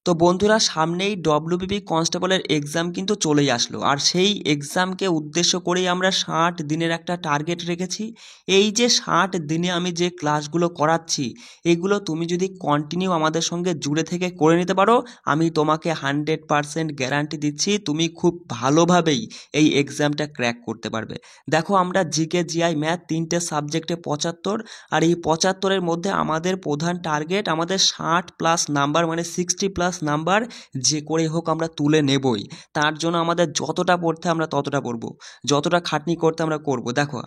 তো বন্ধুরা, সামনেই ডব্লিউবিপি কনস্টেবলের এক্সাম কিন্তু চলেই আসলো, আর সেই এক্সামকে উদ্দেশ্য করেই আমরা 60 দিনের একটা টার্গেট রেখেছি। এই যে 60 দিনে আমি যে ক্লাসগুলো করাচ্ছি, এগুলো তুমি যদি কন্টিনিউ আমাদের সঙ্গে জুড়ে থেকে করে নিতে পারো, আমি তোমাকে 100% গ্যারান্টি দিচ্ছি তুমি খুব ভালোভাবেই এই এক্সামটা ক্র্যাক করতে পারবে। দেখো, আমরা জিকে, জিআই, ম্যাথ 3টে সাবজেক্টে 75, আর এই 75-এর মধ্যে আমাদের প্রধান টার্গেট আমাদের 60+ নাম্বার, মানে 60+ নাম্বার যে করে হোক আমরা তুলে নেবই। তার জন্য আমাদের যতটা পড়তে আমরা ততটা পড়বো, যতটা খাটনি করতে আমরা করব। দেখো,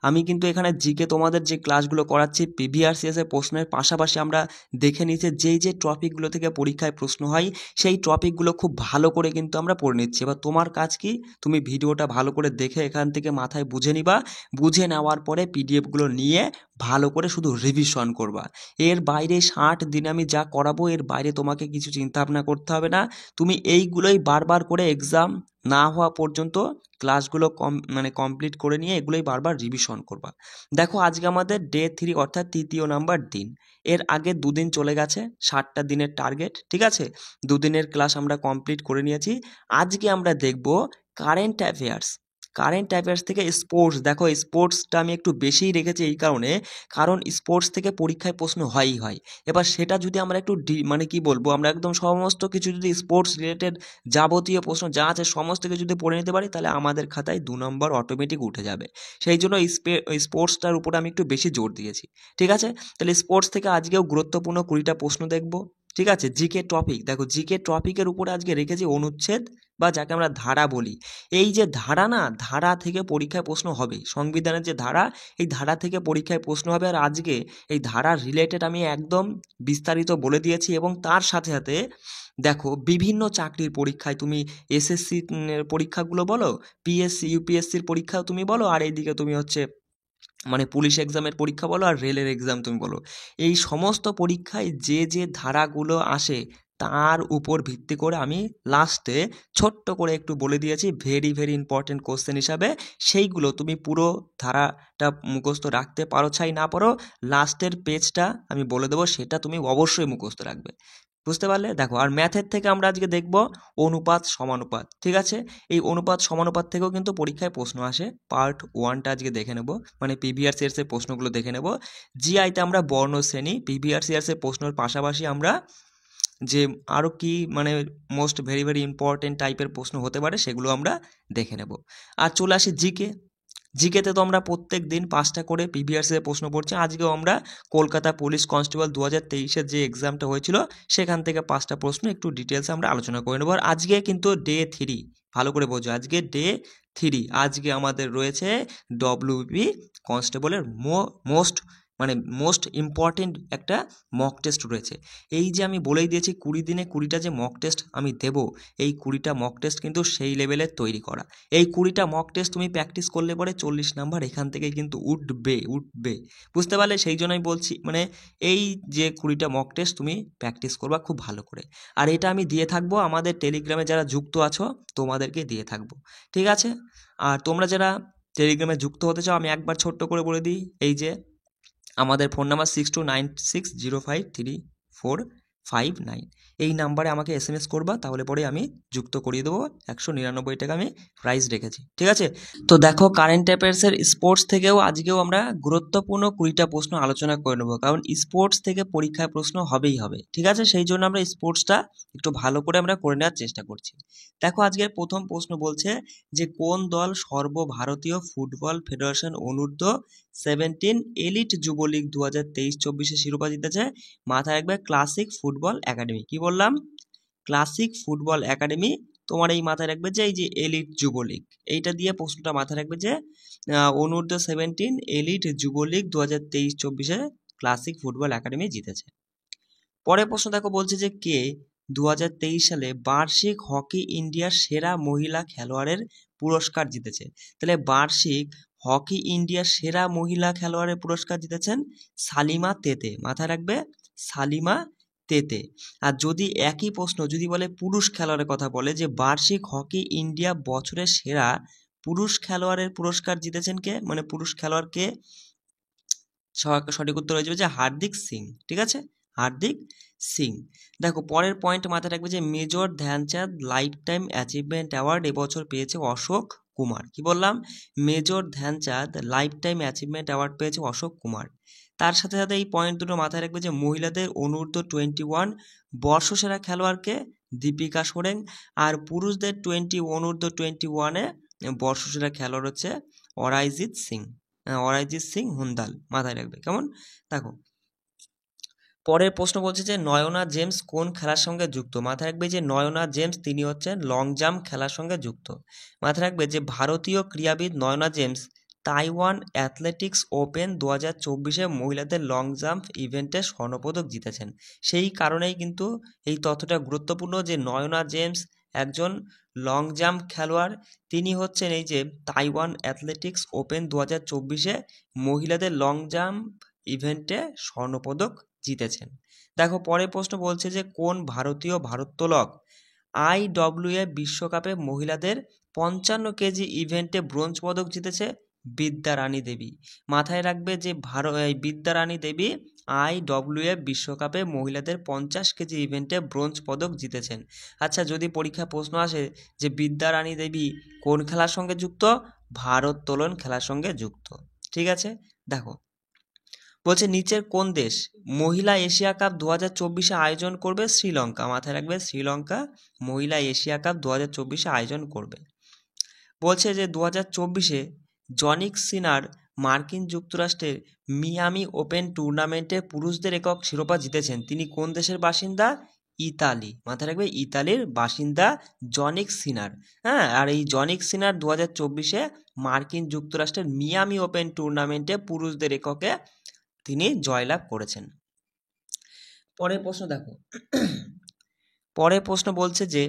আমি কিন্তু এখানে জিকে তোমাদের যে ক্লাসগুলো করাচ্ছি, PVRCS এর প্রশ্নের পাশাপাশি আমরা দেখে নিচ্ছি যে টপিকগুলো থেকে পরীক্ষায় প্রশ্ন হয়, সেই টপিকগুলো খুব ভালো করে কিন্তু আমরা পড়ে নিচ্ছি। এবার তোমার কাজ কি, তুমি ভিডিওটা ভালো করে দেখে এখান থেকে মাথায় বুঝে নিবা, বুঝে নেওয়ার পরে পিডিএফগুলো নিয়ে ভালো করে শুধু রিভিশন করবা। এর বাইরে 60 দিনে আমি যা করাবো, এর বাইরে তোমাকে কিছু চিন্তা ভাবনা করতে হবে না। তুমি এইগুলোই বারবার করে এক্সাম না হওয়া পর্যন্ত ক্লাসগুলো কমপ্লিট করে নিয়ে এগুলোই বারবার রিভিশন করবা। দেখো, আজকে আমাদের ডে 3, অর্থাৎ 3য় নাম্বার দিন। এর আগে 2 দিন চলে গেছে, 60টা দিনের টার্গেট, ঠিক আছে। 2 দিনের ক্লাস আমরা কমপ্লিট করে নিয়েছি। আজকে আমরা দেখব কারেন্ট অ্যাফেয়ার্স থেকে স্পোর্টস। দেখো, স্পোর্টসটা আমি একটু বেশিই রেখেছি এই কারণে, কারণ স্পোর্টস থেকে পরীক্ষায় প্রশ্ন হয়ই হয়। এবার সেটা যদি আমরা একটু কি বলবো, আমরা একদম সমস্ত কিছু যদি স্পোর্টস রিলেটেড যাবতীয় প্রশ্ন যা আছে সমস্ত কিছু যদি পড়ে নিতে পারি, তাহলে আমাদের খাতায় 2 নম্বর অটোমেটিক উঠে যাবে। সেই জন্য স্পোর্টসটার উপরে আমি একটু বেশি জোর দিয়েছি, ঠিক আছে। তাহলে স্পোর্টস থেকে আজকেও গুরুত্বপূর্ণ 20টা প্রশ্ন দেখব, ঠিক আছে। জিকে টপিক, দেখো জিকে টপিকের উপরে আজকে রেখেছি অনুচ্ছেদ, বা যাকে আমরা ধারা বলি। এই যে ধারা, না, ধারা থেকে পরীক্ষায় প্রশ্ন হবে। সংবিধানের যে ধারা, এই ধারা থেকে পরীক্ষায় প্রশ্ন হবে। আর আজকে এই ধারা রিলেটেড আমি একদম বিস্তারিত বলে দিয়েছি, এবং তার সাথে সাথে দেখো, বিভিন্ন চাকরির পরীক্ষায় তুমি এসএসসি পরীক্ষাগুলো বলো, পিএসসি ইউপিএসসির পরীক্ষাও তুমি বলো, আর এইদিকে তুমি হচ্ছে পুলিশ এক্সামের পরীক্ষা বলো, আর রেলের এক্সাম তুমি বলো, এই সমস্ত পরীক্ষায় যে ধারাগুলো আসে তার উপর ভিত্তি করে আমি লাস্টে ছোট্ট করে একটু বলে দিয়েছি ভেরি ভেরি ইম্পর্টেন্ট কোশ্চেন হিসাবে। সেইগুলো তুমি পুরো ধারাটা মুখস্থ রাখতে পারো চাই না পারো, লাস্টের পেজটা আমি বলে দেবো, সেটা তুমি অবশ্যই মুখস্থ রাখবে। বুঝতে পারলে? দেখো, আর ম্যাথের থেকে আমরা আজকে দেখব অনুপাত সমানুপাত, ঠিক আছে। এই অনুপাত সমানুপাত থেকেও কিন্তু পরীক্ষায় প্রশ্ন আসে। পার্ট 1টা আজকে দেখে নেব, PVRCS এর প্রশ্নগুলো দেখে নেব। জিআইতে আমরা বর্ণশ্রেণী, PVRCS এর প্রশ্নের পাশাপাশি আমরা যে আরও কি মোস্ট ভেরি ভেরি ইম্পর্টেন্ট টাইপের প্রশ্ন হতে পারে সেগুলো আমরা দেখে নেব। আর চলে আসি জিকেতে তো আমরা প্রত্যেক দিন 5টা করে PVRCS এর প্রশ্ন পড়ছি। আজকেও আমরা কলকাতা পুলিশ কনস্টেবল 2023-এর যে এক্সামটা হয়েছিল সেখান থেকে 5টা প্রশ্ন একটু ডিটেলসে আমরা আলোচনা করে নেব। আর আজকে কিন্তু ডে 3, ভালো করে বোঝো, আজকে ডে 3। আজকে আমাদের রয়েছে ডব্লিউবিপি কনস্টেবলের মোস্ট ইম্পর্টেন্ট একটা মক টেস্ট রয়েছে। এই যে আমি বলেই দিয়েছি 20 দিনে 20টা যে মক টেস্ট আমি দেব, এই 20টা মক টেস্ট কিন্তু সেই লেভেলের তৈরি করা। এই 20টা মক টেস্ট তুমি প্র্যাকটিস করলে পরে 40 নাম্বার এখান থেকে কিন্তু উঠবে। বুঝতে পারলে? সেই জন্যই বলছি, এই যে 20টা মক টেস্ট তুমি প্র্যাকটিস করবা খুব ভালো করে। আর এটা আমি দিয়ে থাকবো আমাদের টেলিগ্রামে যারা যুক্ত আছো তোমাদেরকে দিয়ে থাকবো, ঠিক আছে। আর তোমরা যারা টেলিগ্রামে যুক্ত হতে চাও, আমি একবার ছোট্ট করে বলে দিই, এই যে আমাদের ফোন নাম্বার 6296053459, এই নাম্বারে আমাকে SMS করবা, তাহলে পরে আমি যুক্ত করিয়ে দেবো। 199 টাকা আমি প্রাইস রেখেছি, ঠিক আছে। তো দেখো, কারেন্ট অ্যাফেয়ার্সের স্পোর্টস থেকেও আজকেও আমরা গুরুত্বপূর্ণ 20টা প্রশ্ন আলোচনা করে নেবো, কারণ স্পোর্টস থেকে পরীক্ষায় প্রশ্ন হবেই হবে, ঠিক আছে। সেই জন্য আমরা স্পোর্টসটা একটু ভালো করে আমরা করে নেওয়ার চেষ্টা করছি। দেখো, আজকের প্রথম প্রশ্ন বলছে যে কোন দল সর্বভারতীয় ফুটবল ফেডারেশন অনূর্ধ্ব 17 এলিট যুবলীগ 2023-24 শিরোপা জিতেছে? মাথায় রাখবে ক্লাসিক ফুটবল একাডেমি। কি বললাম? Classic football academy. তোমার এই মাথায় রাখবে যে এই যে এলিট যুবলীগ, এইটা দিয়ে প্রশ্নটা মাথায় রাখবে যে অনূর্ধ্ব 17 elite Jubo League 2023-24 classic football academy জিতেছে। পরের প্রশ্ন দেখো, বলছে যে কে 2023 সালে বার্ষিক হকি ইন্ডিয়ার সেরা মহিলা খেলোয়াড়ের পুরস্কার জিতেছে? তাহলে বার্ষিক হকি ইন্ডিয়ার সেরা মহিলা খেলোয়াড়ের পুরস্কার জিতেছেন সালিমা তেতে। মাথায় রাখবে সালিমা তেতে। আর যদি একই প্রশ্ন যদি বলে পুরুষ খেলোয়াড়ের কথা, বলে যে বার্ষিক হকি ইন্ডিয়া বছরের সেরা পুরুষ খেলোয়াড়ের পুরস্কার জিতেছেন কে, পুরুষ খেলোয়াড়কে, সঠিক উত্তর হয়ে যাবে যে হার্দিক সিং, ঠিক আছে। হার্দিক সিং। দেখো পরের পয়েন্ট মাথায় রাখবে যে major Dhyan Chand lifetime achievement award এবছর পেয়েছে অশোক কুমার। কি বললাম? Major Dhyan Chand lifetime achievement award পেয়েছে অশোক কুমার। তার সাথে সাথে এই পয়েন্ট দুটো মাথায় রাখবে যে মহিলাদের অনূর্ধ্ব 21 বর্ষসেরা খেলোয়াড়কে দীপিকা সোরেন, আর পুরুষদের অনূর্ধ্ব 21-এ বর্ষসেরা খেলোয়াড় হচ্ছে অরাইজিৎ সিং হুন্দাল। মাথায় রাখবে, কেমন? দেখো পরের প্রশ্ন বলছে যে নয়না জেমস কোন খেলার সঙ্গে যুক্ত? মাথায় রাখবে যে নয়না জেমস তিনি হচ্ছেন লং জাম্প খেলার সঙ্গে যুক্ত। মাথায় রাখবে যে ভারতীয় ক্রীড়াবিদ Nayana James Taiwan athletics open 2024-এ মহিলাদের লং জাম্প ইভেন্টে স্বর্ণপদক জিতেছেন। সেই কারণেই কিন্তু এই তথ্যটা গুরুত্বপূর্ণ যে নয়না জেমস একজন লং জাম্প খেলোয়াড়। তিনি হচ্ছেন এই যে তাইওয়ান অ্যাথলেটিক্স ওপেন 2024-এ মহিলাদের লং জাম্প ইভেন্টে স্বর্ণপদক জিতেছেন। দেখো পরের প্রশ্ন বলছে যে কোন ভারতীয় ভারোত্তোলক IWF বিশ্বকাপে মহিলাদের 55 কেজি ইভেন্টে ব্রোঞ্জ পদক জিতেছে? বিদ্যা রানী দেবী। মাথায় রাখবে যে বিদ্যা রানী দেবী IWF বিশ্বকাপে মহিলাদের 50 কেজি ইভেন্টে ব্রোঞ্জ পদক জিতেছেন। আচ্ছা, যদি পরীক্ষা প্রশ্ন আসে যে বিদ্যা রানী দেবী কোন খেলার সঙ্গে যুক্ত? ভারোত্তোলন খেলার সঙ্গে যুক্ত। ঠিক আছে, দেখো বলছে নিচের কোন দেশ মহিলা এশিয়া কাপ 2024-এ আয়োজন করবে? শ্রীলঙ্কা। মাথায় রাখবে শ্রীলঙ্কা মহিলা এশিয়া কাপ 2024-এ আয়োজন করবে। বলছে যে 2024-এ জনিক সিনার মার্কিন যুক্তরাষ্ট্রের মিয়ামি ওপেন টুর্নামেন্টে পুরুষদের একক শিরোপা জিতেছেন। তিনি কোন দেশের বাসিন্দা? ইতালি। মাথায় রাখবে ইতালির বাসিন্দা জনিক সিনার। হ্যাঁ, আর এই জনিক সিনার 2024-এ মার্কিন যুক্তরাষ্ট্রের মিয়ামি ওপেন টুর্নামেন্টে পুরুষদের এককে তিনি জয়লাভ করেছেন। পরের প্রশ্ন দেখো পরের প্রশ্ন বলছে যে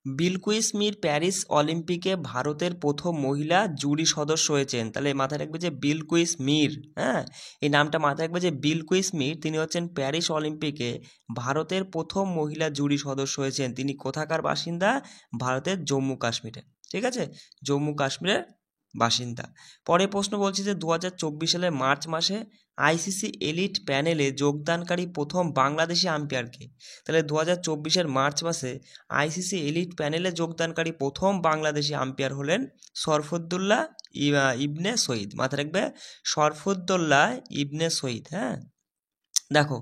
বিলকুইস মির প্যারিস অলিম্পিকে ভারতের প্রথম মহিলা জুরি সদস্য হয়েছেন। তাহলে মাথায় রাখবে যে বিলকুইস মির, হ্যাঁ এই নামটা মাথায় রাখবে যে বিলকুইস মির তিনি হচ্ছেন প্যারিস অলিম্পিকে ভারতের প্রথম মহিলা জুরি সদস্য হয়েছেন। তিনি কোথাকার বাসিন্দা? ভারতের জম্মু কাশ্মীরের। ঠিক আছে, জম্মু কাশ্মীরের বাসিন্দা। পরের প্রশ্ন বলছে যে 2024 সালের মার্চ মাসে ICC এলিট প্যানেলে যোগদানকারী প্রথম বাংলাদেশি আম্পায়ারকে? তাহলে 2024-এর মার্চ মাসে ICC এলিট প্যানেলে যোগদানকারী প্রথম বাংলাদেশি আম্পায়ার হলেন শরফুদ্দৌল্লা ইবনে সঈদ। মাথায় রাখবে শরফুদ্দৌল্লা ইবনে সঈদ। হ্যাঁ, দেখো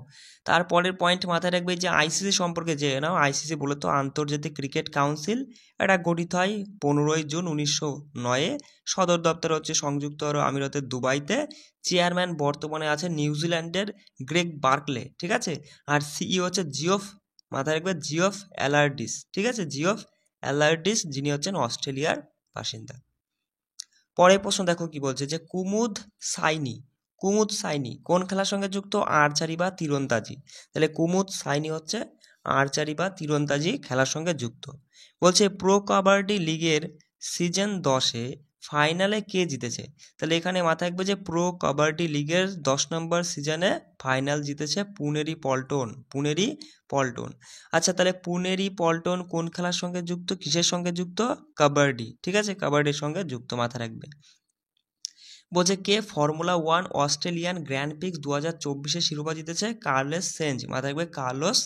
তারপরের পয়েন্ট মাথায় রাখবে যে ICC সম্পর্কে যে নাও ICC বলতো আন্তর্জাতিক ক্রিকেট কাউন্সিল। এটা গঠিত হয় 15 জুন 1909-এ। সদর দপ্তর হচ্ছে সংযুক্ত আরব আমিরাতের দুবাইতে। চেয়ারম্যান বর্তমানে আছে নিউজিল্যান্ডের গ্রেগ বার্কলে। ঠিক আছে, আর সিইও হচ্ছে জিওফ, মাথায় রাখবে জিওফ অ্যালার্ডিস। ঠিক আছে, জিওফ অ্যালার্ডিস যিনি হচ্ছেন অস্ট্রেলিয়ার বাসিন্দা। পরের প্রশ্ন দেখো কি বলছে যে কুমুদ সাইনি কোন খেলার সঙ্গে যুক্ত? আর্চারি বা তীরন্দাজি। তাহলে কুমুদ সাইনি হচ্ছে আর্চারি বা তীরন্দাজি খেলার সঙ্গে যুক্ত। বলছে প্রো কাবাডি লিগের সিজন 10-এ ফাইনালে কে জিতেছে? তাহলে এখানে মাথায় রাখবে যে প্রো কাবাডি লিগের 10 নম্বর সিজনে ফাইনাল জিতেছে পুনেরি পল্টন। আচ্ছা, তাহলে পুনেরি পল্টন কোন খেলার সঙ্গে যুক্ত? কিসের সঙ্গে যুক্ত? কাবাডি। ঠিক আছে, কাবাডির সঙ্গে যুক্ত। মাথায় রাখবে। বলছে কে ফর্মুলা 1 অস্ট্রেলিয়ান গ্র্যান্ড প্রিক্স 2024-এ শিরোপা জিতেছে? Carlos Sainz. মাথায় রাখবে কার্লোস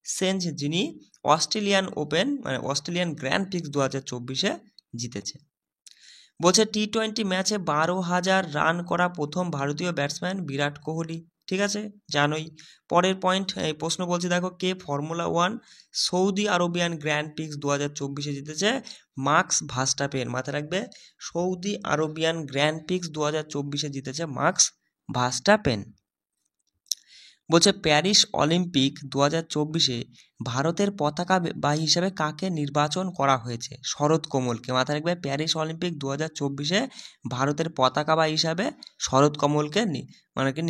সেঞ্জ যিনি অস্ট্রেলিয়ান ওপেন মানে অস্ট্রেলিয়ান গ্র্যান্ড প্রিক্স 2024-এ জিতেছে। বলছে T20 ম্যাচে 12,000 রান করা প্রথম ভারতীয় ব্যাটসম্যান বিরাট কোহলি। ঠিক আছে, জানোই। পরের পয়েন্ট এই প্রশ্ন বলছে দেখো কে formula 1 Saudi Arabian grand prix 2024-এ জিতেছে? Max Verstappen. মাথায় রাখবে সৌদি আরবিয়ান গ্র্যান্ড প্রিক্স 2024-এ জিতেছে মার্কস ভার্স্টাপেন। বলছে প্যারিস অলিম্পিক 2024-এ ভারতের পতাকাবাহী হিসেবে কাকে নির্বাচন করা হয়েছে? শরৎ কমলকে। মাথায় রাখবে প্যারিস অলিম্পিক 2024-এ ভারতের পতাকাবাহী হিসাবে শরৎ কমলকে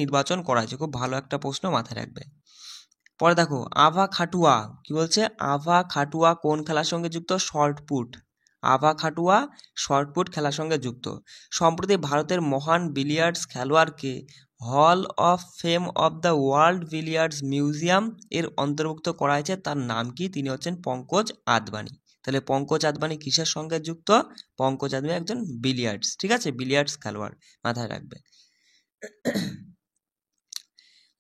নির্বাচন করা হয়েছে। খুব ভালো একটা প্রশ্ন, মাথায় রাখবে। পরে দেখো আভা খাটুয়া কি বলছে? আভা খাটুয়া কোন খেলার সঙ্গে যুক্ত? শর্টপুট। আভা খাটুয়া শর্টপুট খেলার সঙ্গে যুক্ত। সম্প্রতি ভারতের মহান বিলিয়ার্ডস খেলোয়াড়কে hall of fame of the world billiards museum এর অন্তর্ভুক্ত করা হয়েছে। তার নাম কি? তিনি হচ্ছেন পঙ্কজ আদবানি। তাহলে পঙ্কজ আদবানি কিসের সঙ্গে যুক্ত? পঙ্কজ আদবানি একজন বিলিয়ার্ডস। ঠিক আছে, বিলিয়ার্ডস খেলোয়াড়। মাথায় রাখবে।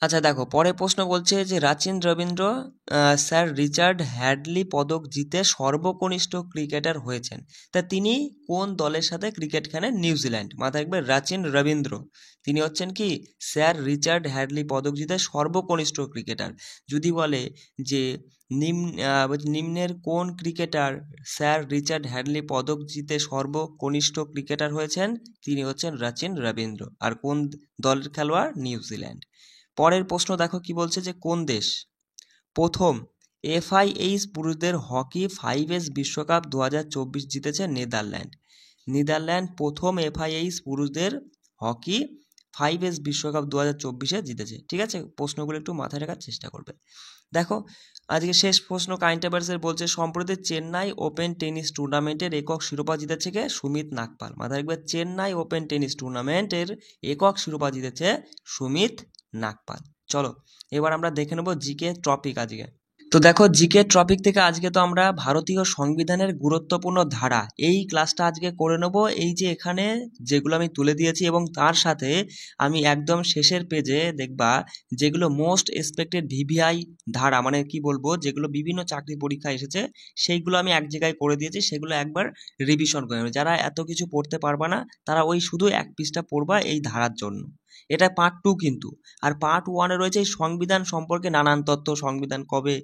আচ্ছা দেখো, পরে প্রশ্ন বলছে যে Rachin Rabindra sir Richard Hadlee পদক জিতে সর্বকনিষ্ঠ ক্রিকেটার হয়েছেন। তা তিনি কোন দলের সাথে ক্রিকেট খেলেন? নিউজিল্যান্ড। মাথায় রাখবে রাচিন রবীন্দ্র তিনি হচ্ছেন কি স্যার রিচার্ড হ্যাডলি পদক জিতে সর্বকনিষ্ঠ ক্রিকেটার। যদি বলে যে নিম্নের কোন ক্রিকেটার স্যার রিচার্ড হ্যাডলি পদক জিতে সর্বকনিষ্ঠ ক্রিকেটার হয়েছেন, তিনি হচ্ছেন রাচিন রবীন্দ্র। আর কোন দলের খেলোয়াড়? নিউজিল্যান্ড। পরের প্রশ্ন দেখো কি বলছে যে কোন দেশ প্রথম FIH পুরুষদের হকি 5S বিশ্বকাপ 2024 জিতেছে? নেদারল্যান্ড। নেদারল্যান্ড প্রথম FIH পুরুষদের হকি 5S বিশ্বকাপ 2024-এ জিতেছে। ঠিক আছে, প্রশ্নগুলো একটু মাথায় রাখার চেষ্টা করবে। দেখো আজকে শেষ প্রশ্ন কারেন্ট অ্যাফেয়ার্সের বলছে সম্প্রতি চেন্নাই ওপেন টেনিস টুর্নামেন্টের একক শিরোপা জিতেছে কে? সুমিত নাগপাল। মাথায় রাখবে চেন্নাই ওপেন টেনিস টুর্নামেন্টের একক শিরোপা জিতেছে সুমিত নাগপাল। চলো এবার আমরা দেখে নেব জিকে টপিক আজকে। তো দেখো জিকে টপিক থেকে আজকে তো আমরা ভারতীয় সংবিধানের গুরুত্বপূর্ণ ধারা এই ক্লাসটা আজকে করে নেব। এই যে এখানে যেগুলো আমি তুলে দিয়েছি এবং তার সাথে আমি একদম শেষের পেজে দেখবা যেগুলো মোস্ট এক্সপেক্টেড ভিভিআই ধারা, মানে কি বলবো, যেগুলো বিভিন্ন চাকরি পরীক্ষায় এসেছে সেইগুলো আমি এক জায়গায় করে দিয়েছি, সেগুলো একবার রিভিশন করে নেবে। যারা এত কিছু পড়তে পারবা না তারা ওই শুধু এক পৃষ্ঠা পড়বা এই ধারার জন্য। এটা পার্ট 2 কিন্তু। আর পার্ট 1-এ রয়েছে এই সংবিধান সম্পর্কে নানান তথ্য, সংবিধান কবে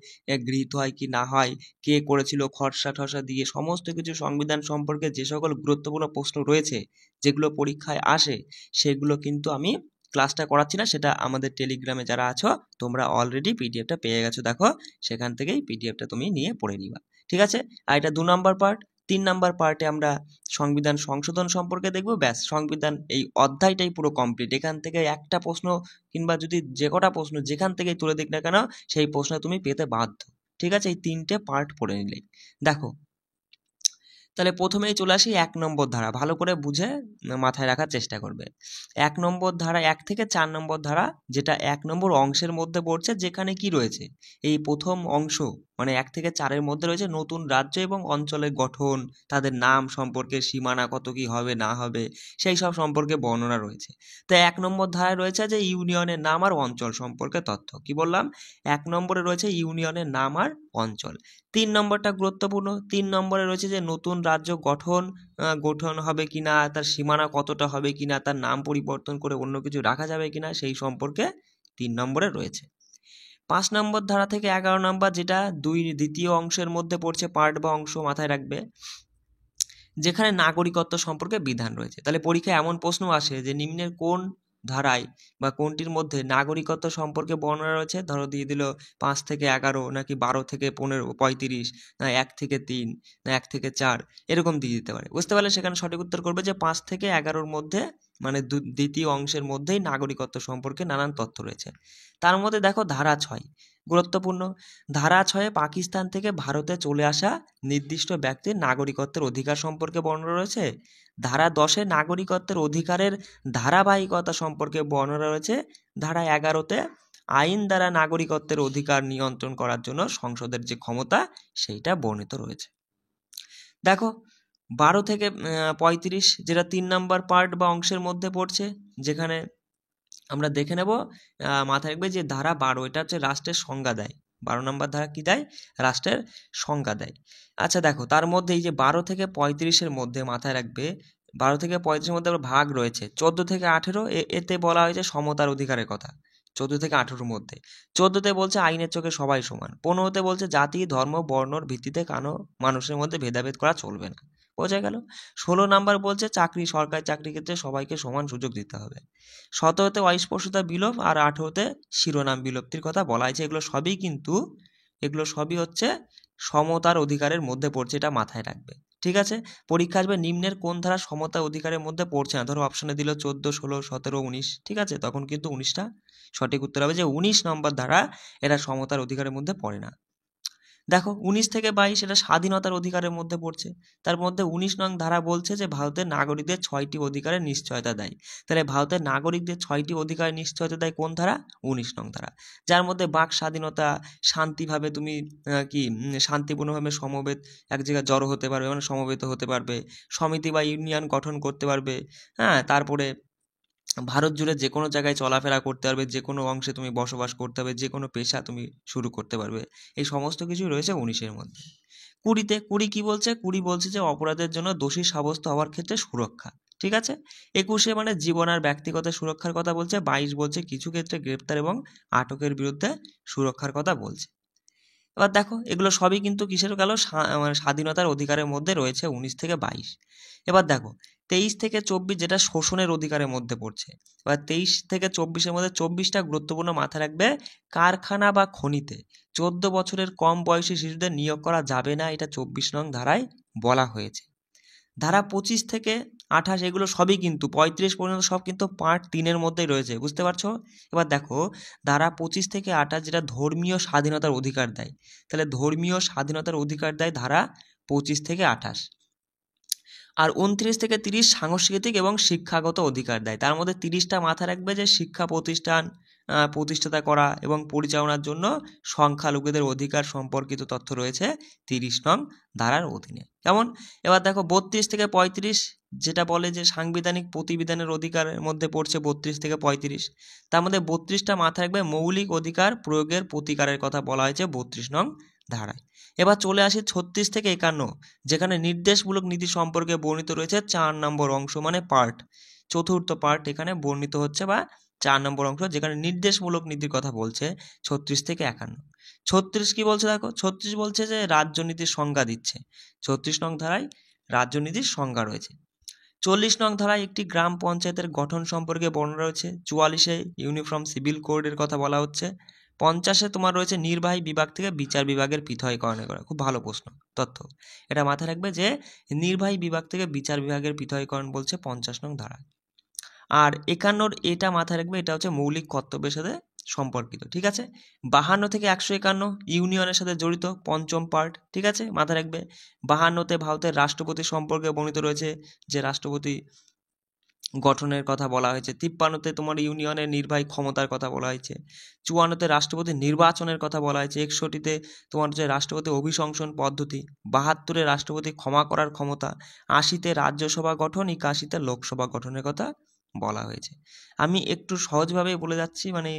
গৃহীত হয় কি না হয়, কে করেছিল, খসড়া টসড়া দিয়ে সমস্ত কিছু সংবিধান সম্পর্কে যে সকল গুরুত্বপূর্ণ প্রশ্ন রয়েছে যেগুলো পরীক্ষায় আসে সেগুলো কিন্তু আমি ক্লাসটা করাচ্ছি না, সেটা আমাদের টেলিগ্রামে যারা আছো তোমরা অলরেডি পিডিএফটা পেয়ে গেছো। দেখো সেখান থেকেই পিডিএফটা তুমি নিয়ে পড়ে নিবা। ঠিক আছে, আর এটা 2 নম্বর পার্ট। 3 নম্বর পার্টে আমরা সংবিধান সংশোধন সম্পর্কে দেখবো। ব্যাস, সংবিধান এই অধ্যায়টাই পুরো কমপ্লিট। এখান থেকে একটা প্রশ্ন কিংবা যদি যে কটা প্রশ্ন যেখান থেকেই তুলে দিক না কেন সেই প্রশ্ন তুমি পেতে বাধ্য। ঠিক আছে, এই 3টে পার্ট পড়ে নিলেই। দেখো তাহলে প্রথমেই চলে আসি 1 নম্বর ধারা, ভালো করে বুঝে মাথায় রাখার চেষ্টা করবে। 1 নম্বর ধারা 1 থেকে 4 নম্বর ধারা, যেটা 1 নম্বর অংশের মধ্যে পড়ছে, যেখানে কি রয়েছে এই প্রথম অংশ মানে 1 থেকে 4-এর মধ্যে রয়েছে নতুন রাজ্য এবং অঞ্চলের গঠন, তাদের নাম সম্পর্কে, সীমানা কত কি হবে না হবে সেই সব সম্পর্কে বর্ণনা রয়েছে। তো 1 নম্বর ধারায় রয়েছে যে ইউনিয়নের নাম আর অঞ্চল সম্পর্কে তথ্য। কি বললাম? 1 নম্বরে রয়েছে ইউনিয়নের নাম আর অঞ্চল। 3 নম্বরটা গুরুত্বপূর্ণ। 3 নম্বরে রয়েছে যে নতুন রাজ্য গঠন হবে কিনা, তার সীমানা কতটা হবে কিনা, তার নাম পরিবর্তন করে অন্য কিছু রাখা যাবে কিনা সেই সম্পর্কে 3 নম্বরে রয়েছে। 5 নম্বর ধারা থেকে 11 নম্বর, যেটা দ্বিতীয় অংশের মধ্যে পড়ছে, পার্ট বা অংশ, মাথায় রাখবে, যেখানে নাগরিকত্ব সম্পর্কে বিধান রয়েছে। তাহলে পরীক্ষায় এমন প্রশ্ন আসে যে নিম্নের কোন ধারায় বা কোনটির মধ্যে নাগরিকত্ব সম্পর্কে বর্ণনা রয়েছে? ধরো দিয়ে দিল 5 থেকে 11, নাকি 12 থেকে 15, 35, না 1 থেকে 3, না 1 থেকে 4, এরকম দিয়ে দিতে পারে। বুঝতে পারলে সেখানে সঠিক উত্তর করবে যে 5 থেকে 11-র মধ্যে, মানে দ্বিতীয় অংশের মধ্যেই নাগরিকত্ব সম্পর্কে নানান তথ্য রয়েছে। তার মধ্যে দেখো ধারা 6 গুরুত্বপূর্ণ। ধারা 6-এ পাকিস্তান থেকে ভারতে চলে আসা নির্দিষ্ট ব্যক্তির নাগরিকত্বের অধিকার সম্পর্কে বর্ণনা রয়েছে। ধারা 10-এ নাগরিকত্বের অধিকারের ধারাবাহিকতা সম্পর্কে বর্ণনা রয়েছে। ধারা 11-তে আইন দ্বারা নাগরিকত্বের অধিকার নিয়ন্ত্রণ করার জন্য সংসদের যে ক্ষমতা সেইটা বর্ণিত রয়েছে। দেখো 12 থেকে 35, যেটা 3 নম্বর পার্ট বা অংশের মধ্যে পড়ছে, যেখানে আমরা দেখে নেব, মাথায় রাখবে যে ধারা 12 এটা হচ্ছে রাষ্ট্রের সংজ্ঞা দেয়। 12 নম্বর ধারা কি দেয়? রাষ্ট্রের সংজ্ঞা দেয়। আচ্ছা দেখো তার মধ্যে এই যে 12 থেকে 35-এর মধ্যে মাথায় রাখবে 12 থেকে 35-এর মধ্যে আবার ভাগ রয়েছে। 14 থেকে 18 এতে বলা হয়েছে সমতার অধিকারের কথা। 14 থেকে 18-এর মধ্যে 14-তে বলছে আইনের চোখে সবাই সমান। 15-তে বলছে জাতি ধর্ম বর্ণর ভিত্তিতে কানো মানুষের মধ্যে ভেদাভেদ করা চলবে না। বোঝা গেল? 16 নাম্বার বলছে সরকারি চাকরির ক্ষেত্রে সবাইকে সমান সুযোগ দিতে হবে। 17-তে অস্পৃশ্যতা বিলোপ আর 18-তে শিরোনাম বিলুপ্তির কথা বলা হয়েছে। এগুলো সবই হচ্ছে সমতার অধিকারের মধ্যে পড়ছে, এটা মাথায় রাখবে। ঠিক আছে, পরীক্ষা আসবে নিম্নের কোন ধারা সমতার অধিকারের মধ্যে পড়ছে না। ধরো অপশনে দিল 14, 16, 17, 19, ঠিক আছে, তখন কিন্তু 19টা সঠিক উত্তর হবে, যে 19 নম্বর ধারা এটা সমতার অধিকারের মধ্যে পড়ে না। দেখো 19 থেকে 22 এটা স্বাধীনতার অধিকারের মধ্যে পড়ছে। তার মধ্যে 19 নং ধারা বলছে যে ভারতের নাগরিকদের 6টি অধিকারের নিশ্চয়তা দেয়। তাহলে ভারতের নাগরিকদের 6টি অধিকারের নিশ্চয়তা দেয় কোন ধারা? 19 নং ধারা। যার মধ্যে বাক স্বাধীনতা, শান্তিভাবে তুমি শান্তিপূর্ণভাবে সমবেত এক জায়গায় জড়ো হতে পারবে, মানে সমবেত হতে পারবে, সমিতি বা ইউনিয়ন গঠন করতে পারবে। হ্যাঁ, তারপরে ভারত জুড়ে যে কোনো জায়গায় চলাফেরা করতে পারবে, যে কোনো অংশে তুমি বসবাস করতে পারবে, যে কোনো পেশা তুমি শুরু করতে পারবে। এই সমস্ত কিছুই রয়েছে 19-এর মধ্যে। 20 কি বলছে? 20 বলছে যে অপরাধের জন্য দোষী সাব্যস্ত হওয়ার ক্ষেত্রে সুরক্ষা। ঠিক আছে? 21 মানে জীবন আর ব্যক্তিগত সুরক্ষার কথা বলছে। 22 বলছে কিছু ক্ষেত্রে গ্রেপ্তার এবং আটকের বিরুদ্ধে সুরক্ষার কথা বলছে। এবার দেখো এগুলো সবই কিন্তু কিসের গেল, মানে স্বাধীনতার অধিকারের মধ্যে রয়েছে 19 থেকে 22। এবার দেখো 23 থেকে 24 যেটা শোষণের অধিকারের মধ্যে পড়ছে। এবার 23 থেকে 24-এর মধ্যে 24টা গুরুত্বপূর্ণ মাথায় রাখবে। কারখানা বা খনিতে 14 বছরের কম বয়সী শিশুদের নিয়োগ করা যাবে না, এটা 24 নং ধারায় বলা হয়েছে। ধারা 25 থেকে 28 এগুলো সবই কিন্তু 35 পর্যন্ত সব কিন্তু পার্ট 3-এর মধ্যেই রয়েছে, বুঝতে পারছো? এবার দেখো ধারা 25 থেকে 28 যেটা ধর্মীয় স্বাধীনতার অধিকার দেয়, তাহলে ধর্মীয় স্বাধীনতার অধিকার দেয় ধারা 25 থেকে 28। আর 29 থেকে 30 সাংস্কৃতিক এবং শিক্ষাগত অধিকার দেয়। তার মধ্যে 30টা মাথায় রাখবে যে শিক্ষা প্রতিষ্ঠান প্রতিষ্ঠাতা করা এবং পরিচালনার জন্য সংখ্যালঘুদের অধিকার সম্পর্কিত তথ্য রয়েছে 30 নং ধারার অধীনে। কেমন? এবার দেখো 32 থেকে 35 যেটা বলে যে সাংবিধানিক প্রতিবিধানের অধিকারের মধ্যে পড়ছে 32 থেকে 35। তার মধ্যে 32টা মাথায় রাখবে মৌলিক অধিকার প্রয়োগের প্রতিকারের কথা বলা হয়েছে 32 নং ধারায়। এবার চলে আসি 36 থেকে 51, যেখানে নির্দেশমূলক নীতি সম্পর্কে বর্ণিত রয়েছে 4 নম্বর অংশ, মানে পার্ট, চতুর্থ পার্ট এখানে বর্ণিত হচ্ছে, বা 4 নম্বর অংশ যেখানে নির্দেশমূলক নীতির কথা বলছে 36 থেকে 51। 36 কি বলছে দেখো, 36 বলছে যে রাজ্যনীতির সংজ্ঞা দিচ্ছে। 36 নং ধারায় রাজ্যনীতির সংজ্ঞা রয়েছে। 40 নং ধারায় একটি গ্রাম পঞ্চায়েতের গঠন সম্পর্কে বর্ণনা রয়েছে। 44-এ ইউনিফর্ম সিভিল কোডের কথা বলা হচ্ছে। 50-এ তোমার রয়েছে নির্বাহী বিভাগ থেকে বিচার বিভাগের পৃথকীকরণের করা। খুব ভালো প্রশ্ন, তথ্য এটা মাথায় রাখবে যে নির্বাহী বিভাগ থেকে বিচার বিভাগের পৃথকীকরণ বলছে 50 নং ধারা। আর 51 এটা মাথায় রাখবে, এটা হচ্ছে মৌলিক কর্তব্যের সাথে সম্পর্কিত। ঠিক আছে? 52 থেকে 151 ইউনিয়নের সাথে জড়িত, পঞ্চম পার্ট। ঠিক আছে, মাথায় রাখবে। 52-তে ভারতের রাষ্ট্রপতি সম্পর্কে বর্ণিত রয়েছে, যে রাষ্ট্রপতি গঠনের কথা বলা হয়েছে। 53-তে তোমার ইউনিয়নের নির্বাহী ক্ষমতার কথা বলা হয়েছে। 54-তে রাষ্ট্রপতি নির্বাচনের কথা বলা হয়েছে। 61-তে তোমার হচ্ছে রাষ্ট্রপতি অভিশংসন পদ্ধতি। 72-এ রাষ্ট্রপতি ক্ষমা করার ক্ষমতা। 80-তে রাজ্যসভা গঠন। 81-তে লোকসভা গঠনের কথা বলা হয়েছে। আমি একটু সহজভাবে বলে যাচ্ছি, মানে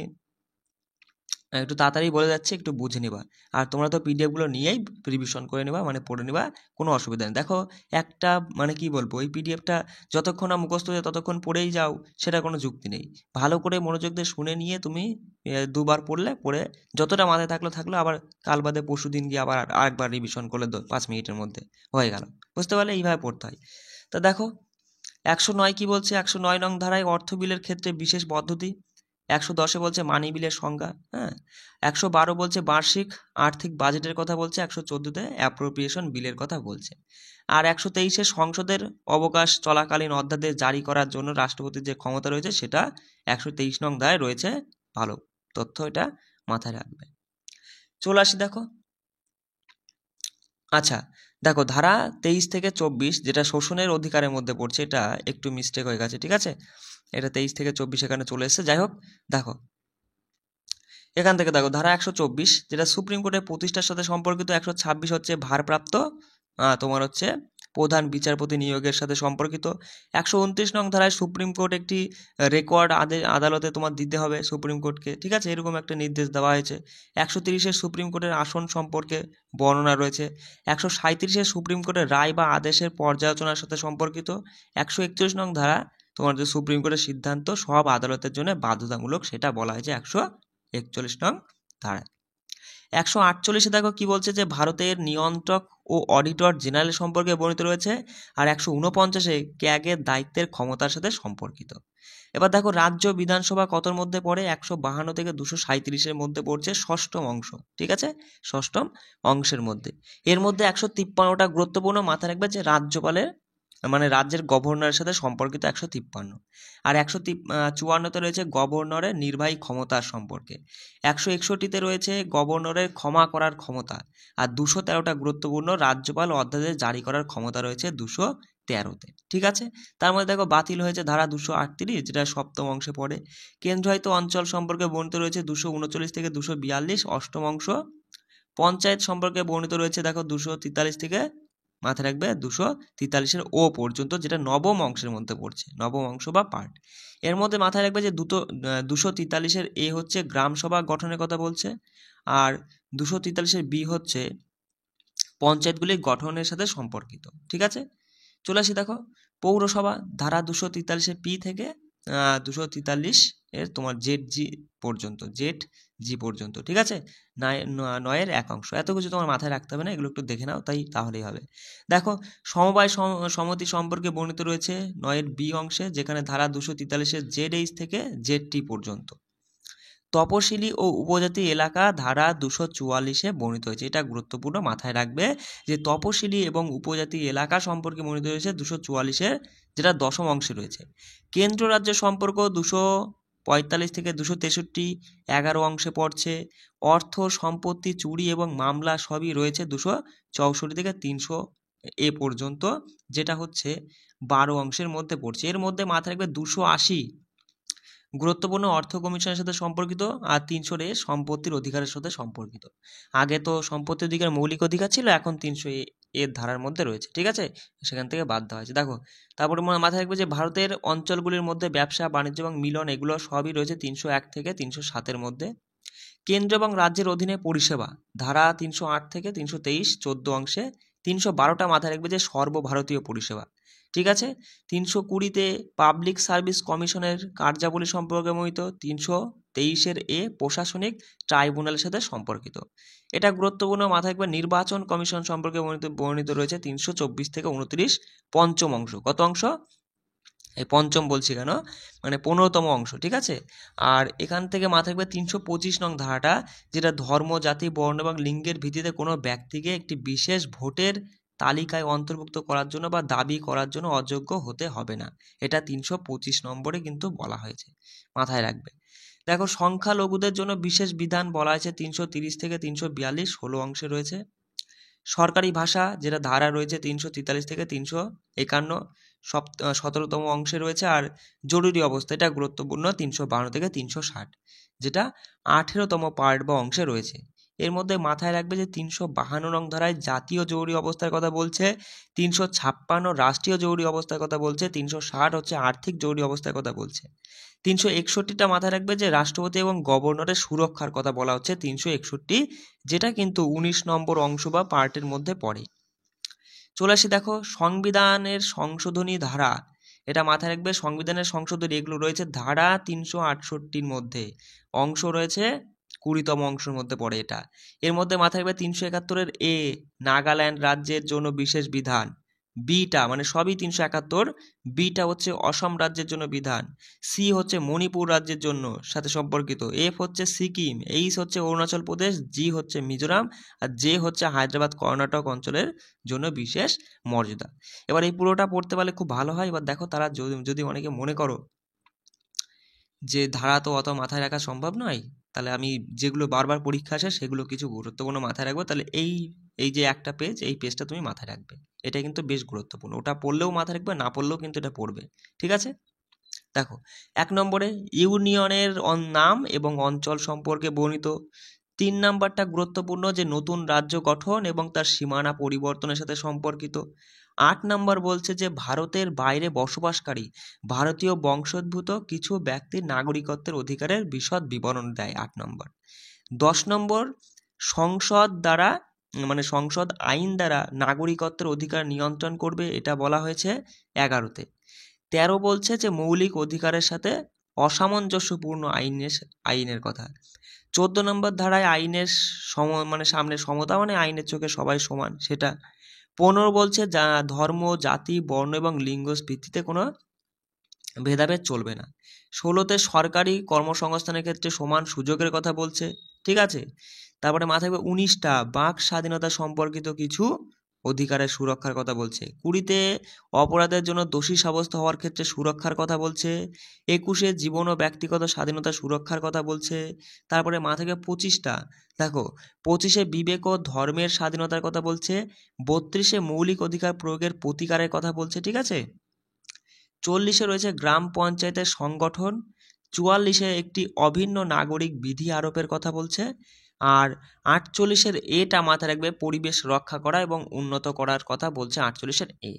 একটু তাড়াতাড়ি বলে যাচ্ছি, একটু বুঝে নিবা। আর তোমরা তো পিডিএফগুলো নিয়েই রিভিশন করে নেবা, মানে পড়ে নিবা, কোনো অসুবিধা নেই। দেখো একটা মানে কি বলবো, এই পিডিএফটা যতক্ষণ না মুখস্থ হয়ে ততক্ষণ পড়েই যাও, সেটা কোনো যুক্তি নেই। ভালো করে মনোযোগ দিয়ে শুনে নিয়ে তুমি দুবার পড়লে, পড়ে যতটা মাথায় থাকলো, আবার কাল বাদে পরশু দিন গিয়ে আবার আরেকবার রিভিশন করলে 5 মিনিটের মধ্যে হয়ে গেল। বুঝতে পারলে? এইভাবে পড়তে হয়। তা দেখো 109 কি বলছে, 109 নং ধারায় অর্থ বিলের ক্ষেত্রে বিশেষ পদ্ধতি। 110-এ বলছে মানি বিলের সংজ্ঞা। হ্যাঁ, 112 বলছে বার্ষিক আর্থিক বাজেটের কথা বলছে। 114-তে অ্যাপ্রোপ্রিয়েশন বিলের কথা বলছে। আর 123-এ সংসদের অবকাশ চলাকালীন অধ্যাদেশ জারি করার জন্য রাষ্ট্রপতির যে ক্ষমতা রয়েছে সেটা 123 নং ধারায় রয়েছে। ভালো তথ্য, এটা মাথায় রাখবে। চলে আসি দেখো, আচ্ছা দেখো ধারা 23 থেকে 24 যেটা শোষণের অধিকারের মধ্যে পড়ছে, এটা একটু মিস্টেক হয়ে গেছে। ঠিক আছে, এটা 23 থেকে 24 এখানে চলে এসেছে। যাই হোক, দেখো এখান থেকে দেখো ধারা 124 যেটা সুপ্রিম কোর্টের প্রতিষ্ঠার সাথে সম্পর্কিত। 126 হচ্ছে ভারপ্রাপ্ত তোমার হচ্ছে প্রধান বিচারপতি নিয়োগের সাথে সম্পর্কিত। 129 নং ধারায় সুপ্রিম কোর্ট একটি রেকর্ড আদালতে তোমার দিতে হবে সুপ্রিম কোর্টকে। ঠিক আছে, এরকম একটা নির্দেশ দেওয়া হয়েছে। 130-এ সুপ্রিম কোর্টের আসন সম্পর্কে বর্ণনা রয়েছে। 137-এ সুপ্রিম কোর্টের রায় বা আদেশের পর্যালোচনার সাথে সম্পর্কিত। 141 নং ধারা তোমার যে সুপ্রিম কোর্টের সিদ্ধান্ত সব আদালতের জন্য বাধ্যতামূলক, সেটা বলা হয়েছে 141 নং ধারায়। 148-এ দেখো কি বলছে, যে ভারতের নিয়ন্ত্রক ও অডিটর জেনারেল সম্পর্কে বর্ণিত রয়েছে। আর 149-এ ক্যাগের দায়িত্বের ক্ষমতার সাথে সম্পর্কিত। এবার দেখো রাজ্য বিধানসভা কতর মধ্যে পড়ে, 152 থেকে 237-এর মধ্যে পড়ছে, ষষ্ঠম অংশ। ঠিক আছে, ষষ্ঠম অংশের মধ্যে। এর মধ্যে 153টা গুরুত্বপূর্ণ, মাথায় রাখবে যে রাজ্যপালের মানে রাজ্যের গভর্নরের সাথে সম্পর্কিত 153। আর 154-তে রয়েছে গভর্নরের নির্বাহী ক্ষমতার সম্পর্কে। 161-তে রয়েছে গভর্নরের ক্ষমা করার ক্ষমতা। আর 213টা গুরুত্বপূর্ণ রাজ্যপাল অধ্যাদেশ জারি করার ক্ষমতা রয়েছে 213-তে। ঠিক আছে, তার মধ্যে দেখো বাতিল হয়েছে ধারা 238, যেটা সপ্তম অংশে পড়ে। কেন্দ্রায়িত অঞ্চল সম্পর্কে বর্ণিত রয়েছে 239 থেকে 242, অষ্টম অংশ। পঞ্চায়েত সম্পর্কে বর্ণিত রয়েছে দেখো 243 থেকে মাথায় রাখবে 243-এর ও পর্যন্ত, যেটা নবম অংশের মধ্যে পড়ছে, নবম অংশ বা পার্ট। এর মধ্যে মাথায় রাখবে যে 243-এর এ হচ্ছে গ্রাম সভা গঠনের কথা বলছে, আর 243-এর বি হচ্ছে পঞ্চায়েতগুলি গঠনের সাথে সম্পর্কিত। ঠিক আছে, চলে আসি দেখো পৌরসভা ধারা 243-এর পি থেকে 243 এর তোমার জেড জি পর্যন্ত। ঠিক আছে, 9-এর 1 অংশ। এত কিছু তোমার মাথায় রাখতে হবে না, এগুলো একটু দেখে নাও, তাহলেই হবে। দেখো সমবায় সমিতি সম্পর্কে বর্ণিত রয়েছে 9-এর বি অংশে, যেখানে ধারা 243-এর জেড থেকে জেড টি পর্যন্ত। তপশিলি ও উপজাতি এলাকা ধারা 244-এ বর্ণিত হয়েছে। এটা গুরুত্বপূর্ণ, মাথায় রাখবে যে তপশিলি এবং উপজাতি এলাকা সম্পর্কে বর্ণিত হয়েছে 244-এর, যেটা দশম অংশে রয়েছে। কেন্দ্র রাজ্য সম্পর্ক 245 থেকে 263 11 অংশে পড়ছে। অর্থ সম্পত্তি চুরি এবং মামলা সবই রয়েছে 264 থেকে 300 এ পর্যন্ত, যেটা হচ্ছে 12 অংশের মধ্যে পড়ছে। এর মধ্যে মাথায় রাখবে 280 গুরুত্বপূর্ণ অর্থ কমিশনের সাথে সম্পর্কিত, আর 300 সম্পত্তির অধিকারের সাথে সম্পর্কিত। আগে তো সম্পত্তি অধিকার মৌলিক অধিকার ছিল, এখন 300 এর ধারার মধ্যে রয়েছে। ঠিক আছে, সেখান থেকে বাদ দেওয়া হয়েছে। দেখো তারপরে মাথায় রাখবে যে ভারতের অঞ্চলগুলির মধ্যে ব্যবসা বাণিজ্য এবং মিলন এগুলো সবই রয়েছে 301 থেকে 307-এর মধ্যে। কেন্দ্র এবং রাজ্যের অধীনে পরিষেবা ধারা 308 থেকে 323 14 অংশে। 312টা মাথায় রাখবে যে সর্বভারতীয় পরিষেবা। ঠিক আছে, 320-তে পাবলিক সার্ভিস কমিশনের কার্যাবলী সম্পর্কে বর্ণিত। 323-এর এ প্রশাসনিক ট্রাইব্যুনালের সাথে সম্পর্কিত। এটা গুরুত্বপূর্ণ, মাথায় রাখবে নির্বাচন কমিশন সম্পর্কে বর্ণিত রয়েছে 324 থেকে 29 পঞ্চম অংশ। কত অংশ? এই পঞ্চম বলছি কেন, মানে 15তম অংশ। ঠিক আছে, আর এখান থেকে মাথায় রাখবে 325 নং ধারাটা, যেটা ধর্ম জাতি বর্ণ এবং লিঙ্গের ভিত্তিতে কোনো ব্যক্তিকে একটি বিশেষ ভোটের তালিকায় অন্তর্ভুক্ত করার জন্য বা দাবি করার জন্য অযোগ্য হতে হবে না। এটা 325 নম্বরে কিন্তু বলা হয়েছে, মাথায় রাখবে। দেখো সংখ্যালঘুদের জন্য বিশেষ বিধান বলা হয়েছে 330 থেকে 342 16 অংশে রয়েছে। সরকারি ভাষা যেটা ধারা রয়েছে 343 থেকে 351 17তম অংশে রয়েছে। আর জরুরি অবস্থা, এটা গুরুত্বপূর্ণ, 352 থেকে 360, যেটা 18তম পার্ট বা অংশে রয়েছে। এর মধ্যে মাথায় রাখবে যে 352 নং ধারায় জাতীয় জরুরি অবস্থার কথা বলছে, 356 রাষ্ট্রীয় জরুরি অবস্থার কথা বলছে, 360 হচ্ছে আর্থিক জরুরি অবস্থার কথা বলছে। 361টা মাথায় রাখবে যে রাষ্ট্রপতি এবং গভর্নরের সুরক্ষার কথা বলা হচ্ছে 361, যেটা কিন্তু 19 নম্বর অংশ বা পার্টের মধ্যে পড়ে। চলে আসি দেখো সংবিধানের সংশোধনী ধারা, এটা মাথায় রাখবে সংবিধানের সংশোধনী এগুলো রয়েছে ধারা 368-র মধ্যে, অংশ রয়েছে 20তম অংশের মধ্যে পড়ে এটা। এর মধ্যে মাথায় রাখবে 371-এর এ নাগাল্যান্ড রাজ্যের জন্য বিশেষ বিধান, বিটা মানে সবই 371, বিটা হচ্ছে অসম রাজ্যের জন্য বিধান, সি হচ্ছে মণিপুর রাজ্যের জন্য সাথে সম্পর্কিত, এফ হচ্ছে সিকিম, এইচ হচ্ছে অরুণাচল প্রদেশ, জি হচ্ছে মিজোরাম, আর জে হচ্ছে হায়দ্রাবাদ কর্ণাটক অঞ্চলের জন্য বিশেষ মর্যাদা। এবার এই পুরোটা পড়তে পারলে খুব ভালো হয়। এবার দেখো তারা যদি অনেকে মনে করো যে ধারা তো অত মাথায় রাখা সম্ভব নয়, তাহলে আমি যেগুলো বারবার পরীক্ষা আসে সেগুলো কিছু গুরুত্বপূর্ণ মাথায় রাখবো। তাহলে এই যে একটা পেজ, এই পেজটা তুমি মাথায় রাখবে, এটা কিন্তু বেশ গুরুত্বপূর্ণ। ওটা পড়লেও মাথায় রাখবে, না পড়লেও কিন্তু এটা পড়বে। ঠিক আছে, দেখো 1 নম্বরে ইউনিয়নের নাম এবং অঞ্চল সম্পর্কে বর্ণিত। 3 নাম্বারটা গুরুত্বপূর্ণ, যে নতুন রাজ্য গঠন এবং তার সীমানা পরিবর্তনের সাথে সম্পর্কিত। 8 নাম্বার বলছে যে ভারতের বাইরে বসবাসকারী ভারতীয় বংশোদ্ভূত কিছু ব্যক্তির নাগরিকত্বের অধিকারের বিশদ বিবরণ দেয় 8 নম্বর। 10 নম্বর সংসদ আইন দ্বারা নাগরিকত্বের অধিকার নিয়ন্ত্রণ করবে, এটা বলা হয়েছে 11-তে। 13 বলছে যে মৌলিক অধিকারের সাথে অসামঞ্জস্যপূর্ণ আইনের কথা। 14 নম্বর ধারায় আইনের সামনে সমতা, মানে আইনের চোখে সবাই সমান, সেটা। 15 বলছে যা ধর্ম জাতি বর্ণ এবং লিঙ্গ ভিত্তিতে কোনো ভেদাভেদ চলবে না। 16-তে সরকারি কর্মসংস্থানের ক্ষেত্রে সমান সুযোগের কথা বলছে। ঠিক আছে, তারপরে মাথায় 19টা বাক স্বাধীনতা সম্পর্কিত কিছু অধিকারের সুরক্ষার কথা বলছে। 20-তে অপরাধের জন্য দোষী সাব্যস্ত হওয়ার ক্ষেত্রে সুরক্ষার কথা বলছে। 21-এ জীবন ও ব্যক্তিগত স্বাধীনতা সুরক্ষার কথা বলছে। তারপরে মাথায় 25টা দেখো, 25-এ বিবেক ও ধর্মের স্বাধীনতার কথা বলছে। 32-এ মৌলিক অধিকার প্রয়োগের প্রতিকারের কথা বলছে। ঠিক আছে, 40-এ রয়েছে গ্রাম পঞ্চায়েতের সংগঠন। 44-এ একটি অভিন্ন নাগরিক বিধি আরোপের কথা বলছে। আর 48-এর এটা মাথায় রাখবে, পরিবেশ রক্ষা করা এবং উন্নত করার কথা বলছে 48-এর এ।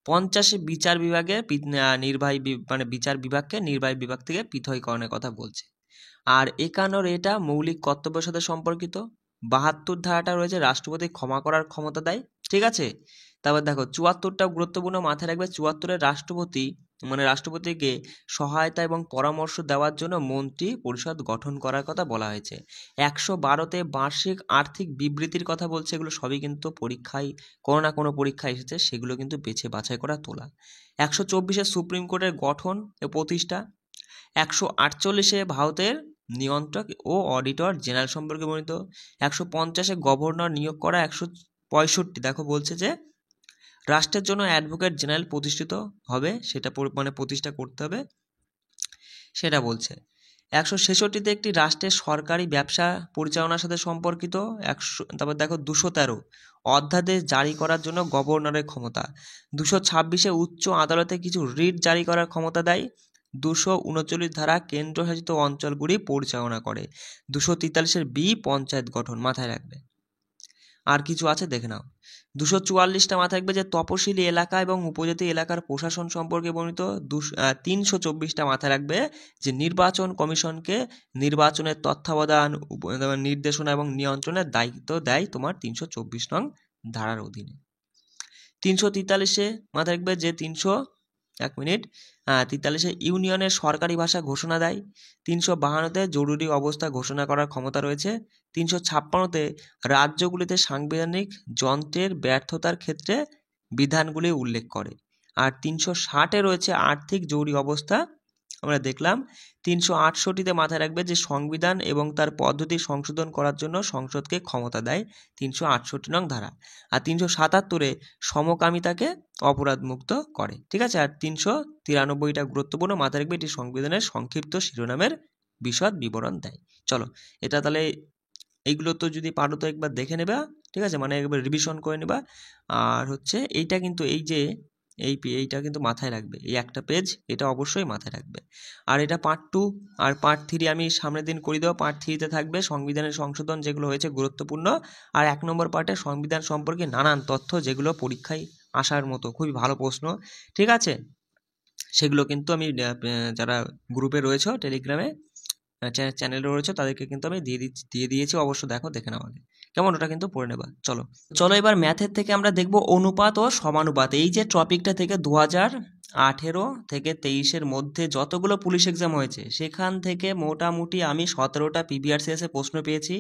50-এ বিচার বিভাগে নির্বাহী মানে বিচার বিভাগকে নির্বাহী বিভাগ থেকে পৃথকীকরণের কথা বলছে। আর 51-এর এটা মৌলিক কর্তব্যের সাথে সম্পর্কিত। 72 ধারাটা রয়েছে রাষ্ট্রপতি ক্ষমা করার ক্ষমতা দেয়, ঠিক আছে। তারপর দেখো 74টাও গুরুত্বপূর্ণ, মাথায় রাখবে 74-এর রাষ্ট্রপতি মানে রাষ্ট্রপতিকে সহায়তা এবং পরামর্শ দেওয়ার জন্য মন্ত্রী পরিষদ গঠন করার কথা বলা হয়েছে। 112তে বার্ষিক আর্থিক বিবৃতির কথা বলছে, এগুলো সবই কিন্তু পরীক্ষায় কোনো না কোনো পরীক্ষায় এসেছে, সেগুলো কিন্তু বেছে বাছাই করা তোলা। 124-এ সুপ্রিম কোর্টের গঠন ও প্রতিষ্ঠা। 148-এ ভারতের নিয়ন্ত্রক ও অডিটর জেনারেল সম্পর্কে বর্ণিত। 150-এ গভর্নর নিয়োগ করা। 165 দেখো বলছে যে রাষ্ট্রের জন্য অ্যাডভোকেট জেনারেল প্রতিষ্ঠিত হবে, সেটা মানে প্রতিষ্ঠা করতে হবে, সেটা বলছে। 166-তে একটি রাষ্ট্রের সরকারি ব্যবসা পরিচালনার সাথে সম্পর্কিত। তারপর দেখো 213 অধ্যাদেশ জারি করার জন্য গভর্নরের ক্ষমতা। 226-এ উচ্চ আদালতে কিছু রিট জারি করার ক্ষমতা দেয়। 239 ধারা কেন্দ্রশাসিত অঞ্চলগুলি পরিচালনা করে। 243-এর বি পঞ্চায়েত গঠন, মাথায় রাখবে। আর কিছু আছে দেখে নাও। 244টা মাথায় রাখবে যে তপশিলি এলাকা এবং উপজাতি এলাকার প্রশাসন সম্পর্কে বর্ণিত। 324টা মাথায় রাখবে যে নির্বাচন কমিশনকে নির্বাচনের তত্ত্বাবধান, নির্দেশনা এবং নিয়ন্ত্রণের দায়িত্ব দেয় তোমার 324 নং ধারার অধীনে। 343-এ মাথায় রাখবে যে 43-এ ইউনিয়নের সরকারি ভাষা ঘোষণা দেয়। 352-তে জরুরি অবস্থা ঘোষণা করার ক্ষমতা রয়েছে। 356-তে রাজ্যগুলিতে সাংবিধানিক যন্ত্রের ব্যর্থতার ক্ষেত্রে বিধানগুলি উল্লেখ করে। আর 360-এ রয়েছে আর্থিক জরুরি অবস্থা, আমরা দেখলাম। 368-তে মাথায় রাখবে যে সংবিধান এবং তার পদ্ধতি সংশোধন করার জন্য সংসদকে ক্ষমতা দেয় 368 নং ধারা। আর 377-এ সমকামিতাকে অপরাধমুক্ত করে, ঠিক আছে। আর 393টা গুরুত্বপূর্ণ, মাথায় রাখবে এটি সংবিধানের সংক্ষিপ্ত শিরোনামের বিশদ বিবরণ দেয়। চলো, এটা তাহলে এইগুলো তো যদি পারো তো একবার দেখে নেবা, ঠিক আছে, মানে একবার রিভিশন করে নেবা। আর হচ্ছে এইটা কিন্তু এইটা কিন্তু মাথায় রাখবে, এই একটা পেজ এটা অবশ্যই মাথায় রাখবে। আর এটা পার্ট 2 আর পার্ট 3 আমি সামনের দিন করে দেবো। পার্ট 3-তে থাকবে সংবিধানের সংশোধন যেগুলো হয়েছে গুরুত্বপূর্ণ, আর 1 নম্বর পার্টে সংবিধান সম্পর্কে নানান তথ্য যেগুলো পরীক্ষায় আসার মতো খুবই ভালো প্রশ্ন, ঠিক আছে। সেগুলো কিন্তু আমি যারা গ্রুপে রয়েছে টেলিগ্রামে চ্যানেলে রয়েছে তাদেরকে কিন্তু আমি দিয়ে দিয়েছি, অবশ্য দেখে নাও আগে কেমন, ওটা কিন্তু পড়ে নেবা। চলো এবার ম্যাথের থেকে আমরা দেখব অনুপাত ও সমানুপাত। এই যে টপিকটা থেকে 2018 থেকে 23-এর মধ্যে যতগুলো পুলিশ এক্সাম হয়েছে সেখান থেকে মোটামুটি আমি 17টা PVRCS এর প্রশ্ন পেয়েছি।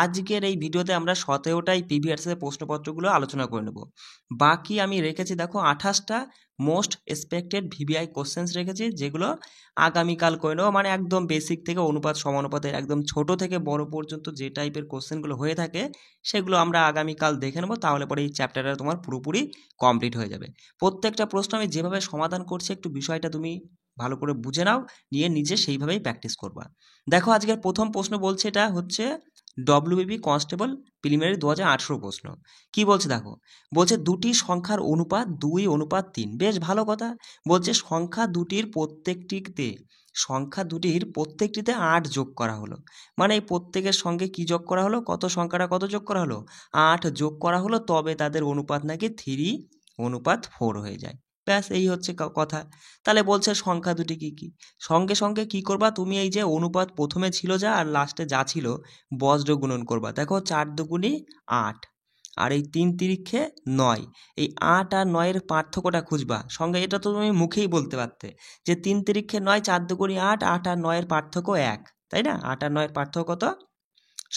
আজকের এই ভিডিওতে আমরা 17টাই PVRCS এর প্রশ্নপত্রগুলো আলোচনা করে নেব। বাকি আমি রেখেছি দেখো 28টা মোস্ট এক্সপেক্টেড ভিভিআই কোশ্চেন্স রেখেছি, যেগুলো আগামীকাল করে নেবো। মানে একদম বেসিক থেকে অনুপাত সমানুপাতের একদম ছোট থেকে বড় পর্যন্ত যে টাইপের কোশ্চেনগুলো হয়ে থাকে সেগুলো আমরা আগামীকাল দেখে নেবো, তাহলে পরে এই চ্যাপ্টারটা তোমার পুরোপুরি কমপ্লিট হয়ে যাবে। প্রত্যেকটা প্রশ্ন আমি যেভাবে সমাধান করছি একটু বিষয়টা তুমি ভালো করে বুঝে নাও, নিয়ে নিজে সেইভাবেই প্র্যাকটিস করবা। দেখো আজকের প্রথম প্রশ্ন বলছে, এটা হচ্ছে ডব্লিউবিপি কনস্টেবল প্রিলিমিনারি 2018 প্রশ্ন। কি বলছে দেখো, বলছে দুটি সংখ্যার অনুপাত 2:3। বেশ ভালো কথা। বলছে সংখ্যা দুটির প্রত্যেকটিতে 8 যোগ করা হলো। মানে এই প্রত্যেকের সঙ্গে কি যোগ করা হলো, সংখ্যাটা কত যোগ করা হলো, 8 যোগ করা হলো, তবে তাদের অনুপাত নাকি 3:4 হয়ে যায়। ব্যাস এই হচ্ছে কথা। তাহলে বলছে সংখ্যা দুটি কি কি, সঙ্গে সঙ্গে কি করবা তুমি, এই যে অনুপাত প্রথমে ছিল যা আর লাস্টে যা ছিল বজ্র গুণন করবা। দেখো 4 দুগুণী 8 আর এই 3 তিরিক্ষে 9, এই 8 আর 9-এর পার্থক্যটা খুঁজবা। সঙ্গে এটা তো তুমি মুখেই বলতে পারতে যে 3 তিরিক্ষে 9, 4 দুগুণী 8, 8 আর 9-এর পার্থক্য 1, তাই না? 8 আর 9-এর পার্থক্য কত?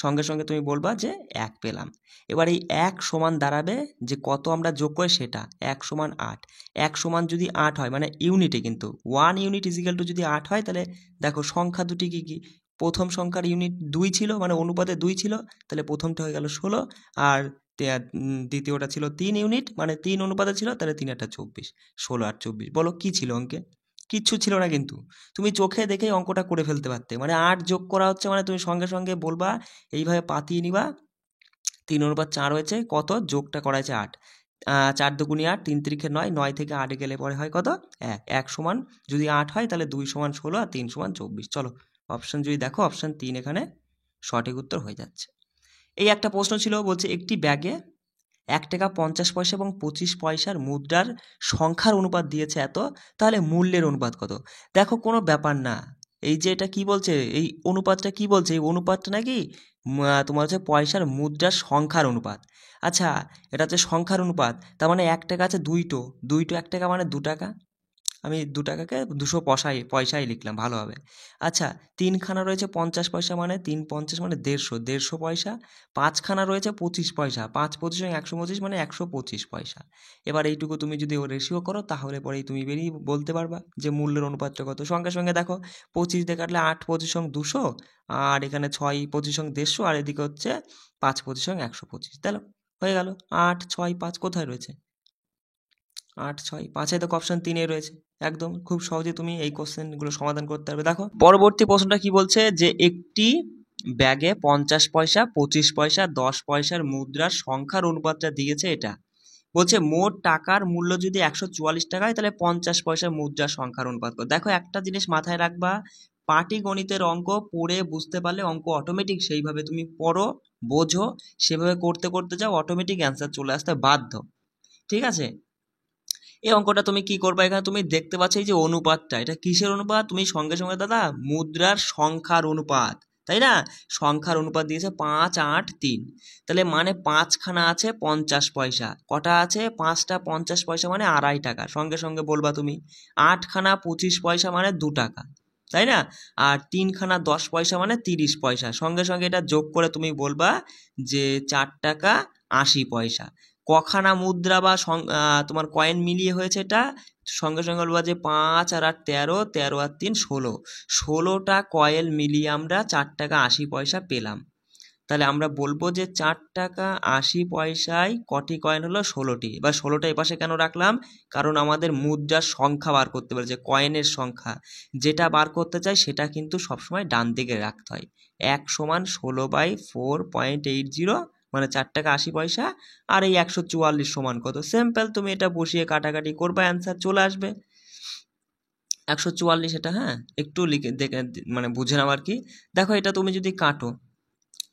সঙ্গে সঙ্গে তুমি বলবা যে 1 পেলাম। এবার এই 1 সমান দাঁড়াবে যে কত আমরা যোগ করি সেটা, 1 সমান 8। 1 সমান যদি 8 হয় মানে ইউনিটে, কিন্তু 1 ইউনিট ইজিক্যাল টু যদি 8 হয়, তাহলে দেখো সংখ্যা দুটি কি কি, প্রথম সংখ্যার ইউনিট 2 ছিল, মানে অনুপাতে 2 ছিল, তাহলে প্রথমটা হয়ে গেল 16, আর দ্বিতীয়টা ছিল 3 ইউনিট, মানে 3 অনুপাতে ছিল, তাহলে 3 8 24, 16 আর 24। বলো কি ছিল অঙ্কে? কিচ্ছু ছিল না, কিন্তু তুমি চোখে দেখেই অঙ্কটা করে ফেলতে পারতে। মানে 8 যোগ করা হচ্ছে, মানে তুমি সঙ্গে সঙ্গে বলবা, এইভাবে পাতিয়ে নিবা, 3:4 হয়েছে, কত যোগটা করা হয়েছে 8, 4 দুগুণী 8, 3 তিরিক্ষে 9, 9 থেকে 8 গেলে পরে হয় কত 1, 1 সমান যদি 8 হয় তাহলে 2 সমান 16 আর 3 সমান 24। চলো অপশন যদি দেখো, অপশন 3 এখানে সঠিক উত্তর হয়ে যাচ্ছে। এই একটা প্রশ্ন ছিল, বলছে একটি ব্যাগে 1 টাকা 50 পয়সা এবং 25 পয়সার মুদ্রার সংখ্যার অনুপাত দিয়েছে এত, তাহলে মূল্যের অনুপাত কত? দেখো কোনো ব্যাপার না, এই যে এটা কি বলছে, এই অনুপাতটা কি বলছে, এই অনুপাতটা নাকি তোমার হচ্ছে পয়সার মুদ্রার সংখ্যার অনুপাত। আচ্ছা, এটা হচ্ছে সংখ্যার অনুপাত, তার মানে 1 টাকা আছে দুইটো, 1 টাকা মানে 2 টাকা, আমি 2 টাকাকে 200 পয়সায় লিখলাম, ভালো হবে। আচ্ছা, 3 খানা রয়েছে 50 পয়সা, মানে 3 50 মানে 150 পয়সা। 5 খানা রয়েছে 25 পয়সা, 5 25 125 মানে 125 পয়সা। এবার এইটুকু তুমি যদি ও রেশিও করো, তাহলে পরেই তুমি বেরিয়ে বলতে পারবা যে মূল্যের অনুপাতটা কত। সঙ্গে সঙ্গে দেখো, 25 দিয়ে কাটলে 8 25 200, আর এখানে 6 25 150, আর এদিকে হচ্ছে 5 25 125, তাহলে হয়ে গেল 8 6 5 কোথায় রয়েছে, 8 6 5, দেখো অপশন 3 রয়েছে। একদম খুব সহজে তুমি এই কোশ্চেনগুলো সমাধান করতে পারবে। দেখো পরবর্তী প্রশ্নটা কি বলছে, যে একটি ব্যাগে 50 পয়সা 25 পয়সা 10 পয়সার মুদ্রার সংখ্যার অনুপাতটা দিয়েছে এটা। বলছে মোট টাকার মূল্য যদি 144 টাকা হয়, তাহলে 50 পয়সার মুদ্রার সংখ্যার অনুপাত কত? দেখো একটা জিনিস মাথায় রাখবা, পাটিগণিতের অঙ্ক পড়ে বুঝতে পারলে অঙ্ক অটোমেটিক সেইভাবে তুমি পড়ো, বোঝো, সেভাবে করতে করতে যাও, অটোমেটিক অ্যান্সার চলে আসতে বাধ্য। ঠিক আছে, এই অঙ্কটা তুমি কি করবা, এখানে তুমি দেখতে পাচ্ছ এই যে অনুপাতটা, এটা কিসের অনুপাত? তুমি সঙ্গে সঙ্গে দাদা মুদ্রার সংখ্যার অনুপাত, তাই না? সংখ্যার অনুপাত দিয়েছে 5 8 3, তাহলে মানে 5 খানা আছে 50 পয়সা, কটা আছে 5টা 50 পয়সা মানে 2.5 টাকা, সঙ্গে সঙ্গে বলবা তুমি। 8 খানা 25 পয়সা মানে 2 টাকা, তাই না? আর 3 খানা 10 পয়সা মানে 30 পয়সা, সঙ্গে সঙ্গে এটা যোগ করে তুমি বলবা যে 4 টাকা 80 পয়সা। কখানা মুদ্রা বা তোমার কয়েন মিলিয়ে হয়েছে এটা, সঙ্গে সঙ্গে বলবা যে 5 আর 8 13, 13 আর 3 16, 16টা কয়েন মিলিয়ে আমরা 4 টাকা 80 পয়সা পেলাম। তাহলে আমরা বলবো যে 4 টাকা 80 পয়সায় কটি কয়েন হলো? 16টি। এবার 16টা এপাশে কেন রাখলাম? কারণ আমাদের মুদ্রার সংখ্যা বার করতে বলেছে, কয়েনের সংখ্যা যেটা বার করতে চাই সেটা কিন্তু সবসময় ডান দিকে রাখতে হয়। 1 সমান 16/4.80, মানে 4 টাকা 80 পয়সা, আর এই 144 সমান কত? সিম্পল, তুমি এটা বসিয়ে কাটাকাটি করবা, অ্যান্সার চলে আসবে 144। এটা হ্যাঁ, একটু লিখে দেখে মানে বুঝে নাও আর কি। দেখো এটা তুমি যদি কাটো,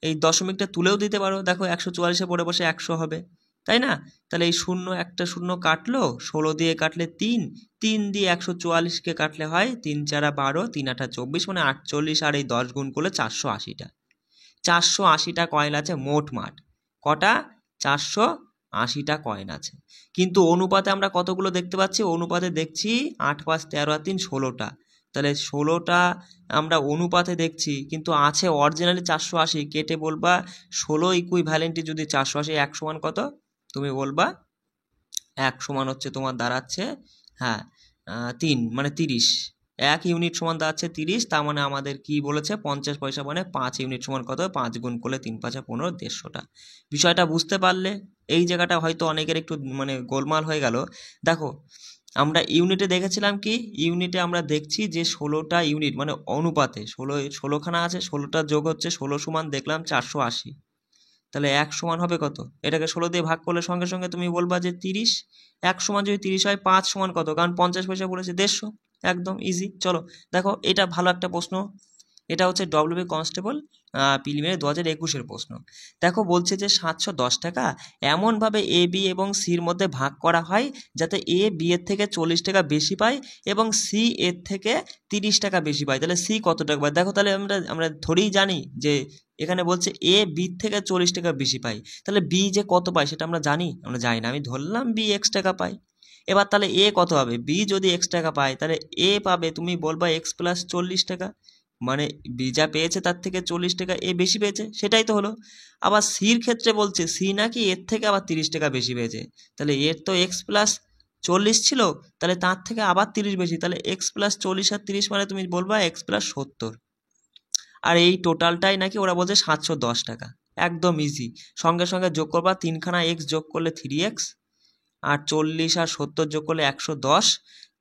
এই দশমিকটা তুলেও দিতে পারো, দেখো 144-এ পড়ে বসে 100 হবে, তাই না? তাহলে এই শূন্য, একটা শূন্য কাটলো, 16 দিয়ে কাটলে 3, 3 দিয়ে 144-কে কাটলে হয় 3 4 12, 3 8 24, মানে 48, আর এই 10 গুণ করলে 480টা। 480টা কয়েন আছে মোট মাঠ, কটা? 480টা কয়েন আছে। কিন্তু অনুপাতে আমরা কতগুলো দেখতে পাচ্ছি? অনুপাতে দেখছি 8 5 13 আর 3 16টা, তাহলে 16টা আমরা অনুপাতে দেখছি, কিন্তু আছে অরিজিনালি 480, কেটে বলবা 16 ইকুইভ্যালেন্টই যদি 480, 1 সমান কত? তুমি বলবা 1 সমান হচ্ছে তোমার দাঁড়াচ্ছে, হ্যাঁ 3 মানে 30, 1 ইউনিট সমান দাঁড়াচ্ছে 30, তার মানে আমাদের কি বলেছে? 50 পয়সা মানে 5 ইউনিট সমান কত? 5 গুণ করলে 3 5 15, 150টা। বিষয়টা বুঝতে পারলে? এই জায়গাটা হয়তো অনেকের একটু মানে গোলমাল হয়ে গেল। দেখো আমরা ইউনিটে দেখেছিলাম কি, ইউনিটে আমরা দেখছি যে 16টা ইউনিট মানে অনুপাতে 16 খানা আছে, 16টা যোগ হচ্ছে 16 সমান দেখলাম 480, তাহলে 1 সমান হবে কত? এটাকে 16 দিয়ে ভাগ করলে সঙ্গে সঙ্গে তুমি বলবা যে 30। 1 সমান যদি 30 হয়, 5 সমান কত? কারণ 50 পয়সা বলেছে 150, একদম ইজি। চলো দেখো এটা ভালো একটা প্রশ্ন, এটা হচ্ছে ডব্লিউবি কনস্টেবল প্রিলিমিনারি 2021-এর প্রশ্ন। দেখো বলছে যে 710 টাকা এমনভাবে এ বি এবং সির মধ্যে ভাগ করা হয় যাতে এ বি এর থেকে 40 টাকা বেশি পায় এবং সি এর থেকে 30 টাকা বেশি পায়, তাহলে সি কত টাকা পায়? দেখো তাহলে আমরা ধরেই জানি যে এখানে বলছে এ বি থেকে 40 টাকা বেশি পায়, তাহলে বি যে কত পায় সেটা আমরা জানি? আমরা জানি না, আমি ধরলাম বি এক্স টাকা পায়। এবার তাহলে এ কত হবে? বি যদি এক্স টাকা পায়, তাহলে এ পাবে, তুমি বলবা এক্স প্লাস 40 টাকা, মানে বি যা পেয়েছে তার থেকে 40 টাকা এ বেশি পেয়েছে, সেটাই তো হলো। আবার সির ক্ষেত্রে বলছে সি নাকি এর থেকে আবার 30 টাকা বেশি পেয়েছে, তাহলে এর তো এক্স প্লাস 40 ছিল, তাহলে তার থেকে আবার 30 বেশি, তাহলে এক্স প্লাস 40 আর 30 মানে তুমি বলবা এক্স প্লাস 70, আর এই টোটালটাই নাকি ওরা বলছে 710 টাকা। একদম ইজি, সঙ্গে সঙ্গে যোগ করবা, 3 খানা এক্স যোগ করলে 3x, আর 40 আর 70 যোগ করলে 110,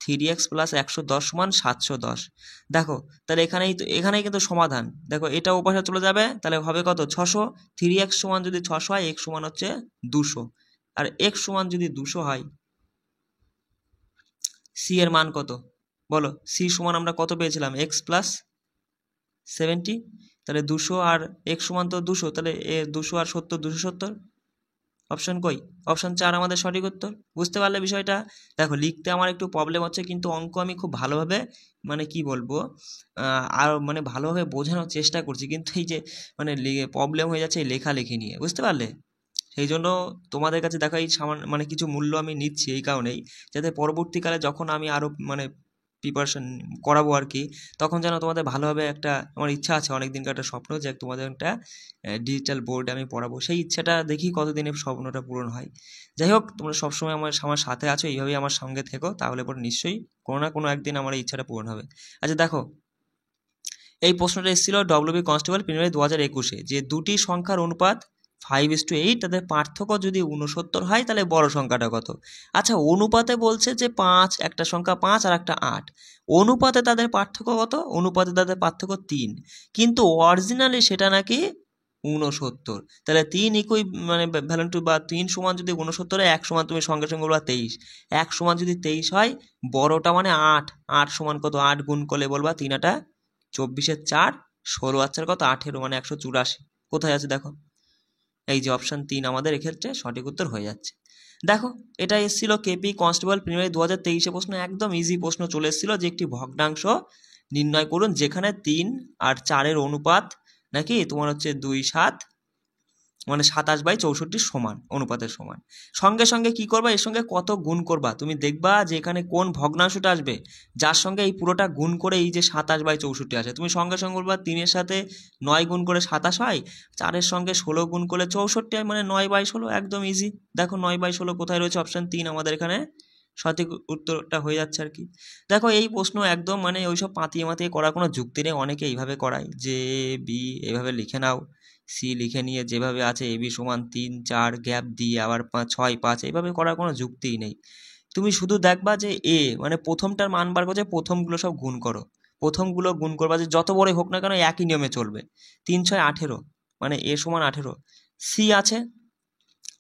3x প্লাস 110 সমান 710। দেখো তাহলে এখানেই কিন্তু সমাধান। দেখো এটা ওপাশে চলে যাবে, তাহলে হবে কত? 600। 3x সমান যদি 600 হয়, x সমান হচ্ছে 200, আর x সমান যদি 200 হয়, c এর মান কত বলো? c সমান আমরা কত পেয়েছিলাম? x প্লাস 70, তাহলে 200 আর x সমান তো 200, তাহলে 200 আর 70 270। অপশন কই? অপশন 4 আমাদের সঠিক উত্তর। বুঝতে পারলে বিষয়টা? দেখো লিখতে আমার একটু প্রবলেম হচ্ছে, কিন্তু অঙ্ক আমি খুব ভালোভাবে মানে কি বলবো আর মানে ভালোভাবে বোঝানোর চেষ্টা করছি, কিন্তু এই যে মানে প্রবলেম হয়ে যাচ্ছে এই লেখালেখি নিয়ে, বুঝতে পারলে? সেই জন্য তোমাদের কাছে দেখো এই সামান্য মানে কিছু মূল্য আমি নিচ্ছি এই কারণেই, যাতে পরবর্তীকালে যখন আমি আরও মানে প্রিপারেশন করাবো আর কি, তখন যেন তোমাদের ভালোভাবে একটা, আমার ইচ্ছা আছে অনেক দিনকার একটা স্বপ্ন যে তোমাদের একটা ডিজিটাল বোর্ডে আমি পড়াবো, সেই ইচ্ছাটা দেখি কতদিনে স্বপ্নটা পূরণ হয়। যাই হোক, তোমরা সবসময় আমার সাথে আছো, এইভাবেই আমার সঙ্গে থেকো, তাহলে পরে নিশ্চয়ই কোনো না কোনো একদিন আমার এই ইচ্ছাটা পূরণ হবে। আচ্ছা দেখো, এই প্রশ্নটা এসেছিল ডব্লিউবি কনস্টেবল প্রিলিমিনারি 2021-এ, যে দুটি সংখ্যার অনুপাত 5:8, তাদের পার্থক্য যদি 69 হয় তাহলে বড় সংখ্যাটা কত? আচ্ছা, অনুপাতে বলছে যে 5, একটা সংখ্যা 5 আর একটা 8, অনুপাতে তাদের পার্থক্য কত? অনুপাতে তাদের পার্থক্য 3, কিন্তু অরিজিনালি সেটা নাকি 69। তাহলে 3 ইকুই মানে ভ্যালেন্টু বা 3 সমান যদি 69 হয়, 1 সমান তুমি সঙ্গে সঙ্গে বলবা 23, 1 সমান যদি 23 হয়, বড়টা মানে 8, 8 সমান কত? 8 গুণ করলে বলবা 3 8 24 4, 16 আর 4 কত? 18, মানে 184। কোথায় আছে দেখো? এই যে অপশন 3 আমাদের এক্ষেত্রে সঠিক উত্তর হয়ে যাচ্ছে। দেখো, এটা এসেছিল কেপি কনস্টেবল প্রিলিমিনারি 2023-এ প্রশ্ন, একদম ইজি প্রশ্ন চলে এসেছিল যে একটি ভগ্নাংশ নির্ণয় করুন যেখানে 3 আর 4-এর অনুপাত নাকি তোমার হচ্ছে 2:7, মানে 27/64 সমান, অনুপাতের সমান। সঙ্গে সঙ্গে কি করবা, এর সঙ্গে কত গুণ করবা, তুমি দেখবা যে এখানে কোন ভগ্নাংশটা আসবে যার সঙ্গে এই পুরোটা গুণ করে এই যে 27/64 আসে, তুমি সঙ্গে সঙ্গে বলবা 3-এর সাথে 9 গুণ করে 27 হয়, 4-এর সঙ্গে 16 গুণ করলে 64 হয়, মানে 9/16। একদম ইজি। দেখো 9/16 কোথায় রয়েছে? অপশন 3 আমাদের এখানে সঠিক উত্তরটা হয়ে যাচ্ছে আর কি। দেখো এই প্রশ্ন একদম মানে ওইসব পাতিয়ে মাতিয়ে করার কোনো যুক্তি নেই, অনেকে এইভাবে করায় যে বি এভাবে লিখে নাও, সি লিখে নিয়ে যেভাবে আছে এ বি সমান 3 4 গ্যাপ দিয়ে আবার 6 5, এইভাবে করার কোনো যুক্তিই নেই। তুমি শুধু দেখবা যে এ মানে প্রথমটার মান বার করছে, প্রথমগুলো সব গুণ করো, প্রথমগুলো গুণ করবা, যে যত বড়ই হোক না কেন একই নিয়মে চলবে। 3 6 18, মানে এ সমান 18। সি আছে,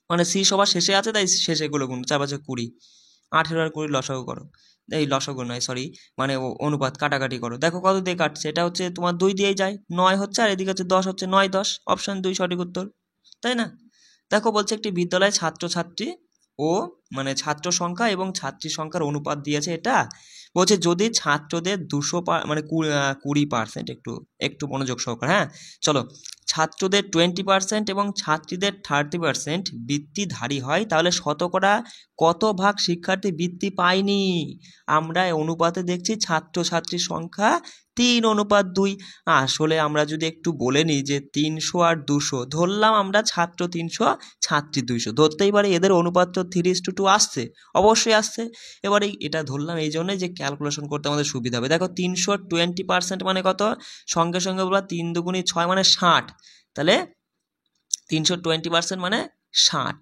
মানে সি সবার শেষে আছে, তাই শেষে গুলো গুণ, 4 5 20, 18 আর 20 লসাগু করো, এই লসাগু নয় সরি, মানে অনুপাত কাটাকাটি করো, দেখো কত দিয়ে কাটছে, এটা হচ্ছে তোমার 2 দিয়েই যায়, 9 হচ্ছে, আর এদিকে হচ্ছে 10 হচ্ছে, 9 10, অপশন 2 সঠিক উত্তর, তাই না? দেখো বলছে একটি বিদ্যালয়ে ছাত্রছাত্রী ও মানে ছাত্র সংখ্যা এবং ছাত্রী সংখ্যার অনুপাত দিয়েছে, এটা বলছে যদি ছাত্রদের 200 মানে 20%, একটু একটু মনোযোগ সহকারে, হ্যাঁ চলো, ছাত্রদের 20% এবং ছাত্রীদের 30% বৃত্তিধারী হয়, তাহলে শতকরা কত ভাগ শিক্ষার্থী বৃত্তি পায়নি? আমরা অনুপাতে দেখছি ছাত্রছাত্রীর সংখ্যা 3:2। আসলে আমরা যদি একটু বলে নিই যে 300 আর 200, ধরলাম আমরা ছাত্র 300 ছাত্রী 200, ধরতেই পারি এদের অনুপাত তো 3:2 আসছে, অবশ্যই আসছে। এবারে এটা ধরলাম এই জন্যই যে ক্যালকুলেশন করতে আমাদের সুবিধা হবে। দেখো 300 20% মানে কত? সঙ্গে সঙ্গে বলবা 3 2 6 মানে 60, তাহলে 320% মানে 60।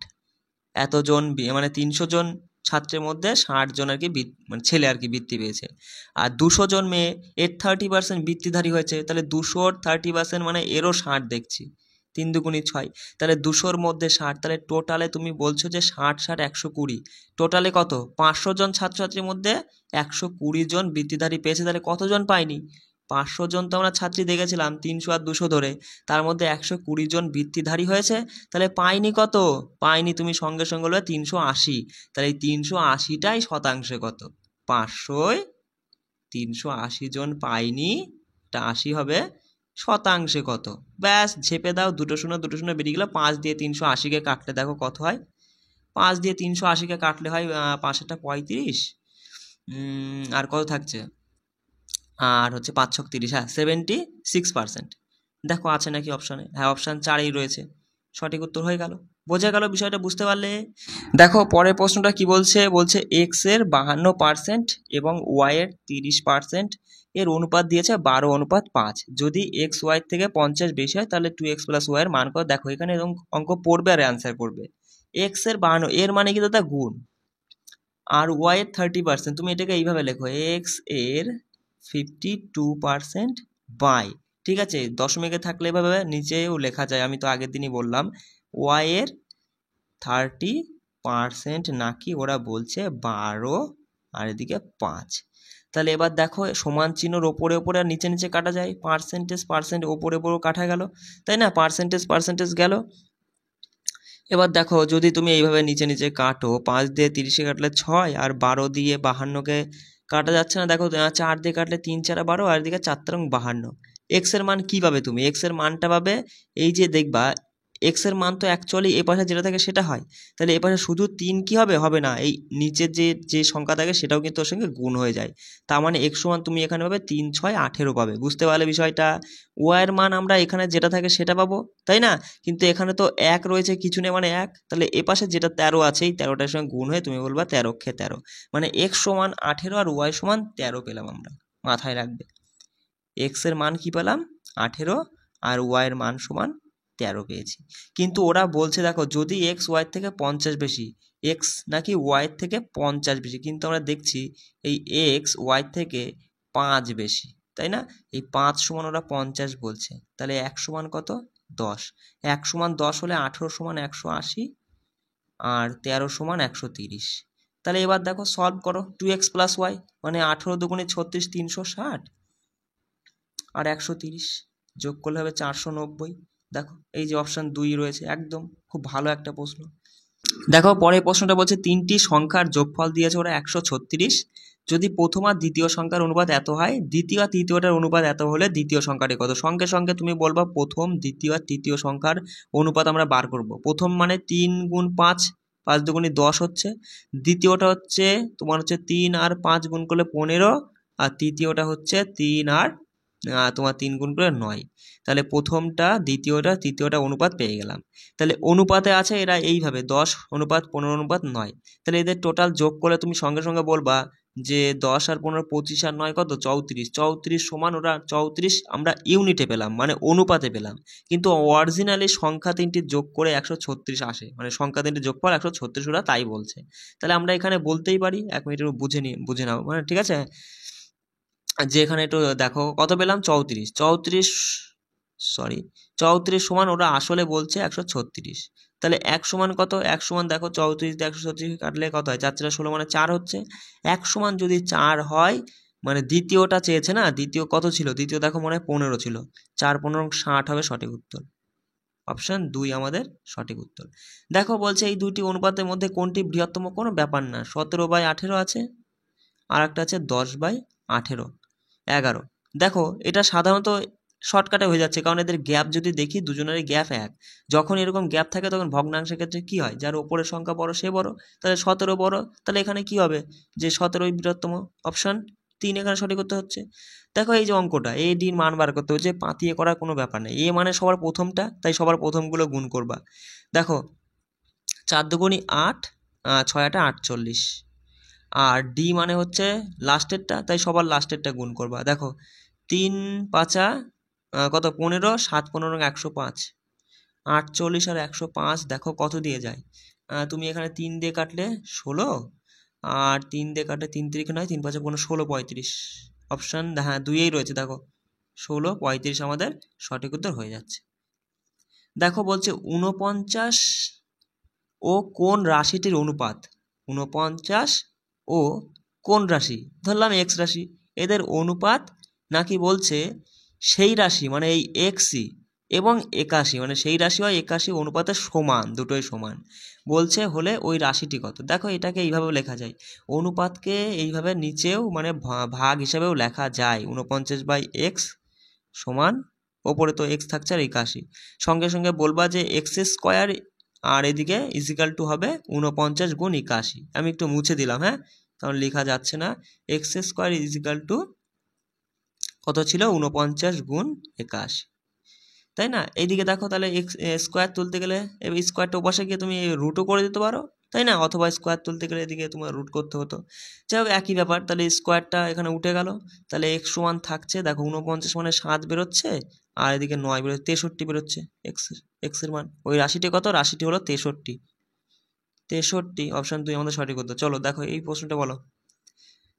এতজন মানে 300 জন ছাত্রের মধ্যে 60 জন আর কি মানে ছেলে আর কি বৃত্তি পেয়েছে, আর 200 জন মেয়ে, এর 30% বৃত্তিধারী হয়েছে, তাহলে 200-র 30% মানে এরও 60 দেখছি, 3 2 6, তাহলে 200-র মধ্যে 60, তাহলে টোটালে তুমি বলছো যে 60 60 120, টোটালে কত? 500 জন ছাত্রছাত্রীর মধ্যে 120 জন বৃত্তিধারী পেয়েছে, তাহলে কতজন পায়নি? 500 জন তো আমরা ছাত্রী দেখেছিলাম 300 আর 200 ধরে, তার মধ্যে 120 জন বৃত্তিধারী হয়েছে, তাহলে পাইনি কত? পাইনি তুমি সঙ্গে সঙ্গে বলবে 380, তাহলে এই 380টাই শতাংশে কত? 500-য় 380 জন পাইনি, তা 80 হবে শতাংশে কত? ব্যাস ঝেপে দাও, দুটো শূন্য বেরিয়ে গেল, 5 দিয়ে 380-কে কাটলে দেখো কত হয়? 5 দিয়ে 380-কে কাটলে হয় 5 একটা 35, আর কত থাকছে? আর হচ্ছে 5 ছক 30, হ্যাঁ 76%। দেখো আছে নাকি অপশানে? হ্যাঁ অপশান 4-এই রয়েছে, সঠিক উত্তর হয়ে গেল। বোঝা গেল বিষয়টা? বুঝতে পারলে? দেখো পরের প্রশ্নটা কি বলছে, বলছে এক্স এর 52% এবং ওয়াই এর 30% এর অনুপাত দিয়েছে 12:5। যদি এক্স ওয়াই থেকে 50 বেশি হয় তাহলে 2x + y এর মান কত? দেখো এখানে এরকম অঙ্ক পড়বে আর অ্যান্সার করবে। এক্স এর 52 এর মানে কি দাদা? গুণ। আর ওয়াই এর 30%, তুমি এটাকে এইভাবে লেখো, এক্স এর 52% বাই, ঠিক আছে, দশমিকে থাকলে এভাবে নিচেও লেখা যায়, আমি তো আগের দিনই বললাম। ওয়াই এর 30% নাকি ওরা বলছে 12, আর এদিকে 5, তাহলে এবার দেখো সমান চিহ্নর ওপরে ওপরে আর নিচে নিচে কাটা যায়, পার্সেন্ট ওপরে ওপরেও কাটা গেল, তাই না, পার্সেন্টেজ গেল। এবার দেখো যদি তুমি এইভাবে নিচে নিচে কাটো, 5 দিয়ে 30-এ কাটলে 6, আর 12 দিয়ে 52-কে কাটা যাচ্ছে না, দেখো 4 দিয়ে কাটলে 3 4 12, আর এদিকে 4 3 52। এক্স এর মান কি পাবে তুমি? এক্স এর মানটা পাবে এই যে দেখবা এক্স এর মান তো অ্যাকচুয়ালি এ পাশে যেটা থাকে সেটা হয়, তাহলে এ পাশে শুধু 3 কি হবে, হবে না, এই নিচের যে যে সংখ্যা থাকে সেটাও কিন্তু ওর সঙ্গে গুণ হয়ে যায়। তার মানে এক্স সমান তুমি এখানে পাবে 3 6 18 পাবে। বুঝতে পারলে বিষয়টা? ওয়াই এর মান আমরা এখানে যেটা থাকে সেটা পাবো, তাই না, কিন্তু এখানে তো 1 রয়েছে, কিছু নেই মানে 1, তাহলে এ পাশে যেটা 13 আছে এই 13টার সঙ্গে গুণ হয়ে তুমি বলবা 13 × 13, মানে এক্স সমান 18 আর ওয়াই সমান 13 পেলাম আমরা। মাথায় রাখবে, এক্স এর মান কি পেলাম 18 আর ওয়াই এর মান সমান 13 পেয়েছি। কিন্তু ওরা বলছে দেখো যদি এক্স ওয়াই থেকে 50 বেশি, এক্স নাকি ওয়াই থেকে 50 বেশি, কিন্তু আমরা দেখছি এই এক্স ওয়াই থেকে 5 বেশি, তাই না, এই 5 সমান ওরা 50 বলছে, তাহলে 1 সমান কত 10, 1 সমান 10 হলে 18 সমান 180 আর 13 সমান 130। তাহলে এবার দেখো সলভ করো, 2x + y মানে 18 দুগুণে 36, 360 আর 130 যোগ করলে হবে 490। দেখো এই যে অপশান 2 রয়েছে, একদম খুব ভালো একটা প্রশ্ন। দেখো পরের প্রশ্নটা বলছে 3টি সংখ্যার যোগফল দিয়েছে ওরা 136, যদি প্রথম আর দ্বিতীয় সংখ্যার অনুপাত এত হয়, দ্বিতীয় আর তৃতীয়টার অনুপাত এত হলে দ্বিতীয় সংখ্যাটি কত? সঙ্গে সঙ্গে তুমি বলবা প্রথম, দ্বিতীয় আর তৃতীয় সংখ্যার অনুপাত আমরা বার করব। প্রথম মানে 3 গুণ 5, 5 দুগুণে 10 হচ্ছে, দ্বিতীয়টা হচ্ছে তোমার হচ্ছে 3 আর 5 গুণ করলে 15, আর তৃতীয়টা হচ্ছে 3 আর তোমার 3 গুণ করে 9। তাহলে প্রথমটা, দ্বিতীয়টা, তৃতীয়টা অনুপাত পেয়ে গেলাম। তাহলে অনুপাতে আছে এরা এইভাবে 10 অনুপাত 15 অনুপাত 9, তাহলে এদের টোটাল যোগ করলে তুমি সঙ্গে সঙ্গে বলবা যে 10 আর 15 25 আর 9 কত 34, 34 সমান ওরা 34 আমরা ইউনিটে পেলাম মানে অনুপাতে পেলাম, কিন্তু অরিজিনালি সংখ্যা তিনটি যোগ করে 136 আসে, মানে সংখ্যা তিনটি যোগফল 136 ওরা তাই বলছে। তাহলে আমরা এখানে বলতেই পারি, 1 মিনিট বুঝে নাও, মানে ঠিক আছে, যে এখানে একটু দেখো কত পেলাম 34 সমান ওরা আসলে বলছে 136। তাহলে 1 সমান কত? 1 সমান দেখো 34 দিয়ে 136 কাটলে কত হয়, 4 4 16 মানে 4 হচ্ছে। 1 সমান যদি 4 হয় মানে দ্বিতীয়টা চেয়েছে না, দ্বিতীয় কত ছিল, দ্বিতীয় দেখো মনে হয় 15 ছিল, 4 15 60 হবে সঠিক উত্তর। অপশান 2 আমাদের সঠিক উত্তর। দেখো বলছে এই দুইটি অনুপাতের মধ্যে কোনটি বৃহত্তম, কোনো ব্যাপার না, 17/18 আছে, আর একটা আছে 10/18 11। দেখো এটা সাধারণত শর্টকাটে হয়ে যাচ্ছে, কারণ এদের গ্যাপ যদি দেখি দুজনেরই গ্যাপ 1, যখন এরকম গ্যাপ থাকে তখন ভগ্নাংশের ক্ষেত্রে কি হয়, যার ওপরের সংখ্যা বড় সে বড়, তাহলে 17 বড়, তাহলে এখানে কি হবে যে 17ই বৃহত্তম। অপশান 3 এখানে সঠিক উত্তর হচ্ছে। দেখো এই যে অঙ্কটা এ ডির মান বার করতে হচ্ছে, পাতিয়ে করার কোনো ব্যাপার নেই, এ মানে সবার প্রথমটা, তাই সবার প্রথমগুলো গুণ করবা। দেখো 4 দুগুণি 8, 6 8 48, আর ডি মানে হচ্ছে লাস্টেরটা, তাই সবার লাস্টেরটা গুণ করবা। দেখো 3 5 কত 15, 7 15 105, 48 আর 105 দেখো কত দিয়ে যায়, তুমি এখানে 3 দিয়ে কাটলে 16, আর 3 দিয়ে কাটলে 3 3 নয়, 3 5 15 16 35। অপশান হ্যাঁ 2এই রয়েছে, দেখো 16 35 আমাদের সঠিক উত্তর হয়ে যাচ্ছে। দেখো বলছে 49 ও কোন রাশিটির অনুপাত, 49 ও কোন রাশি, ধরলাম এক্স রাশি, এদের অনুপাত নাকি বলছে সেই রাশি মানে এই এক্সই এবং 81 মানে সেই রাশি হয় 81 অনুপাতে সমান, দুটোই সমান বলছে হলে ওই রাশিটি কত। দেখো এটাকে এইভাবেও লেখা যায়, অনুপাতকে এইভাবে নিচেও মানে ভাগ হিসাবেও লেখা যায়, 49/x সমান, ওপরে তো এক্স থাকছে আর 81, সঙ্গে সঙ্গে বলবা যে x² আর এদিকে ইজিক্যাল টু হবে 49 গুণ 81। আমি একটু মুছে দিলাম, হ্যাঁ কারণ লেখা যাচ্ছে না, x² ইজিক্যাল টু কত ছিল 49 গুণ 81, তাই না। এইদিকে দেখো তাহলে এক্স স্কোয়ার তুলতে গেলে এবার স্কোয়ারটা ওপাশে গিয়ে তুমি রুটও করে দিতে পারো, তাই না, অথবা স্কোয়ার তুলতে গেলে এদিকে তোমার রুট করতে হতো, যাই হোক একই ব্যাপার। তাহলে স্কোয়ারটা এখানে উঠে গেল, তাহলে এক্স সমান থাকছে দেখো 49 মানে 7 বেরোচ্ছে, আর এদিকে 9 বেরোচ্ছে, 63 বেরোচ্ছে এক্সের মান। ওই রাশিটি কত, রাশিটি হলো 63। অপশান 2 আমাদের সঠিক উত্তর। চলো দেখো এই প্রশ্নটা বলো।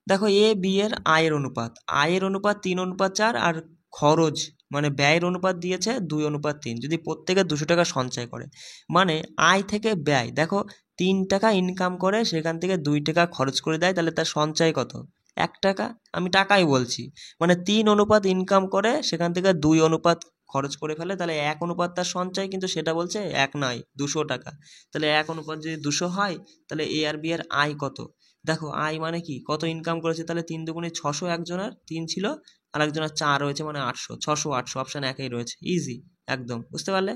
দেখো এ বি এর আয়ের অনুপাত, আয়ের অনুপাত 3:4, আর খরচ মানে ব্যয়ের অনুপাত দিয়েছে 2:3, যদি প্রত্যেকে 200 টাকা সঞ্চয় করে, মানে আয় থেকে ব্যয়, দেখো 3 টাকা ইনকাম করে সেখান থেকে 2 টাকা খরচ করে দেয়, তাহলে তার সঞ্চয় কত, 1 টাকা, আমি টাকাই বলছি, মানে 3 অনুপাত ইনকাম করে সেখান থেকে 2 অনুপাত খরচ করে ফেলে, তাহলে 1 অনুপাত তার সঞ্চয়, কিন্তু সেটা বলছে 1 নয় 200 টাকা। তাহলে 1 অনুপাত যদি 200 হয়, তাহলে এ আর বি এর আয় কত? দেখো আয় মানে কি, কত ইনকাম করেছে, তাহলে 3 দুগুণে 600, একজনের 3 ছিল আর একজনের 4 রয়েছে, মানে 800, 600 800, অপশান একই রয়েছে, ইজি একদম, বুঝতে পারলে?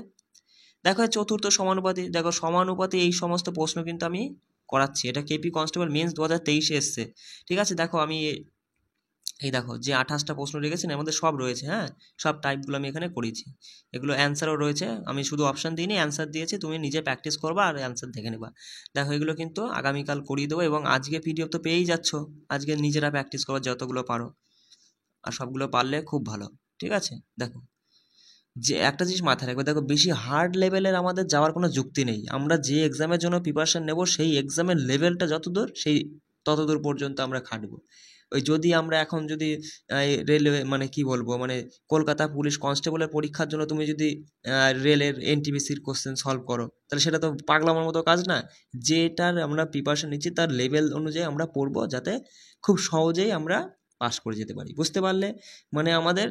দেখো চতুর্থ সমানুপাতি, দেখো সমানুপাতি এই সমস্ত প্রশ্ন কিন্তু আমি করাচ্ছি, এটা কেপি কনস্টেবল মেন্স 2023-এ এসছে, ঠিক আছে? দেখো আমি এই দেখো যে 28টা প্রশ্ন রেখেছি এর মধ্যে সব রয়েছে, হ্যাঁ, সব টাইপগুলো আমি এখানে করেছি, এগুলো অ্যান্সারও রয়েছে, আমি শুধু অপশান দিইনি, অ্যান্সার দিয়েছি, তুমি নিজে প্র্যাকটিস করবা আর অ্যান্সার দেখে নেবা। দেখো এগুলো কিন্তু আগামীকাল করিয়ে দেবো, এবং আজকে পিডিএফ তো পেয়েই যাচ্ছ, আজকে নিজেরা প্র্যাকটিস করো যতগুলো পারো, আর সবগুলো পারলে খুব ভালো, ঠিক আছে? দেখো যে একটা জিনিস মাথায় রাখবে, দেখো বেশি হার্ড লেভেলের আমাদের যাওয়ার কোনো যুক্তি নেই, আমরা যে এক্সামের জন্য প্রিপারেশন নেব সেই এক্সামের লেভেলটা যতদূর, সেই ততদূর পর্যন্ত আমরা খাটবো। ওই যদি আমরা এখন যদি রেলওয়ে মানে কি বলবো, মানে কলকাতা পুলিশ কনস্টেবলের পরীক্ষার জন্য তুমি যদি রেলের এনটিপিসির কোশ্চেন সলভ করো, তাহলে সেটা তো পাগলামোর মতো কাজ না, যেটার আমরা প্রিপারেশন নিচ্ছি তার লেভেল অনুযায়ী আমরা পড়বো, যাতে খুব সহজেই আমরা পাস করে যেতে পারি, বুঝতে পারলে? মানে আমাদের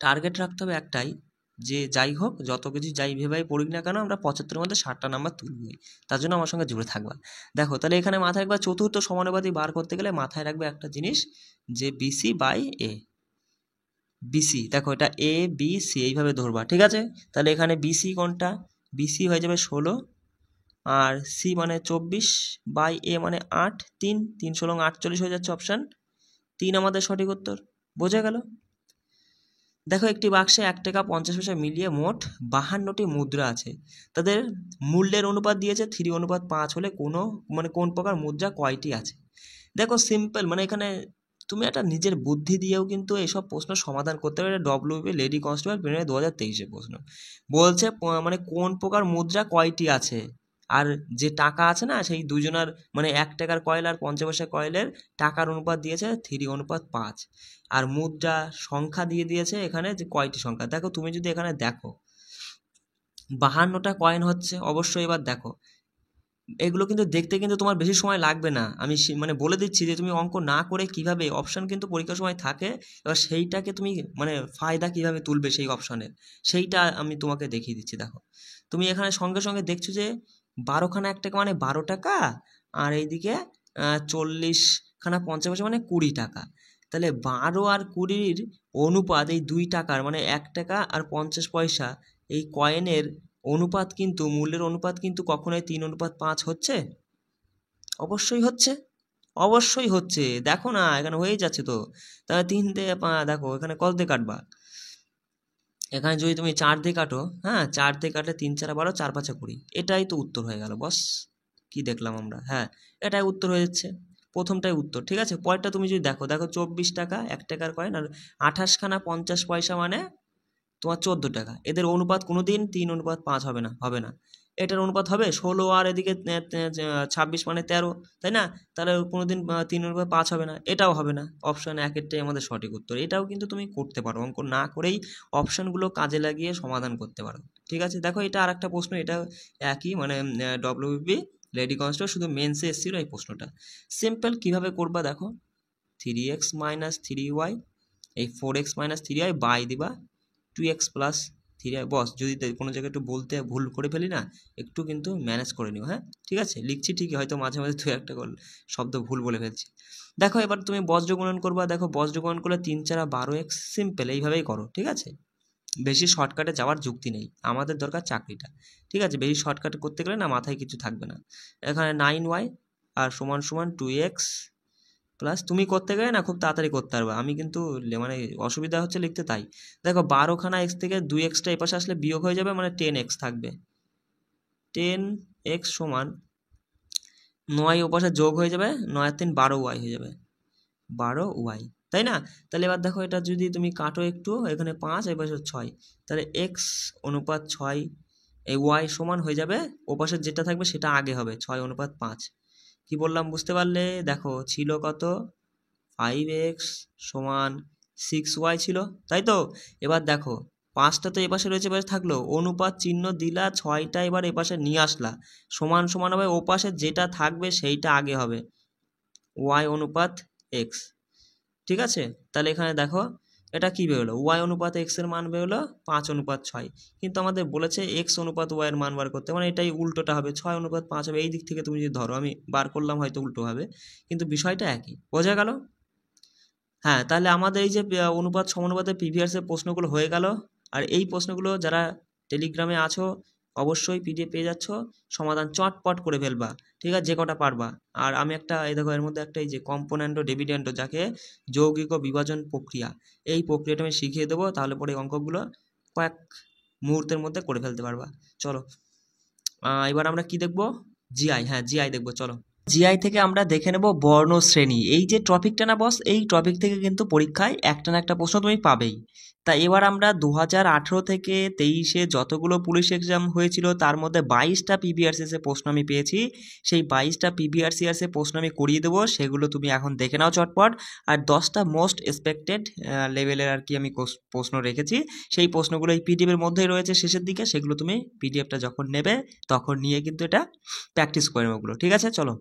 টার্গেট রাখতে হবে একটাই, যে যাই হোক যত কিছু যাই ভেবেই পড়ি না কেন আমরা 75-এর মধ্যে 60টা নাম্বার তুলবই, তার জন্য আমার সঙ্গে জুড়ে থাকবা। দেখো তাহলে এখানে মাথায় রাখবা, চতুর্থ সমানুপাতি বার করতে গেলে মাথায় রাখবে একটা জিনিস, যে বিসি বাই এ, বিসি দেখো এটা এ বি সি এইভাবে ধরবা, ঠিক আছে? তাহলে এখানে বিসি কোনটা, বিসি হয়ে যাবে 16, আর সি মানে 24 বাই এ মানে 8, 3 3 16 48 হয়ে যাচ্ছে, অপশান 3 আমাদের সঠিক উত্তর, বোঝা গেল? দেখো একটি বাক্সে 1 টাকা 50 পয়সা মিলিয়ে মোট 52টি মুদ্রা আছে, তাদের মূল্যের অনুপাত দিয়েছে 3:5 হলে কোন প্রকার মুদ্রা কয়টি আছে? দেখো সিম্পল, মানে এখানে তুমি একটা নিজের বুদ্ধি দিয়েও কিন্তু এইসব প্রশ্ন সমাধান করতে পারবে, ডব্লিউবি লেডি কনস্টেবল প্রিলিমিনারি 2023-এর প্রশ্ন বলছে, মানে কোন প্রকার মুদ্রা কয়টি আছে, আর যে টাকা আছে না সেই দুজনের, মানে 1 টাকার কয়েল আর 50 পয়সা কয়েলের টাকার অনুপাত দিয়েছে 3:5, আর মুদ্রা সংখ্যা দিয়ে দিয়েছে এখানে যে কয়টি সংখ্যা। দেখো তুমি যদি এখানে দেখো 52টা কয়েন হচ্ছে, অবশ্যই এবার দেখো এগুলো কিন্তু দেখতে কিন্তু তোমার বেশি সময় লাগবে না, আমি মানে বলে দিচ্ছি যে তুমি অঙ্ক না করে কিভাবে, অপশান কিন্তু পরীক্ষার সময় থাকে, এবার সেইটাকে তুমি মানে ফায়দা কিভাবে তুলবে সেই অপশানের, সেইটা আমি তোমাকে দেখিয়ে দিচ্ছি। দেখো তুমি এখানে সঙ্গে সঙ্গে দেখছো যে 12খানা 1 টাকা মানে 12 টাকা, আর এইদিকে 40খানা 50 পয়সা মানে 20 টাকা, তাহলে 12 আর 20-র অনুপাত এই 2 টাকার, মানে 1 টাকা আর 50 পয়সা এই কয়েনের অনুপাত কিন্তু, মূল্যের অনুপাত কিন্তু কখনোই 3:5 হচ্ছে? অবশ্যই হচ্ছে, অবশ্যই হচ্ছে, দেখো না এখানে হয়ে যাচ্ছে তো, তাহলে 3 দিয়ে দেখো এখানে কত দিয়ে কাটবা, এখানে যদি তুমি 4 দিয়ে কাটো, হ্যাঁ 4 দিয়ে কাটলে 3 4 12, 4 5 20, এটাই তো উত্তর হয়ে গেল বস। কি দেখলাম আমরা, হ্যাঁ এটাই উত্তর হয়ে যাচ্ছে, প্রথমটাই উত্তর, ঠিক আছে? পরেরটা তুমি যদি দেখো, 24 টাকা 1 টাকার কয়েন, আর 28খানা 50 পয়সা মানে তোমার 14 টাকা, এদের অনুপাত কোনোদিন 3:5 হবে না, হবে না। এটার অনুপাত হবে 16 আর এদিকে 26 মানে 13, তাই না? তাহলে কোনোদিন 3:5 হবে না, এটাও হবে না, অপশান 1-এরটাই আমাদের সঠিক উত্তর। এটাও কিন্তু তুমি করতে পারো, অঙ্ক না করেই অপশানগুলো কাজে লাগিয়ে সমাধান করতে পারো, ঠিক আছে? দেখো এটা আর একটা প্রশ্ন, এটা একই, মানে ডব্লিউবি লেডি কনস্টেবল, শুধু মেন্সে এসেছিল এই প্রশ্নটা, সিম্পল কিভাবে করবা দেখো, 3x - 3y, এই 4x - 3y বাই দিবা 2x + 3y, বস যদি কোনো জায়গায় একটু বলতে ভুল করে ফেলি না, একটু কিন্তু ম্যানেজ করে নিও, হ্যাঁ ঠিক আছে? লিখছি ঠিকই, হয়তো মাঝে মাঝে 2-1টা শব্দ ভুল বলে ফেলছি। দেখো এবার তুমি বজ্র গুণন করবা, দেখো বজ্র গুণন করলে 3 4 12x, সিম্পল এইভাবেই করো, ঠিক আছে? বেশি শর্টকাটে যাওয়ার যুক্তি নেই, আমাদের দরকার চাকরিটা, ঠিক আছে? বেশি শর্টকাট করতে গেলে না মাথায় কিছু থাকবে না। এখানে 9y আর সমান সমান 2x প্লাস, তুমি করতে গেলে না খুব তাড়াতাড়ি করতে পারবে, আমি কিন্তু মানে অসুবিধা হচ্ছে লিখতে, তাই দেখো 12খানা x থেকে 2xটা এই পাশে আসলে বিয়োগ হয়ে যাবে, মানে 10x থাকবে, 10x সমান 9 ও পাশে যোগ হয়ে যাবে, 9 আর 3 12y হয়ে যাবে, 12y, তাই না? তাহলে এবার দেখো এটা যদি তুমি কাটো একটু, এখানে 5 এই পাশে 6, তাহলে x অনুপাত 6, এই y সমান হয়ে যাবে, ও পাশে যেটা থাকবে সেটা আগে হবে, 6:5। কি বললাম বুঝতে পারলে? দেখো ছিল কত, 5x সমান 6y ছিল, তাই তো? এবার দেখো 5টা তো এপাশে রয়েছে, এপাশে থাকলো, অনুপাত চিহ্ন দিলা, 6টা এবার এপাশে নিয়ে আসলা, সমান সমান হবে, ও পাশে যেটা থাকবে সেইটা আগে হবে, y অনুপাত এক্স, ঠিক আছে। তাহলে এখানে দেখো এটা কি বেরোলো, ওয়াই অনুপাত এক্স এর মান বেরোলো 5:6, কিন্তু আমাদের বলেছে এক্স অনুপাত ওয়াই এর মান বার করতে, মানে এটাই উল্টোটা হবে, 6:5 হবে। এই দিক থেকে তুমি যদি ধরো, আমি বার করলাম হয়তো উল্টো হবে, কিন্তু বিষয়টা একই, বোঝা গেল? হ্যাঁ, তাহলে আমাদের এই যে অনুপাত সমানুপাতের প্রিভিয়াসের প্রশ্নগুলো হয়ে গেল। আর এই প্রশ্নগুলো যারা টেলিগ্রামে আছো অবশ্যই পিডিএফ পেয়ে যাচ্ছ, সমাধান চটপট করে ফেলবা, ঠিক আছে, যে কটা পারবা। আর আমি একটা এই দেখো এর মধ্যে একটা এই যে কম্পোনেন্ট ও ডিভিডেন্ড, যাকে যৌগিক ও বিভাজন প্রক্রিয়া, এই প্রক্রিয়াটা আমি শিখিয়ে দেবো, তাহলে পরে এই অঙ্কগুলো কয়েক মুহূর্তের মধ্যে করে ফেলতে পারবা। চলো এবার আমরা কি দেখবো, জিআই, হ্যাঁ জিআই দেখবো, চলো। জিআই থেকে আমরা দেখে নেব বর্ণ শ্রেণী, এই যে টপিকটা না বস, এই টপিক থেকে কিন্তু পরীক্ষায় একটা না একটা প্রশ্ন তুমি পাবেই। তা এবার আমরা 2018 থেকে 23-এ যতগুলো পুলিশ এক্সাম হয়েছিল তার মধ্যে 22টা পিবিআরসিএসের প্রশ্ন আমি পেয়েছি, সেই 22টা পিবিআরসিএসের প্রশ্ন আমি করিয়ে দেবো, সেগুলো তুমি এখন দেখে নাও চটপট। আর 10টা মোস্ট এক্সপেক্টেড লেভেলের আর কি আমি প্রশ্ন রেখেছি, সেই প্রশ্নগুলো এই পিডিএফের মধ্যেই রয়েছে শেষের দিকে, সেগুলো তুমি পিডিএফটা যখন নেবে তখন নিয়ে কিন্তু এটা প্র্যাকটিস করে নেবে ওগুলো, ঠিক আছে। চলো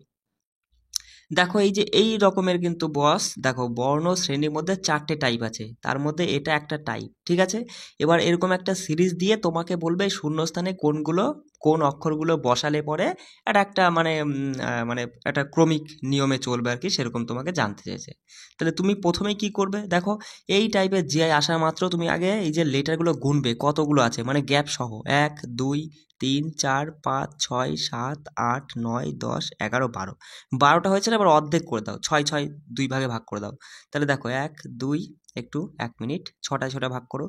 দেখো এই যে এই রকমের কিন্তু বস, দেখো বর্ণ শ্রেণীর মধ্যে 4টে টাইপ আছে, তার মধ্যে এটা একটা টাইপ, ঠিক আছে। এবার এরকম একটা সিরিজ দিয়ে তোমাকে বলবে শূন্যস্থানে কোনগুলো কোন অক্ষরগুলো বসালে পরে এটা একটা মানে একটা ক্রমিক নিয়মে চলবে আর কি, সেরকম তোমাকে জানতে চাইছে। তাহলে তুমি প্রথমে কি করবে, দেখো এই টাইপের জিআই আসা মাত্র তুমি আগে এই যে লেটারগুলো গুনবে কতগুলো আছে, মানে গ্যাপ সহ, 1 2 3 4 5 6 7 8 9 10 11 12, 12টা হয়েছে না, এবার অর্ধেক করে দাও, 6 2 ভাগে ভাগ করে দাও। তাহলে দেখো 1 2, একটু 1 মিনিট, 6টায় 6টা ভাগ করো,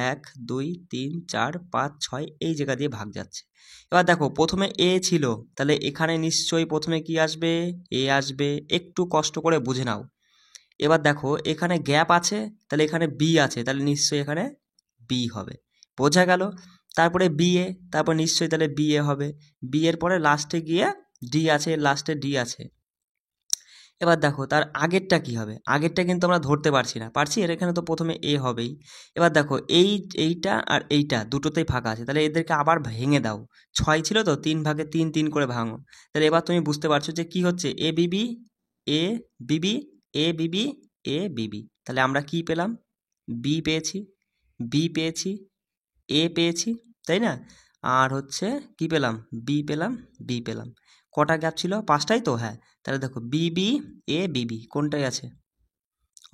1 2 3 4 5 6, এই জায়গা দিয়ে ভাগ যাচ্ছে। এবার দেখো প্রথমে এ ছিল, তাহলে এখানে নিশ্চয়ই প্রথমে কি আসবে, এ আসবে, একটু কষ্ট করে বুঝে নাও। এবার দেখো এখানে গ্যাপ আছে, তাহলে এখানে বি আছে, তাহলে নিশ্চয়ই এখানে বি হবে, বোঝা গেল। তারপরে বি এ, তারপর নিশ্চয়ই তাহলে বি এ হবে, বি এর পরে লাস্টে গিয়ে ডি আছে, লাস্টে ডি আছে। এবার দেখো তার আগেরটা কি হবে, আগেরটা কিন্তু আমরা ধরতে পারছি না, পারছি, এর এখানে তো প্রথমে এ হবেই। এবার দেখো এইটা আর এইটা দুটোতেই ফাঁকা আছে, তাহলে এদেরকে আবার ভেঙে দাও, 6 ছিল তো 3 ভাগে 3 3 করে ভাঙো। তাহলে এবার তুমি বুঝতে পারছো যে কি হচ্ছে, এ বিবি এ বিবি এ বিবি এ বিবি, তাহলে আমরা কি পেলাম, বি পেয়েছি, বি পেয়েছি, এ পেয়েছি, তাই না? আর হচ্ছে কি পেলাম, বি পেলাম, বি পেলাম। কটা গ্যাপ ছিল, 5টাই তো, হ্যাঁ। তাহলে দেখো বিবি এ বিবি কোনটাই আছে,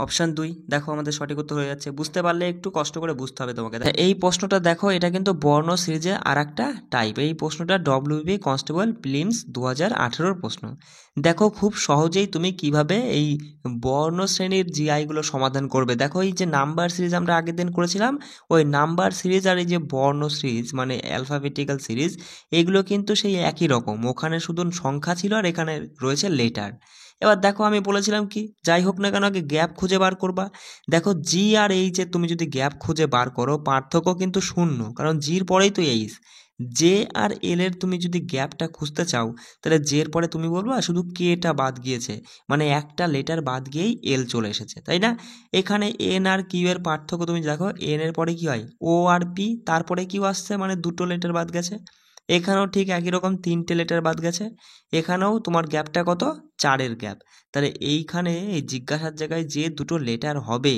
অপশান 2, দেখো আমাদের সঠিক উত্তর হয়ে যাচ্ছে। বুঝতে পারলে একটু কষ্ট করে বুঝতে হবে তোমাকে। এই প্রশ্নটা দেখো, এটা কিন্তু বর্ণ সিরিজের আর একটা টাইপ, এই প্রশ্নটা ডব্লিউবি কনস্টেবল প্রিলিমস 2018-র প্রশ্ন। দেখো খুব সহজেই তুমি কিভাবে এই বর্ণ শ্রেণীর জিআইগুলো সমাধান করবে। দেখো এই যে নাম্বার সিরিজ আমরা আগের দিন করেছিলাম, ওই নাম্বার সিরিজ আর এই যে বর্ণ সিরিজ মানে অ্যালফাবেটিক্যাল সিরিজ, এগুলো কিন্তু সেই একই রকম, ওখানে শুধু সংখ্যা ছিল আর এখানে রয়েছে লেটার। এবার দেখো আমি বলেছিলাম কি, যাই হোক না কেন আগে গ্যাপ খুঁজে বার করবা। দেখো জি আর এইচে তুমি যদি গ্যাপ খুঁজে বার করো, পার্থক্য কিন্তু শূন্য, কারণ জির পরেই তো এইচ। জে আর এল এর তুমি যদি গ্যাপটা খুঁজতে চাও, তাহলে জের পরে তুমি বলবা শুধু কেটা বাদ গিয়েছে, মানে একটা লেটার বাদ গিয়েই এল চলে এসেছে, তাই না? এখানে এন আর কিউ এর পার্থক্য তুমি দেখো, এন এর পরে কি হয়, ও আর পি, তারপরে কিউ আসছে, মানে দুটো লেটার বাদ গেছে। এখানেও ঠিক একই রকম 3টে লেটার বাদ গেছে, এখানেও তোমার গ্যাপটা কত, 4-এর গ্যাপ। তাহলে এইখানে এই জিজ্ঞাসার জায়গায় যে দুটো লেটার হবে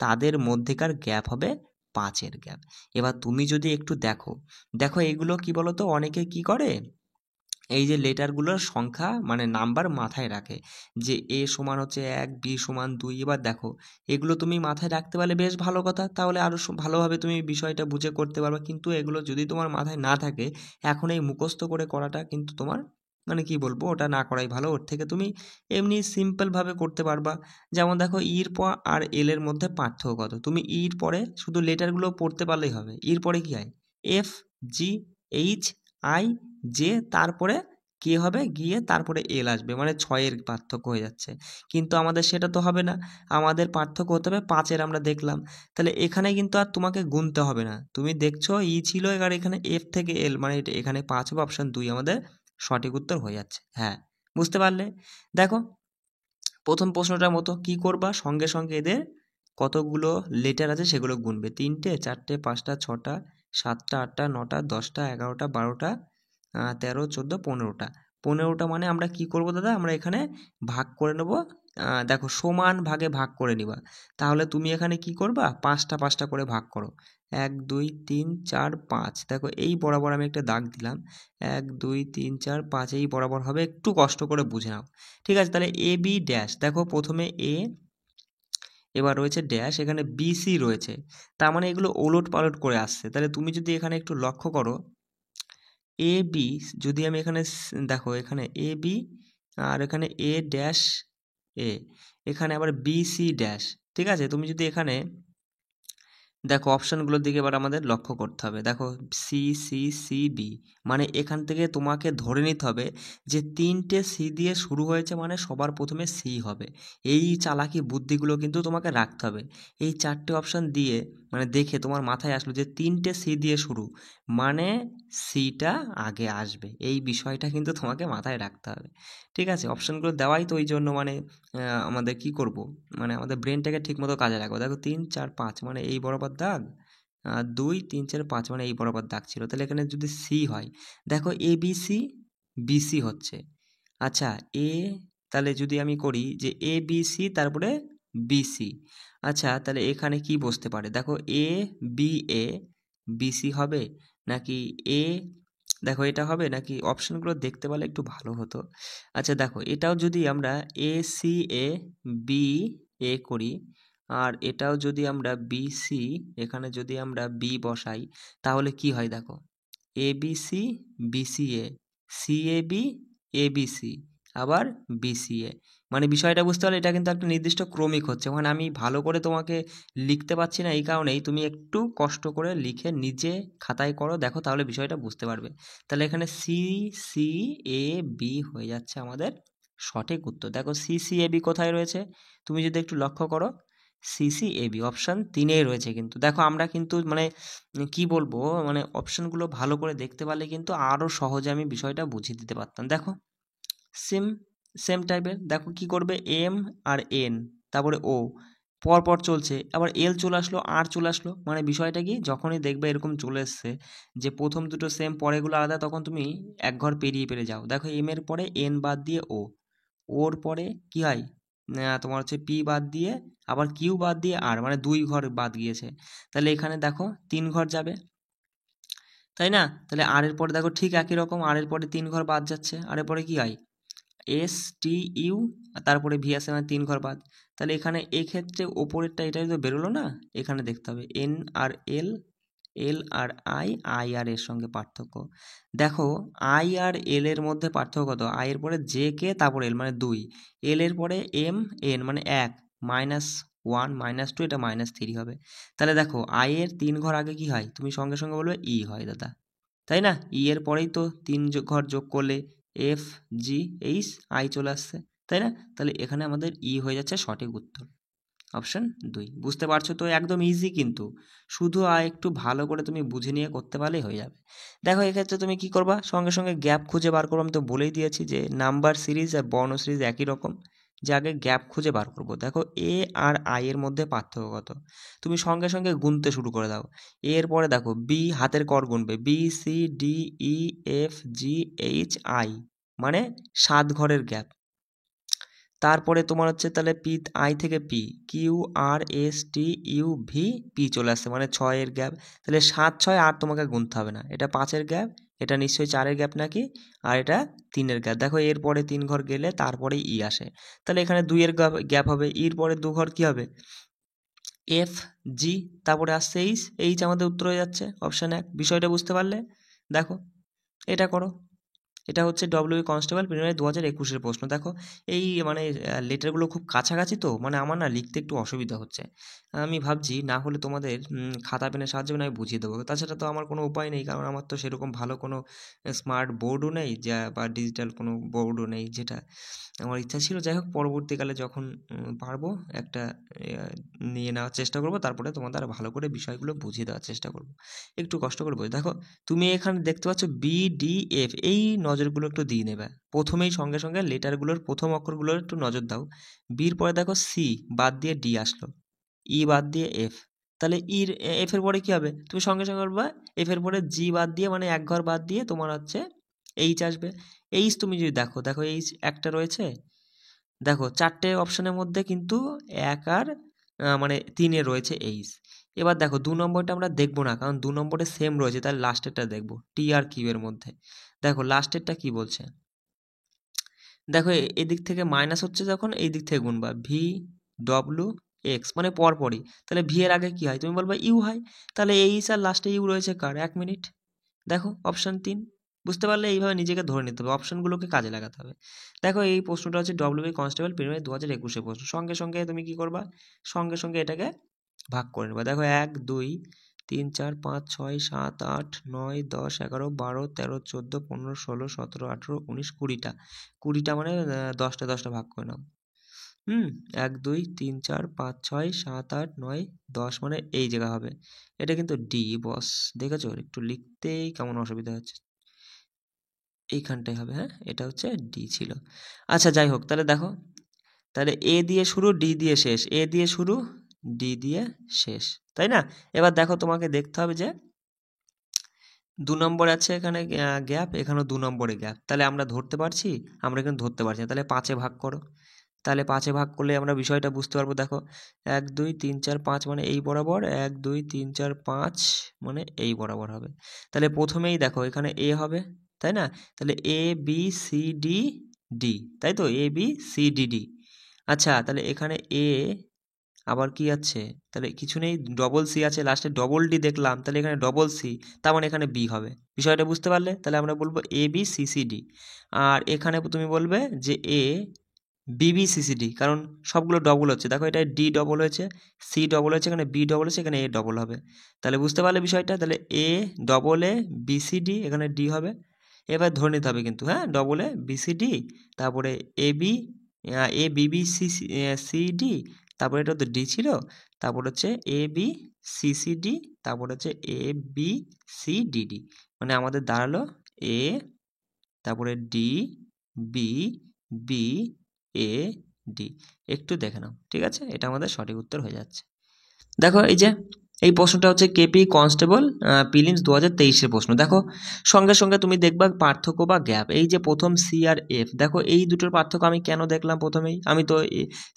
তাদের মধ্যেকার গ্যাপ হবে 5-এর গ্যাপ। এবার তুমি যদি একটু দেখো, দেখো এগুলো কি বলতো, অনেকে কি করে এই যে লেটারগুলোর সংখ্যা মানে নাম্বার মাথায় রাখে, যে এ সমান হচ্ছে 1, বি সমান 2। এবার দেখো এগুলো তুমি মাথায় রাখতে পারলে বেশ ভালো কথা, তাহলে আরও ভালোভাবে তুমি বিষয়টা বুঝে করতে পারবে। কিন্তু এগুলো যদি তোমার মাথায় না থাকে, এখন এই মুখস্থ করে করাটা কিন্তু তোমার মানে কি বলবো, ওটা না করাই ভালো, ওর থেকে তুমি এমনি সিম্পলভাবে করতে পারবা। যেমন দেখো ইর পর আর এল এর মধ্যে পার্থক্য কত, তুমি ইর পরে শুধু লেটারগুলো পড়তে পারলেই হবে। ইর পরে কি হয়, F G H I J, তারপরে কে হবে গিয়ে তারপরে এল আসবে, মানে 6-এর পার্থক্য হয়ে যাচ্ছে। কিন্তু আমাদের সেটা তো হবে না, আমাদের পার্থক্য হতে হবে 5-এর, আমরা দেখলাম। তাহলে এখানে কিন্তু আর তোমাকে গুনতে হবে না, তুমি দেখছো ই ছিল, এবার এখানে এফ থেকে এল, মানে এখানে 5 হবে, অপশান 2 আমাদের সঠিক উত্তর হয়ে যাচ্ছে। হ্যাঁ, বুঝতে পারলে? দেখো প্রথম প্রশ্নটার মতো কি করবা, সঙ্গে সঙ্গে এদের কতগুলো লেটার আছে সেগুলো গুনবে, 3টে 4টে 5টা 6টা 7টা 8টা 9টা 10টা 11টা 12টা 13 14 15টা। 15টা মানে আমরা কি করব দাদা, আমরা এখানে ভাগ করে নেব দেখো সমান ভাগে ভাগ করে নিবা। তাহলে তুমি এখানে কি করবা, 5টা করে ভাগ করো। 1 2 3 4 5, দেখো এই বরাবর আমি একটা দাগ দিলাম। 1 2 3 4 5 এই বরাবর হবে, একটু কষ্ট করে বুঝে নাও। ঠিক আছে, তাহলে এ বি ড্যাশ, দেখো প্রথমে এ, এবার রয়েছে ড্যাশ, এখানে বি সি রয়েছে। তার মানে এগুলো ওলট পালট করে আসছে। তাহলে তুমি যদি এখানে একটু লক্ষ্য করো, এ বি, যদি আমি এখানে দেখো এখানে এ বি, আর এখানে এ ড্যাশ এ, এখানে আবার বি সি ড্যাশ। ঠিক আছে, তুমি যদি এখানে দেখো অপশানগুলোর দিকে এবার আমাদের লক্ষ্য করতে হবে। দেখো সি সি সি বি, মানে এখান থেকে তোমাকে ধরে নিতে হবে যে 3টে সি দিয়ে শুরু হয়েছে, মানে সবার প্রথমে সি হবে। এই চালাকি বুদ্ধিগুলো কিন্তু তোমাকে রাখতে হবে। এই 4টে অপশান দিয়ে মানে দেখে তোমার মাথায় আসলো যে 3টে সি দিয়ে শুরু, মানে সিটা আগে আসবে। এই বিষয়টা কিন্তু তোমাকে মাথায় রাখতে হবে। ঠিক আছে, অপশানগুলো দেওয়াই তো ওই জন্য, মানে আমাদের কি করব, মানে আমাদের ব্রেনটাকে ঠিকমতো কাজে রাখবো। দেখো 3 4 5 মানে এই বরাবর দাগ, 2 3 4 5 মানে এই বরাবর দাগ ছিল। তাহলে এখানে যদি সি হয়, দেখো এ বি সি, বি সি হচ্ছে। আচ্ছা এ, তাহলে যদি আমি করি যে এ বি সি তারপরে বি সি, আচ্ছা তাহলে এখানে কি বসতে পারে, দেখো A B A B C হবে, নাকি এ, দেখো এটা হবে, নাকি অপশনগুলো দেখতে পেলে একটু ভালো হতো। আচ্ছা দেখো এটাও যদি আমরা A C A B A করি, আর এটাও যদি আমরা বি সি, এখানে যদি আমরা বি বসাই, তাহলে কি হয় দেখো, এ B C B C A, C A B A B C, আবার বি সি এ। মানে বিষয়টা বুঝতে পারলে এটা কিন্তু একটা নির্দিষ্ট ক্রমিক হচ্ছে। মানে আমি ভালো করে তোমাকে লিখতে পারছি না, এই কারণেই তুমি একটু কষ্ট করে লিখে নিজে খাতায় করো, দেখো তাহলে বিষয়টা বুঝতে পারবে। তাহলে এখানে সি সি এ বি হয়ে যাচ্ছে আমাদের সঠিক উত্তর। দেখো সি সি এ বি কোথায় রয়েছে, তুমি যদি একটু লক্ষ্য করো, C C A B option 3-এ রয়েছে। কিন্তু দেখো আমরা কিন্তু মানে কি বলবো, মানে অপশানগুলো ভালো করে দেখতে পারলে কিন্তু আরও সহজে আমি বিষয়টা বুঝিয়ে দিতে পারতাম। দেখো সেম সেম টাইপের, দেখো কি করবে, এম আর এন তারপরে ও পর পর চলছে, আবার এল চলে আসলো, আর চলে আসলো। মানে বিষয়টা কি, যখনই দেখবে এরকম চলে এসছে যে প্রথম দুটো সেম পরেগুলো আলাদা, তখন তুমি এক ঘর পেরিয়ে যাও। দেখো এম এর পরে এন বাদ দিয়ে ও, ওর পরে কি হয়, তোমার হচ্ছে পি বাদ দিয়ে আবার কিউ বাদ দিয়ে আর, মানে 2 ঘর বাদ গিয়েছে। তাহলে এখানে দেখো 3 ঘর যাবে, তাই না? তাহলে আর এর পরে দেখো ঠিক একই রকম, আর এর পরে 3 ঘর বাদ যাচ্ছে। আর এর পরে কি হয়, এস টি ইউ, তারপরে ভি আসে, মানে 3 ঘর বাদ। তাহলে এখানে এক্ষেত্রে ওপরেরটা এটাই তো বেরোলো না, এখানে দেখতে হবে N R L, L R I, I R এর সঙ্গে পার্থক্য। দেখো আই আর এল এর মধ্যে পার্থক্য কত, আই এর পরে জে কে তারপর এল মানে 2, এল এর পরে এম এন মানে 1, -1 -2, এটা -3 হবে। তাহলে দেখো আই এর 3 ঘর আগে কি হয়, তুমি সঙ্গে সঙ্গে বলবে ই হয় দাদা, তাই না? ই এর পরেই তো 3 ঘর যোগ করলে এফ জি এইচ আই চলে আসছে, তাই না? তাহলে এখানে আমাদের ই হয়ে যাচ্ছে সঠিক উত্তর, অপশন 2। বুঝতে পারছো তো, একদম ইজি কিন্তু, শুধু একটু ভালো করে তুমি বুঝে নিয়ে করতে পারলেই হয়ে যাবে। দেখো এক্ষেত্রে তুমি কি করবা, সঙ্গে সঙ্গে গ্যাপ খুঁজে বার করবো। আমি তো বলেই দিয়েছি যে নাম্বার সিরিজ আর বর্ণ সিরিজ একই রকম, যে আগে গ্যাপ খুঁজে বার করবো। দেখো এ আর আই এর মধ্যে পার্থক্য কত, তুমি সঙ্গে সঙ্গে গুনতে শুরু করে দাও। এর পরে দেখো বি হাতের কর গুনবে, B C D E F G H I, মানে 7 ঘরের গ্যাপ। তারপরে তোমার হচ্ছে তাহলে পি, আই থেকে P, Q R S T U V P চলে আসছে, মানে 6-এর গ্যাপ। তাহলে 7 6 আর তোমাকে গুনতে হবে না, এটা 5-এর গ্যাপ, এটা নিশ্চয়ই 4-এর গ্যাপ নাকি, আর এটা 3-এর গ্যাপ। দেখো এরপরে 3 ঘর গেলে তারপরে ই আসে, তাহলে এখানে 2-এর গ্যাপ হবে, ইর পরে 2 ঘর কি হবে, এফ জি, তারপরে আসছে এইচ, এইচ আমাদের উত্তর হয়ে যাচ্ছে অপশান 1। বিষয়টা বুঝতে পারলে? দেখো এটা করো, এটা হচ্ছে ডব্লিউবি কনস্টেবল প্রিলিমিনারি 2021-এর প্রশ্ন। দেখো এই মানে লেটারগুলো খুব কাছাকাছি তো, মানে আমার না লিখতে একটু অসুবিধা হচ্ছে। আমি ভাবছি না হলে তোমাদের খাতা পেনের সাহায্যে আমি বুঝিয়ে দেবো। তাছাড়া তো আমার কোনো উপায় নেই, কারণ আমার তো সেরকম ভালো কোনো স্মার্ট বোর্ডও নেই, যা বা ডিজিটাল কোনো বোর্ডও নেই, যেটা আমার ইচ্ছা ছিল। যাই হোক পরবর্তীকালে যখন পারবো একটা নিয়ে নেওয়ার চেষ্টা করব, তারপরে তোমাদের আরও ভালো করে বিষয়গুলো বুঝিয়ে দেওয়ার চেষ্টা করব। একটু কষ্ট করে বোঝো। দেখো তুমি এখানে দেখতে পাচ্ছ বি ডি এফ, এই নজরগুলো একটু দিয়ে নেবে প্রথমেই, সঙ্গে সঙ্গে লেটারগুলোর প্রথম অক্ষরগুলোর একটু নজর দাও। বির পরে দেখো সি বাদ দিয়ে ডি আসলো, ই বাদ দিয়ে এফ, তাহলে ইর এফ এর পরে কি হবে, তুমি সঙ্গে সঙ্গে বলবা এফ এর পরে জি বাদ দিয়ে, মানে এক ঘর বাদ দিয়ে তোমার হচ্ছে এইচ আসবে। এইচ তুমি যদি দেখো, দেখো এইচ একটা রয়েছে, দেখো 4টে অপশনের মধ্যে কিন্তু 1 আর মানে 3-এ রয়েছে এইচ। এবার দেখো 2 নম্বরটা আমরা দেখব না, কারণ 2 নম্বরে সেম রয়েছে, তাহলে লাস্টেরটা দেখব, টি আর কিউ এর মধ্যে। দেখো লাস্টেরটা কি বলছে, দেখো এদিক থেকে মাইনাস হচ্ছে যখন এই দিক থেকে গুনবা, ভি ডব্লু এক্স মানে পরপরই, তাহলে ভি এর আগে কি হয় তুমি বলবা ইউ হয়, তাহলে এইচ আর লাস্টে ইউ রয়েছে কার, 1 মিনিট। দেখো অপশন 3, বুঝতে পারলে এইভাবে নিজেকে ধরে নিতে হবে, অপশনগুলোকে কাজে লাগাতে হবে। দেখো এই প্রশ্নটা হচ্ছে ডব্লিউবি কনস্টেবল প্রিলিমিনারি 2021 প্রশ্ন। সঙ্গে সঙ্গে তুমি কি করবা, সঙ্গে সঙ্গে এটাকে ভাগ করে নেবা। দেখো 1 2 3 4 5 6 7 8 9 10 11 12 13 14 15 16 17 18 19 20টা, 20টা মানে 10টা 10টা ভাগ করে নাও। 1 2 3 4 5 6 7 8 9 10 মানে এই জায়গা হবে। এটা কিন্তু ডি বস, দেখেছো একটু লিখতেই কেমন অসুবিধা হচ্ছে, এইখানটাই হবে। হ্যাঁ, এটা হচ্ছে ডি ছিল। আচ্ছা যাই হোক, তাহলে দেখো, তাহলে এ দিয়ে শুরু ডি দিয়ে শেষ, এ দিয়ে শুরু ডি দিয়ে শেষ, তাই না? এবার দেখো তোমাকে দেখতে হবে যে 2 নম্বর আছে এখানে গ্যাপ, এখানেও 2 নম্বরে গ্যাপ, তাহলে আমরা ধরতে পারছি, আমরা এখানে ধরতে পারছি না, তাহলে 5-এ ভাগ করো। তাহলে 5-এ ভাগ করলে আমরা বিষয়টা বুঝতে পারবো। দেখো 1 2 3 4 5 মানে এই বরাবর, 1 2 3 4 5 মানে এই বরাবর হবে। তাহলে প্রথমেই দেখো এখানে এ হবে, তাই না? তাহলে এ বি সি ডি ডি, তাই তো, এ বি সি ডি ডি। আচ্ছা তাহলে এখানে এ আবার কি আছে, তাহলে কিছু নেই, ডবল সি আছে লাস্টে, ডবল ডি দেখলাম, তাহলে এখানে ডবল সি, তার মানে এখানে বি হবে। বিষয়টা বুঝতে পারলে? তাহলে আমরা বলবো এ বি সি সি ডি। আর এখানে তুমি বলবে যে এ বিবি সিসিডি, কারণ সবগুলো ডবল হচ্ছে। দেখো এটা ডি ডবল হয়েছে, সি ডবল হয়েছে, এখানে বি ডবল হয়েছে, এখানে এ ডবল হবে। তাহলে বুঝতে পারলে বিষয়টা? তাহলে এ ডবল এ বিসিডি, এখানে ডি হবে। এবার ধরে নিতে হবে কিন্তু, হ্যাঁ, ডবল এ বিসিডি, তারপরে A B, A Bibi C C D, তারপরে এটা তো ডি ছিল, তারপর হচ্ছে এ বি সি সি ডি, তারপর হচ্ছে এ বি সি ডি ডি, মানে আমাদের দাঁড়ালো এ, তারপরে ডি, বি, বি, এ, ডি। একটু দেখে নাও, ঠিক আছে? এটা আমাদের সঠিক উত্তর হয়ে যাচ্ছে। দেখো এই যে এই প্রশ্নটা হচ্ছে কেপি কনস্টেবল প্রিলিমস 2023-এর প্রশ্ন। দেখো সঙ্গে সঙ্গে তুমি দেখবা পার্থক্য বা গ্যাপ, এই যে প্রথম সি আর এফ, দেখো এই দুটোর পার্থক্য আমি কেন দেখলাম প্রথমেই, আমি তো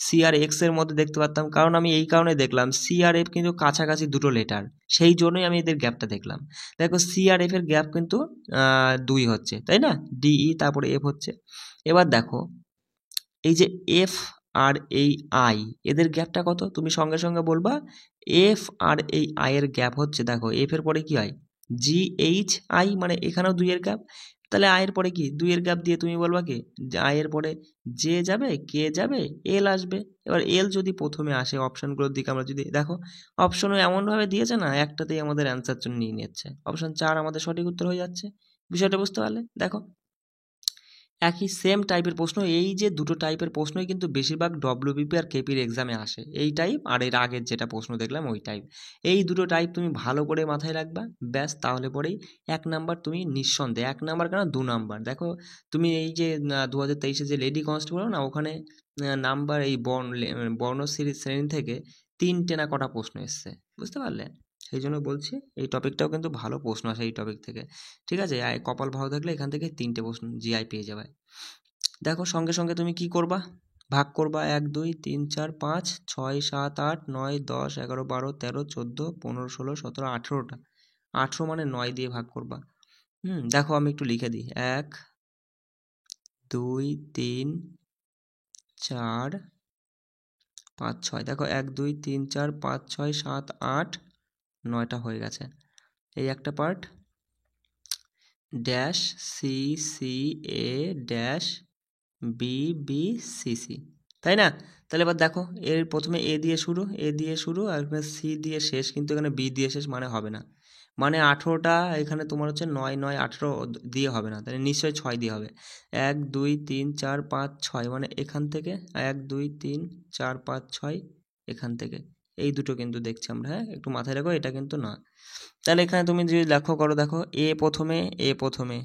সি আর এক্স এর মধ্যে দেখতে পারতাম, কারণ আমি এই কারণে দেখলাম সি আর এফ কিন্তু কাছাকাছি দুটো লেটার, সেই জন্যই আমি এদের গ্যাপটা দেখলাম। দেখো সি আর এফ এর গ্যাপ কিন্তু 2 হচ্ছে, তাই না? ডিই তারপরে এফ হচ্ছে। এবার দেখো এই যে এফ আর এই আই, এদের গ্যাপটা কত তুমি সঙ্গে সঙ্গে বলবা, এফ আর এই আই এর গ্যাপ হচ্ছে, দেখো এফ এর পরে কি হয়, জি এইচ আই, মানে এখানেও 2 এর গ্যাপ, তাহলে আই এর পরে কি 2 এর গ্যাপ দিয়ে তুমি বলবা কি, যে আই এর পরে জে যাবে, কে যাবে, এল আসবে। এবার এল যদি প্রথমে আসে, অপশনগুলোর দিকে আমরা যদি দেখো, অপশনও এমনভাবে দিয়েছে না, একটাতেই আমাদের অ্যান্সার জন্য নিয়ে নিচ্ছে, অপশন 4 আমাদের সঠিক উত্তর হয়ে যাচ্ছে। বিষয়টা বুঝতে পারলে? দেখো একই সেম টাইপের প্রশ্ন, এই যে দুটো টাইপের প্রশ্নই কিন্তু বেশিরভাগ ডব্লিউবিপি আর কেপির এক্সামে আসে, এই টাইপ আর এর আগের যেটা প্রশ্ন দেখলাম ওই টাইপ। এই দুটো টাইপ তুমি ভালো করে মাথায় রাখবা, ব্যাস, তাহলে পরেই 1 নাম্বার তুমি নিঃসন্দেহে, 1 নাম্বার কেন 2 নাম্বার। দেখো তুমি এই যে 2023-এ যে লেডি কনস্টেবল না, ওখানে নাম্বার এই বর্ণ শ্রেণী থেকে 3টে না কটা প্রশ্ন এসছে, বুঝতে পারলে? সেই জন্য বলছি এই টপিকটাও কিন্তু ভালো প্রশ্ন আসে এই টপিক থেকে, ঠিক আছে? কপাল ভালো থাকলে এখান থেকে 3টে প্রশ্ন জিআই পেয়ে যাবে। দেখো সঙ্গে সঙ্গে তুমি কি করবা, ভাগ করবা, 1 2 3 4 5 6 7 8 9 10 11 12 13 14 15 16 17 18টা, 18 মানে 9 দিয়ে ভাগ করবা। দেখো আমি একটু লিখে দিই, 1 2 3 4 5 6, দেখো 1 2 3 4 5 6 7 8 9টা হয়ে গেছে। এই একটা part, dash C C A dash B B C C, তাই না? তাহলে এবার দেখো এর প্রথমে এ দিয়ে শুরু, এ দিয়ে শুরু, আর এখানে সি দিয়ে শেষ, কিন্তু এখানে বি দিয়ে শেষ, মানে হবে না, মানে 18টা এখানে তোমার হচ্ছে 9 9 18 দিয়ে হবে না, তাহলে নিশ্চয়ই 6 দিয়ে হবে। 1 2 3 4 5 6 মানে এখান থেকে, 1 2 3 4 5 6 এখান থেকে, এই দুটো কিন্তু দেখছি আমরা, হ্যাঁ, একটু মাথায় রাখো, এটা কিন্তু না। তাহলে এখানে তুমি যদি লক্ষ্য করো, দেখো এ প্রথমে, এ প্রথমে,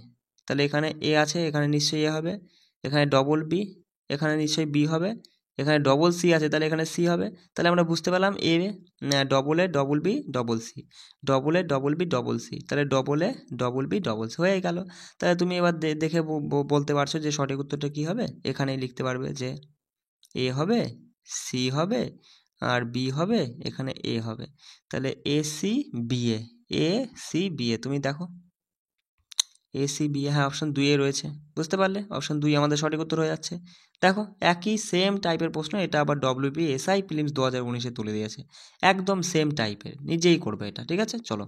তাহলে এখানে এ আছে, এখানে নিশ্চয়ই এ হবে, এখানে ডবল বি, এখানে নিশ্চয়ই বি হবে, এখানে ডবল সি আছে, তাহলে এখানে সি হবে। তাহলে আমরা বুঝতে পারলাম A double A double B double C, double A double B double C, তাহলে double A double B double C হয়ে গেল। তাহলে তুমি এবার দেখে বলতে পারছো যে সঠিক উত্তরটা কী হবে, এখানেই লিখতে পারবে যে এ হবে, সি হবে, আর বি হবে, এখানে এ হবে। তাহলে A C B A C B তুমি দেখো এ সি বি হ্যাঁ অপশন 2 এ রয়েছে। বুঝতে পারলে? অপশন 2 আমাদের সঠিক উত্তর হয়ে যাচ্ছে। দেখো একই সেম টাইপের প্রশ্ন, এটা আবার WBSI প্রিলিমস 2019-এ তুলে দিয়েছে। একদম সেম টাইপের, নিজেই করবে এটা, ঠিক আছে? চলো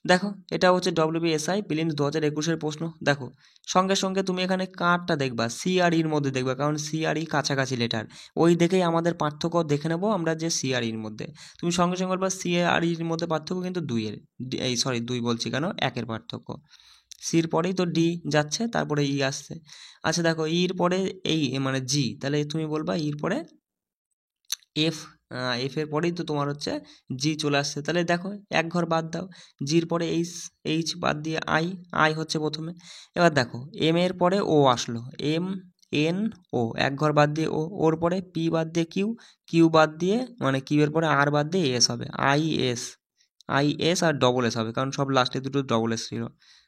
দেখো, এটা হচ্ছে WBSI প্রিলিমস 2021-এর প্রশ্ন। দেখো সঙ্গে সঙ্গে তুমি এখানে কারটা দেখবা, সিআরইর মধ্যে দেখবা, কারণ সিআরই কাছাকাছি লেটার, ওই দেখেই আমাদের পার্থক্য দেখে নেবো আমরা যে সিআরইর মধ্যে। তুমি সঙ্গে সঙ্গে বলবা সিআরইর মধ্যে পার্থক্য কিন্তু 2-এর, এই সরি 2 বলছি কেন, 1-এর পার্থক্য। সির পরেই তো ডি যাচ্ছে, তারপরে ই আসছে। আচ্ছা দেখো ইর পরে এই মানে জি, তাহলে তুমি বলবা ইর পরে এফ, এফ এর পরেই তো তোমার হচ্ছে জি চলে আসছে। তাহলে দেখো এক ঘর বাদ দাও, জির পরে এইচ, এইচ বাদ দিয়ে আই, আই হচ্ছে প্রথমে। এবার দেখো এম এর পরে ও আসলো, এম এন ও, এক ঘর বাদ দিয়ে ও, ওর পরে পি বাদ দিয়ে কিউ, কিউ বাদ দিয়ে মানে কিউ এর পরে আর বাদ দিয়ে এস হবে, আই এস, আই এস আর ডবল এস হবে, কারণ সব লাস্টে দুটো ডবল এস ছিল।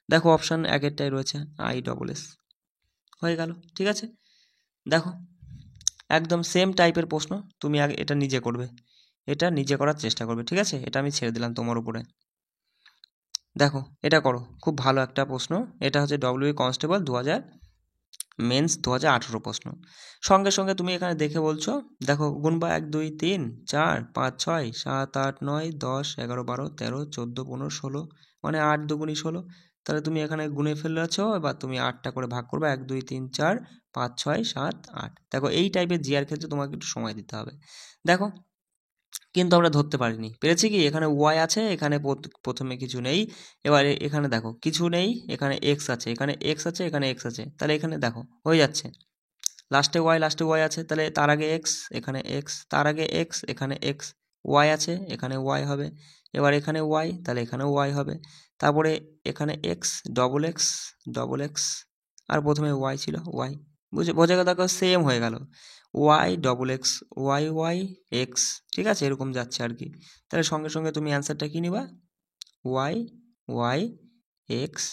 দেখো অপশান একেরটাই রয়েছে আই ডবল এস, হয়ে গেল, ঠিক আছে? দেখো একদম সেম টাইপের প্রশ্ন, তুমি আগে এটা নিজে করবে, এটা নিজে করার চেষ্টা করবে, ঠিক আছে? এটা আমি ছেড়ে দিলাম তোমার উপরে। দেখো এটা করো, খুব ভালো একটা প্রশ্ন। এটা হচ্ছে ডব্লিউবি কনস্টেবল 2000 মেন্স 2018 প্রশ্ন। সঙ্গে সঙ্গে তুমি এখানে দেখে বলছো, দেখো গুনবা 1 2 3 4 5 6 7 8 9 10 11 12 13 14 15 16, মানে 8 দুগুণি 16। তাহলে তুমি এখানে গুনে ফেলেছো, এবার তুমি 8টা করে ভাগ করবে, 1 2 3 4 5 6 7 8। দেখো এই টাইপের জিআর ক্ষেত্রে তোমাকে একটু সময় দিতে হবে। দেখো কিন্তু আমরা ধরতে পারিনি, পেরেছি কি, এখানে ওয়াই আছে, এখানে প্রথমে কিছু নেই। এবার এখানে দেখো কিছু নেই, এখানে এক্স আছে, এখানে এক্স আছে, এখানে এক্স আছে, তাহলে এখানে দেখো হয়ে যাচ্ছে লাস্টে ওয়াই আছে, তাহলে তার আগে এক্স, এখানে এক্স, তার আগে এক্স, এখানে এক্স, ওয়াই আছে, এখানে ওয়াই হবে। এবার এখানে ওয়াই, তাহলে এখানেও ওয়াই হবে। তারপরে এখানে এক্স, ডবল এক্স, আর প্রথমে ওয়াই ছিল, ওয়াই, বোঝা গেল? দেখো সেম হয়ে গেল, Y double X, Y Y X, ঠিক আছে? এরকম যাচ্ছে আর কি। তাহলে সঙ্গে সঙ্গে তুমি অ্যান্সারটা কী নিবা, Y Y X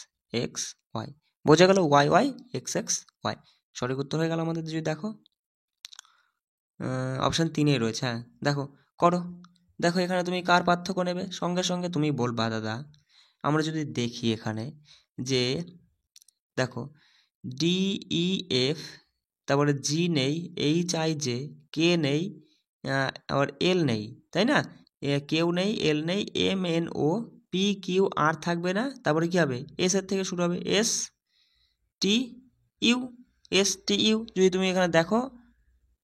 X Y, বোঝা গেল? Y Y X X Y সঠিক উত্তর হয়ে গেল আমাদের। যদি দেখো অপশান 3-এ রয়েছে, হ্যাঁ দেখো করো। দেখো এখানে তুমি কার পার্থক্য নেবে, সঙ্গে সঙ্গে তুমি বলবা দাদা আমরা যদি দেখি এখানে যে দেখো ডি ই এফ, তারপরে জি নেই, এইচ আই জে, কে নেই, আবার এল নেই, তাই না? কেউ নেই, এল নেই, M N O, P Q R থাকবে না, তারপরে কী হবে, এস এর থেকে শুরু হবে, S T you, S T you. যদি তুমি এখানে দেখো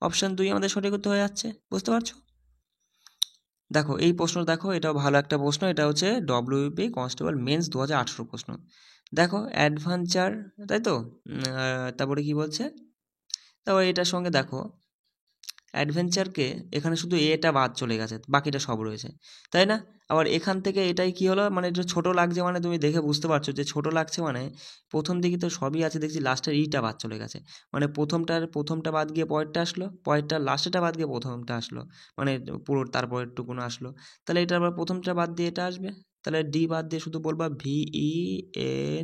অপশান 2 আমাদের সঠিক উত্তর হয়ে যাচ্ছে, বুঝতে পারছো? দেখো এই প্রশ্ন দেখো, এটাও ভালো একটা প্রশ্ন, এটা হচ্ছে ডব্লিউবি কনস্টেবল মেন্স 2018 প্রশ্ন। দেখো অ্যাডভেঞ্চার, তাই তো? তারপরে কি বলছে, তারপরে এটার সঙ্গে দেখো অ্যাডভেঞ্চারকে এখানে শুধু এটা বাদ চলে গেছে, বাকিটা সব রয়েছে, তাই না? আবার এখান থেকে এটাই কি হলো, মানে এটা ছোটো লাগছে, মানে তুমি দেখে বুঝতে পারছো যে ছোটো লাগছে, মানে প্রথম দিকে তো সবই আছে, দেখছি লাস্টের ইটা বাদ চলে গেছে, মানে প্রথমটা বাদ গিয়ে পরেরটা আসলো, পরেরটা লাস্টেরটা বাদ গিয়ে প্রথমটা আসলো, মানে পুরো তারপরের টুকুনো আসলো। তাহলে এটা আবার প্রথমটা বাদ দিয়ে এটা আসবে, তাহলে ডি বাদ দিয়ে শুধু বলবা VENTUR,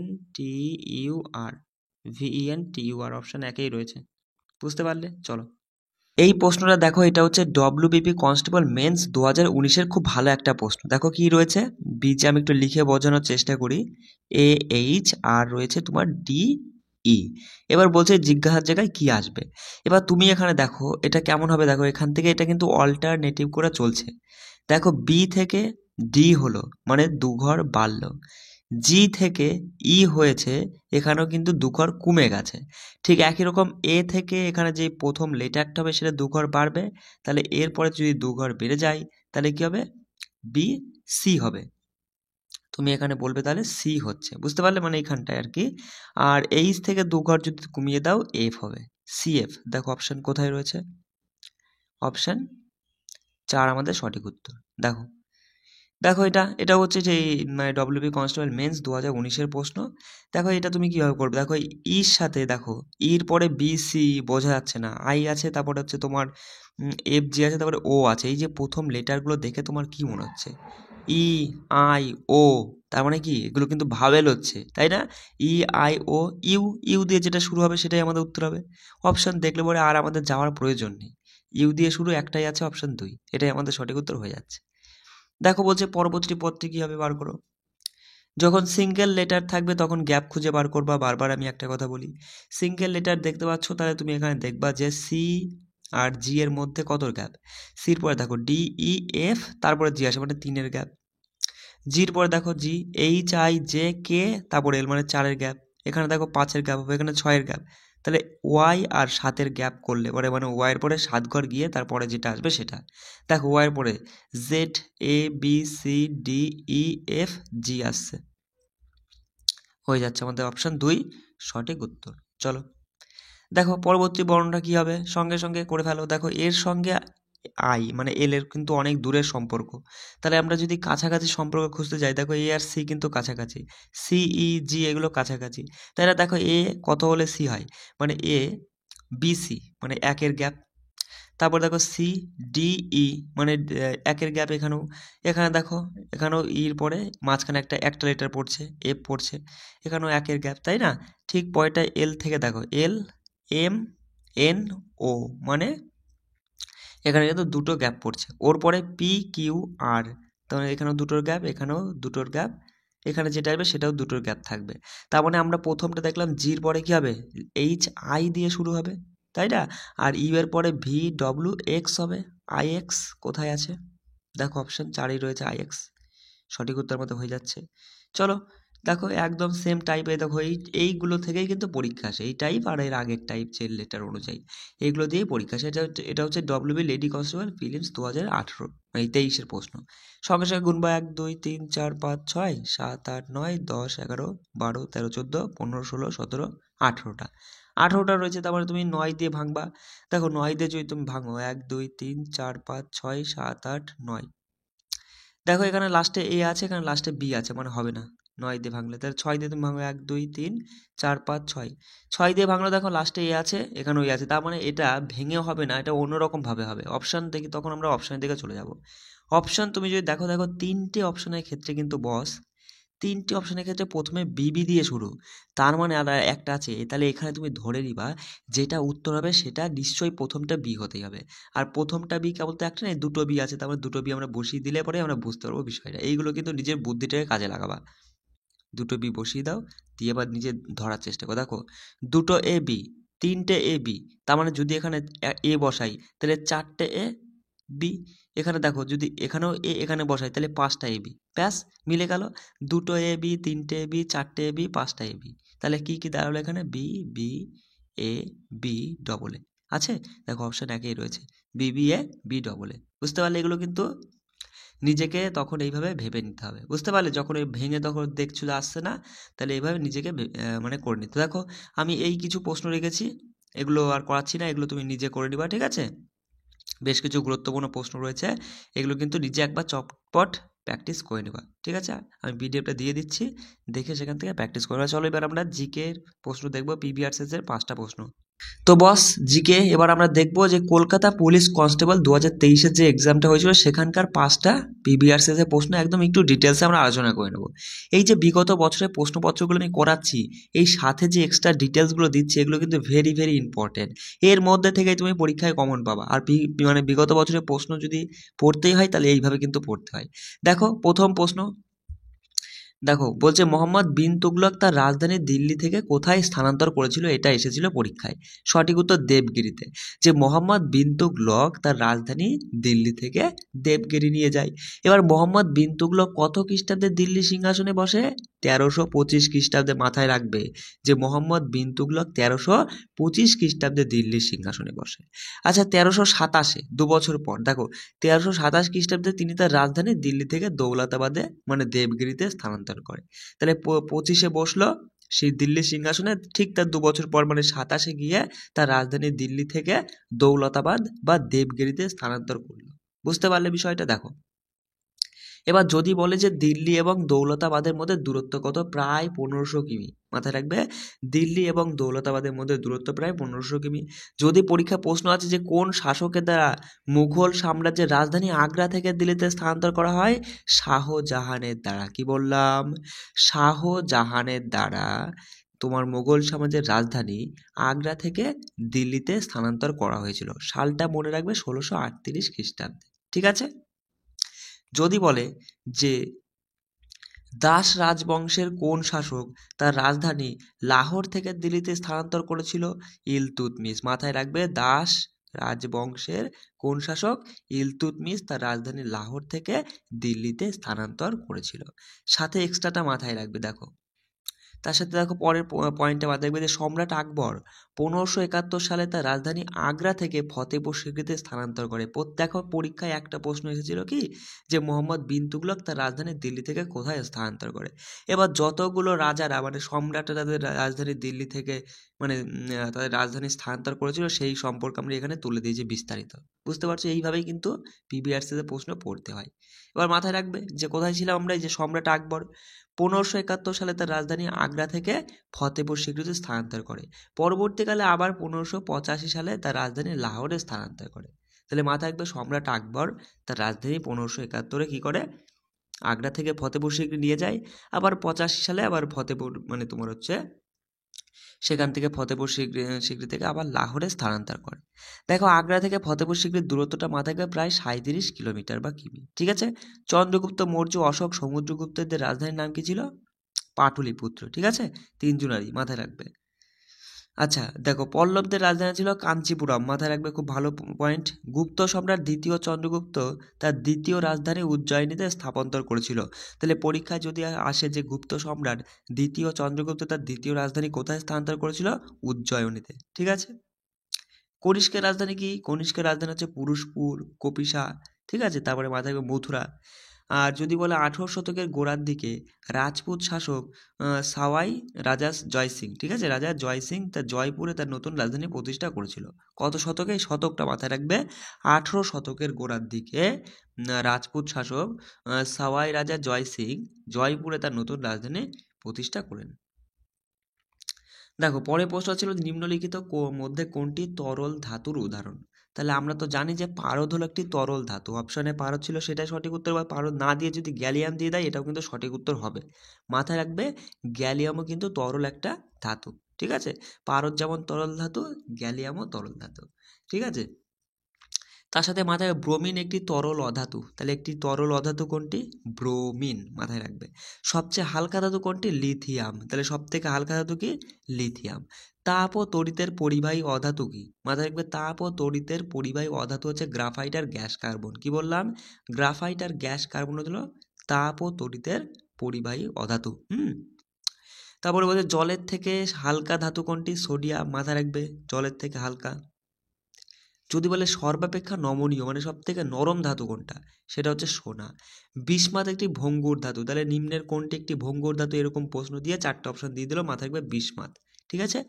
VENTUR, অপশান একেই রয়েছে, বুঝতে পারলে? চলো এই প্রশ্নটা দেখো, এটা হচ্ছে ডব্লিউবিপি কনস্টেবল মেন্স 2019-এর খুব ভালো একটা প্রশ্ন। দেখো কি রয়েছে, বিচে আমি একটু লিখে বোঝানোর চেষ্টা করি, AH আর রয়েছে তোমার DE। এবার বলছে জিজ্ঞাসার জায়গায় কি আসবে। এবার তুমি এখানে দেখো এটা কেমন হবে, দেখো এখান থেকে এটা কিন্তু অল্টারনেটিভ করে চলছে। দেখো বি থেকে ডি হলো, মানে 2 ঘর বাড়লো, জি থেকে ই হয়েছে, এখানেও কিন্তু 2 ঘর কমে গেছে। ঠিক একই রকম এ থেকে এখানে যে প্রথম লেটারটা হবে সেটা 2 ঘর বাড়বে, তাহলে এরপরে যদি 2 ঘর বেড়ে যায় তাহলে কি হবে, বি সি হবে। তুমি এখানে বলবে তাহলে সি হচ্ছে, বুঝতে পারলে, মানে এইখানটায় আর কি। আর এইচ থেকে 2 ঘর যদি কমিয়ে দাও এফ হবে, সিএফ। দেখো অপশান কোথায় রয়েছে, অপশান 4 আমাদের সঠিক উত্তর। দেখো দেখো এটা হচ্ছে যে মানে ডব্লিউবি কনস্টেবল মেন্স 2019-এর প্রশ্ন। দেখো এটা তুমি কীভাবে করবে, দেখো ইর সাথে দেখো ইর পরে বি সি বোঝা যাচ্ছে না, আই আছে, তারপরে হচ্ছে তোমার এফ জি আছে, তারপরে ও আছে, এই যে প্রথম লেটারগুলো দেখে তোমার কি মনে হচ্ছে, ই আই ও, তার মানে কি এগুলো কিন্তু ভাওয়েল হচ্ছে, তাই না? E I O U, U দিয়ে যেটা শুরু হবে সেটাই আমাদের উত্তর হবে। অপশন দেখলে পরে আর আমাদের যাওয়ার প্রয়োজন নেই, ইউ দিয়ে শুরু একটাই আছে, অপশন 2, এটাই আমাদের সঠিক উত্তর হয়ে যাচ্ছে। দেখো বলছে পরবর্তী পদটি কী হবে বার করো। যখন সিঙ্গেল লেটার থাকবে তখন গ্যাপ খুঁজে বার করবা। বারবার আমি একটা কথা বলি, সিঙ্গেল লেটার দেখতে পাচ্ছ, তাহলে তুমি এখানে দেখবা যে সি আর জি এর মধ্যে কত গ্যাপ। সির পরে দেখো ডি ই এফ, তারপরে জি আসে, মানে 3-এর গ্যাপ। জির পরে দেখো জি এইচ আই জে কে, তারপরে এল, মানে 4-এর গ্যাপ। এখানে দেখো 5-এর গ্যাপ হবে, এখানে 6-এর গ্যাপ। তাহলে ওয়াই আর 7-এর গ্যাপ করলে পরে, মানে ওয়াইয়ের পরে 7 ঘর গিয়ে তারপরে যেটা আসবে সেটা। দেখো ওয়াইয়ের পরে Z A B C D E F G আসছে, হয়ে যাচ্ছে আমাদের অপশন 2 সঠিক উত্তর। চলো দেখো পরবর্তী বর্ণটা কি হবে, সঙ্গে সঙ্গে করে ফেলো। দেখো এর সঙ্গে আই মানে এল এর কিন্তু অনেক দূরের সম্পর্ক, তাহলে আমরা যদি কাছাকাছি সম্পর্ক খুঁজতে যাই, দেখো এ আর সি কিন্তু কাছাকাছি, সি ই জি এগুলো কাছাকাছি, তাহলে দেখো এ কত হলে সি হয়, মানে এ বি সি মানে 1-এর গ্যাপ। তারপর দেখো সি ডি ই মানে 1-এর গ্যাপ এখানেও। এখানে দেখো এখানেও ইর পরে মাঝখানে একটা লেটার পড়ছে, এফ পড়ছে, এখানেও 1-এর গ্যাপ, তাই না? ঠিক পরেরটা এল থেকে দেখো এল এম এন ও, মানে এখানে কিন্তু দুটো গ্যাপ পড়ছে। ওর পরে পি কিউ আর, তাহলে এখানেও দুটোর গ্যাপ, এখানেও দুটোর গ্যাপ, এখানে যেটা আসবে সেটাও দুটোর গ্যাপ থাকবে। তার মানে আমরা প্রথমটা দেখলাম জির পরে কি হবে, এইচ আই দিয়ে শুরু হবে, তাই না? আর ইউ এর পরে ভি ডব্লিউ এক্স হবে, আই এক্স কোথায় আছে? দেখো অপশন 4-এই রয়েছে আই এক্স, সঠিক উত্তর মতো হয়ে যাচ্ছে। চলো দেখো একদম সেম টাইপের, দেখো এইগুলো থেকেই কিন্তু পরীক্ষা আসে, এই টাইপ আর এর আগের টাইপ যে লেটার অনুযায়ী এগুলো দিয়েই পরীক্ষা আসে। এটা হচ্ছে ডব্লিউবি লেডি কনস্টেবল ফিলিমস 2018, এই 23-এর প্রশ্ন। সঙ্গে সঙ্গে গুনবা 1 2 3 4 5 6 7 8 9 10 11 12 13 14 15 16 17 18টা, 18টা রয়েছে। তারপরে তুমি 9 দিয়ে ভাঙবা। দেখো 9 দিয়ে যদি তুমি ভাঙো 1 2 3 4 5 6 7 8 9, দেখো এখানে লাস্টে এ আছে, এখানে লাস্টে বি আছে, মানে হবে না 9 দিয়ে ভাঙলে। তাহলে 6 দিয়ে তুমি ভাঙো 1 2 3 4 5 6, 6 দিয়ে ভাঙলে দেখো লাস্টে এ আছে, এখানেও এ আছে, তার মানে এটা ভেঙে হবে না, এটা অন্যরকম ভাবে হবে। অপশন দেখি, তখন আমরা অপশনের দিকে চলে যাব। অপশন তুমি যদি দেখো, দেখো 3টে অপশনের ক্ষেত্রে কিন্তু বস, 3টে অপশনের ক্ষেত্রে প্রথমে বিবি দিয়ে শুরু, তার মানে আর একটা আছে, তাহলে এখানে তুমি ধরে নিবা যেটা উত্তর হবে সেটা নিশ্চয়ই প্রথমটা বি হতেই হবে। আর প্রথমটা বি কেবল তো একটা নেই, দুটো বি আছে, তারপরে দুটো বি আমরা বসিয়ে দিলে পরে আমরা বুঝতে পারবো বিষয়টা। এইগুলো কিন্তু নিজের বুদ্ধিটাকে কাজে লাগাবা, দুটো বি বসিয়ে দাও, দিয়ে আবার নিজে ধরার চেষ্টা করো। দেখো দুটো এ বি, 3টে এ বি, তার মানে যদি এখানে এ বসাই তাহলে 4টে এ বি, এখানে দেখো যদি এখানেও এ এখানে বসাই তাহলে 5টা এ বি, ব্যাস মিলে গেল। দুটো এ বি, 3টে এ বি, 4টে এ বি, 5টা এ বি, তাহলে কি কি দাঁড়ালো এখানে, B B A B double A আছে। দেখো অপশন একই রয়েছে, B B A B double A. বুঝতে পারলে এগুলো কিন্তু নিজেকে তখন এইভাবে ভেবে নিতে হবে, বুঝতে পারলে? যখন এই ভেঙে তখন দেখছো যে আসছে না, তাহলে এইভাবে নিজেকে মানে করে নিতে। দেখো আমি এই কিছু প্রশ্ন রেখেছি, এগুলো আর করাচ্ছি না, এগুলো তুমি নিজে করে নিবা, ঠিক আছে? বেশ কিছু গুরুত্বপূর্ণ প্রশ্ন রয়েছে, এগুলো কিন্তু নিজে একবার চটপট প্র্যাকটিস করে নেবা, ঠিক আছে? আমি পিডিএফটা দিয়ে দিচ্ছি, দেখে সেখান থেকে প্র্যাকটিস করবা। চলো এবার আমরা জিকে প্রশ্ন দেখবো, পিবিআরএস এর 5টা প্রশ্ন। তো বস জিকে এবার আমরা দেখব যে কলকাতা পুলিশ কনস্টেবল 2023-এর যে এক্সামটা হয়েছিল সেখানকার 5টা পিবিআরএস এর প্রশ্ন একদম একটু ডিটেলসে আমরা আলোচনা করে নেব। এই যে বিগত বছরের প্রশ্নপত্রগুলো আমি করাচ্ছি, এই সাথে যে এক্সট্রা ডিটেলসগুলো দিচ্ছি এগুলো কিন্তু ভেরি ভেরি ইম্পর্টেন্ট, এর মধ্যে থেকে তুমি পরীক্ষায় কমন পাবা। আর মানে বিগত বছরের প্রশ্ন যদি পড়তেই হয় তাহলে এইভাবে কিন্তু পড়তে হয়। দেখো প্রথম প্রশ্ন, দেখো বলছে মোহাম্মদ বিন তুগলক তার রাজধানী দিল্লি থেকে কোথায় স্থানান্তর করেছিল, এটা এসেছিল পরীক্ষায়। সঠিক উত্তর দেবগিরিতে। যে মোহাম্মদ বিন তুগলক তার রাজধানী দিল্লি থেকে দেবগিরি নিয়ে যায়। এবার মোহাম্মদ বিন তুগলক কত খ্রিস্টাব্দে দিল্লি সিংহাসনে বসে, 1325 খ্রিস্টাব্দে। মাথায় রাখবে যে মোহাম্মদ বিন তুগলক 1325 খ্রিস্টাব্দে দিল্লির সিংহাসনে বসে। আচ্ছা 1327-এ 2 বছর পর, দেখো 1327 খ্রিস্টাব্দে তিনি তার রাজধানী দিল্লি থেকে দৌলতাবাদে মানে দেবগিরিতে স্থানান্তর করে। তাহলে 25-এ বসলো সেই দিল্লির সিংহাসনে, ঠিক তার 2 বছর পর মানে 27-এ গিয়ে তার রাজধানী দিল্লি থেকে দৌলতাবাদ বা দেবগিরিতে স্থানান্তর করলো। বুঝতে পারলে বিষয়টা? দেখো এবার যদি বলে যে দিল্লি এবং দৌলতাবাদের মধ্যে দূরত্ব কত, প্রায় 1500 কিমি। মাথায় রাখবে দিল্লি এবং দৌলতাবাদের মধ্যে দূরত্ব প্রায় 1500 কিমি। যদি পরীক্ষা প্রশ্ন আছে যে কোন শাসকের দ্বারা মুঘল সাম্রাজ্যের রাজধানী আগ্রা থেকে দিল্লিতে স্থানান্তর করা হয়, শাহজাহানের দ্বারা। কি বললাম? শাহজাহানের দ্বারা তোমার মুঘল সাম্রাজ্যের রাজধানী আগ্রা থেকে দিল্লিতে স্থানান্তর করা হয়েছিল। সালটা মনে রাখবে 1638 খ্রিস্টাব্দে। ঠিক আছে। যদি বলে যে দাস রাজবংশের কোন শাসক তার রাজধানী লাহোর থেকে দিল্লিতে স্থানান্তর করেছিল, ইলতুৎমিশ। মাথায় রাখবে দাস রাজবংশের কোন শাসক, ইলতুৎমিশ তার রাজধানী লাহোর থেকে দিল্লিতে স্থানান্তর করেছিল। সাথে এক্সট্রাটা মাথায় রাখবে। দেখো তার সাথে দেখো পরের পয়েন্টে মাথায় রাখবে যে সম্রাট আকবর 1571 সালে তার রাজধানী আগ্রা থেকে ফতেপুর সিক্রিতে স্থানান্তর করে। দেখো পরীক্ষায় একটা প্রশ্ন এসেছিল কি যে মোহাম্মদ বিন তুগলক তার রাজধানী দিল্লি থেকে কোথায় স্থানান্তর করে। এবার যতগুলো রাজারা মানে সম্রাটরা তাদের রাজধানী দিল্লি থেকে মানে তাদের রাজধানী স্থানান্তর করেছিল সেই সম্পর্কে আমরা এখানে তুলে দিয়েছি বিস্তারিত। বুঝতে পারছো? এইভাবেই কিন্তু পিবিআরসিতে প্রশ্ন পড়তে হয়। এবার মাথায় রাখবে যে কোথায় ছিলাম আমরা, এই যে সম্রাট আকবর 1571 সালে তার রাজধানী আগ্রা থেকে ফতেপুর সিক্রিতে স্থানান্তর করে। পরবর্তীকালে আবার 1585 সালে তার রাজধানী লাহোরে স্থানান্তর করে। তাহলে মাথায় রাখবে সম্রাট আকবর তার রাজধানী 1571 কী করে, আগ্রা থেকে ফতেপুর সিক্রি নিয়ে যায়। আবার 85 সালে আবার ফতেপুর মানে তোমার হচ্ছে সেখান থেকে ফতেপুর সিক্রি থেকে আবার লাহোরে স্থানান্তর করে। দেখো আগ্রা থেকে ফতেপুর সিক্রির দূরত্বটা মাথায় রাখবে প্রায় 37 কিলোমিটার বা কিমি। ঠিক আছে। চন্দ্রগুপ্ত মৌর্য, অশোক, সমুদ্রগুপ্তদের রাজধানীর নাম কি ছিল? পাটলিপুত্র। ঠিক আছে। 3 জুনারি মাথায় রাখবে। আচ্ছা দেখো পল্লবদের রাজধানী ছিল কাঞ্চিপুরম। মাথায় রাখবে, খুব ভালো পয়েন্ট। গুপ্ত সম্রাট দ্বিতীয় চন্দ্রগুপ্ত তার দ্বিতীয় রাজধানী উজ্জয়িনীতে স্থানান্তর করেছিল। তাহলে পরীক্ষায় যদি আসে যে গুপ্ত সম্রাট দ্বিতীয় চন্দ্রগুপ্ত তার দ্বিতীয় রাজধানী কোথায় স্থানান্তর করেছিল, উজ্জয়িনীতে। ঠিক আছে। কনিষ্কের রাজধানী কি? কনিষ্কের রাজধানী হচ্ছে পুরুষপুর, কপিসা। ঠিক আছে। তারপরে মাথায় রাখবে মথুরা। আর যদি বলে 18 শতকের গোড়ার দিকে রাজপুত শাসক সাওয়াই রাজা জয় সিং, ঠিক আছে, রাজা জয় সিং তার জয়পুরে তার নতুন রাজধানী প্রতিষ্ঠা করেছিল। কত শতকে? শতকটা মাথায় রাখবে। 18 শতকের গোড়ার দিকে রাজপুত শাসক সাওয়াই রাজা জয় সিং জয়পুরে তার নতুন রাজধানী প্রতিষ্ঠা করেন। দেখো পরের প্রশ্ন ছিল নিম্নলিখিত মধ্যে কোনটি তরল ধাতুর উদাহরণ। তাহলে আমরা তো জানি যে পারদ হলো একটি তরল ধাতু। অপশনে পারদ ছিল সেটাই সঠিক উত্তর, বা পারদ না দিয়ে যদি গ্যালিয়াম দিয়ে দেয় এটাও কিন্তু সঠিক উত্তর হবে। মাথায় রাখবে গ্যালিয়ামও কিন্তু তরল একটা ধাতু। ঠিক আছে। পারদ যেমন তরল ধাতু, গ্যালিয়ামও তরল ধাতু। ঠিক আছে। তার সাথে মাথায় ব্রোমিন একটি তরল অধাতু। তাহলে একটি তরল অধাতু কোনটি? ব্রোমিন। মাথায় রাখবে। সবচেয়ে হালকা ধাতু কোনটি? লিথিয়াম। তাহলে সব থেকে হালকা ধাতু কি? লিথিয়াম। তাপ ও তড়িতের পরিবাহী অধাতু কি? মাথায় রাখবে তাপ ও তড়িতের পরিবাহী অধাতু হচ্ছে গ্রাফাইট আর গ্যাস কার্বন। কি বললাম? গ্রাফাইট আর গ্যাস কার্বন হলো তাপ ও তড়িতের পরিবাহী অধাতু। তারপরে বলছে জলের থেকে হালকা ধাতু কোনটি? সোডিয়াম। মাথায় রাখবে জলের থেকে হালকা। যদি বলে সর্বাপেক্ষা নমনীয় মানে সব থেকে নরম ধাতু কোনটা, সেটা হচ্ছে সোনা। বিসমাথ একটি ভঙ্গুর ধাতু। তাহলে নিম্নের কোনটি একটি ভঙ্গুর ধাতু, এরকম প্রশ্ন দিয়ে 4টে অপশন দিয়ে দিল। মাথায় রাখবে বিসমাথ। ঠিক আছে।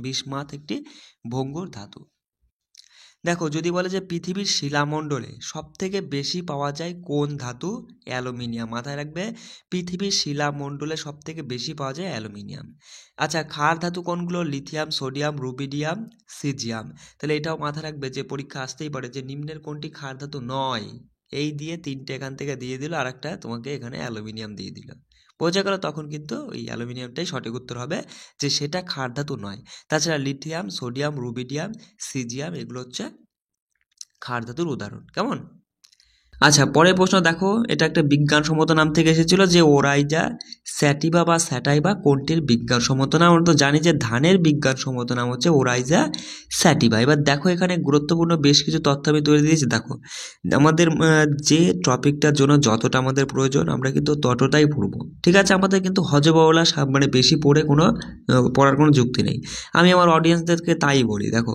বিসমাথ একটি ভঙ্গুর ধাতু। দেখো যদি বলে যে পৃথিবীর শিলামণ্ডলে সব থেকে বেশি পাওয়া যায় কোন ধাতু? অ্যালুমিনিয়াম। মাথায় রাখবে পৃথিবীর শিলামণ্ডলে সব থেকে বেশি পাওয়া যায় অ্যালুমিনিয়াম। আচ্ছা ক্ষার ধাতু কোনগুলো? Lithium, sodium, rubidium, caesium. তাহলে এটাও মাথায় রাখবে যে পরীক্ষা আসতেই পারে যে নিম্নের কোনটি ক্ষার ধাতু নয়। এই দিয়ে 3টে এখান থেকে দিয়ে দিল, আর একটা তোমাকে এখানে অ্যালুমিনিয়াম দিয়ে দিল। বোঝা গেল? তখন কিন্তু ওই অ্যালুমিনিয়ামটাই সঠিক উত্তর হবে যে সেটা ক্ষার ধাতু নয়। তাছাড়া লিথিয়াম, সোডিয়াম, রুবিডিয়াম, সিজিয়াম এগুলো হচ্ছে ক্ষার ধাতুর উদাহরণ। কেমন? আচ্ছা পরের প্রশ্ন দেখো, এটা একটা বিজ্ঞানসম্মত নাম থেকে এসেছিল যে ওরাইজা স্যাটিভা বা স্যাটাইভা কোনটির বিজ্ঞানসম্মত নাম? আমরা তো জানি যে ধানের বিজ্ঞানসম্মত নাম হচ্ছে ওরাইজা স্যাটিভা। এবার দেখো এখানে গুরুত্বপূর্ণ বেশ কিছু তথ্য আমি তুলে দিয়েছি। দেখো আমাদের যে টপিকটার জন্য যতটা আমাদের প্রয়োজন আমরা কিন্তু ততটাই পড়বো। ঠিক আছে। আমাদের কিন্তু হজবওয়ালা মানে বেশি পড়ে পড়ার কোনো যুক্তি নেই। আমি আমার অডিয়েন্সদেরকে তাই বলি, দেখো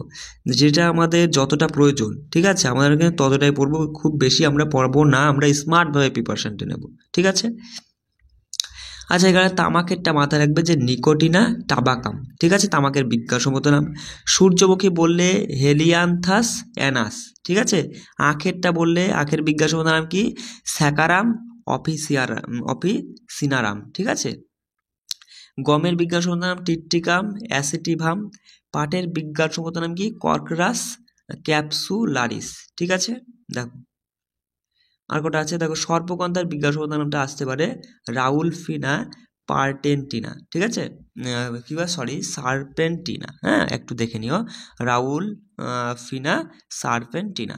যেটা আমাদের যতটা প্রয়োজন, ঠিক আছে, আমাদের কিন্তু ততটাই পড়বো। খুব বেশি আমরা পড়বো না, আমরা স্মার্টভাবে প্রিপারেশনটা নেব। ঠিক আছে। আচ্ছা, এখানে তামাকেরটা মাথায় রাখবে যে নিকোটিনা টাবাকাম, ঠিক আছে, তামাকের বিজ্ঞানসম্মত নাম। সূর্যমুখী বললে হেলিয়ান্থাস অ্যানাস, ঠিক আছে। আখেরটা বললে আখের বিজ্ঞানসম্মত নাম কি? স্যাকারাম অফিসিনারাম, ঠিক আছে। গমের বিজ্ঞানসম্মত নাম টিট্রিকাম অ্যাসিটিভাম। পাটের বিজ্ঞানসম্মত নাম কি? কর্করাস ক্যাপসুলারিস, ঠিক আছে। দেখো আর কটা আছে, দেখো সর্পগন্ধার বিজ্ঞানসম্মত নামটা আসতে পারে রাউলফিনা পার্টেন্টিনা, ঠিক আছে। কি বল, সরি, সার্পেন্টিনা, হ্যাঁ একটু দেখে নিও, রাউল ফিনা সার্পেন্টিনা।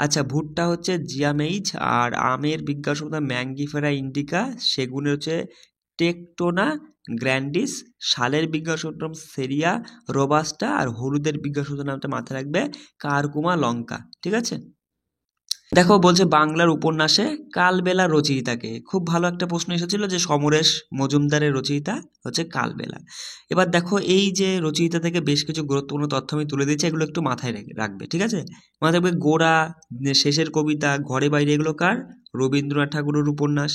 আচ্ছা, ভুট্টা হচ্ছে জিয়ামেইজ, আর আমের বিজ্ঞানসম্মত নাম ম্যাঙ্গিফেরা ইন্ডিকা, সেগুনের হচ্ছে টেকটোনা গ্র্যান্ডিস, শালের বিজ্ঞানসম্মত নাম সেরিয়া রোবাস্টা, আর হলুদের বিজ্ঞানসম্মত নামটা মাথায় রাখবে কারকুমা লঙ্কা, ঠিক আছে। দেখো বলছে বাংলার উপন্যাসে কালবেলা রচয়িতাকে, খুব ভালো একটা প্রশ্ন এসেছিল যে সমরেশ মজুমদারের রচয়িতা হচ্ছে কালবেলা। এবার দেখো এই যে রচয়িতা থেকে বেশ কিছু গুরুত্বপূর্ণ তথ্য আমি তুলে দিচ্ছি, এগুলো একটু মাথায় রাখবে, ঠিক আছে। মাথায় রাখবে গোড়া, শেষের কবিতা, ঘরে বাইরে, এগুলো কার? রবীন্দ্রনাথ ঠাকুরের উপন্যাস।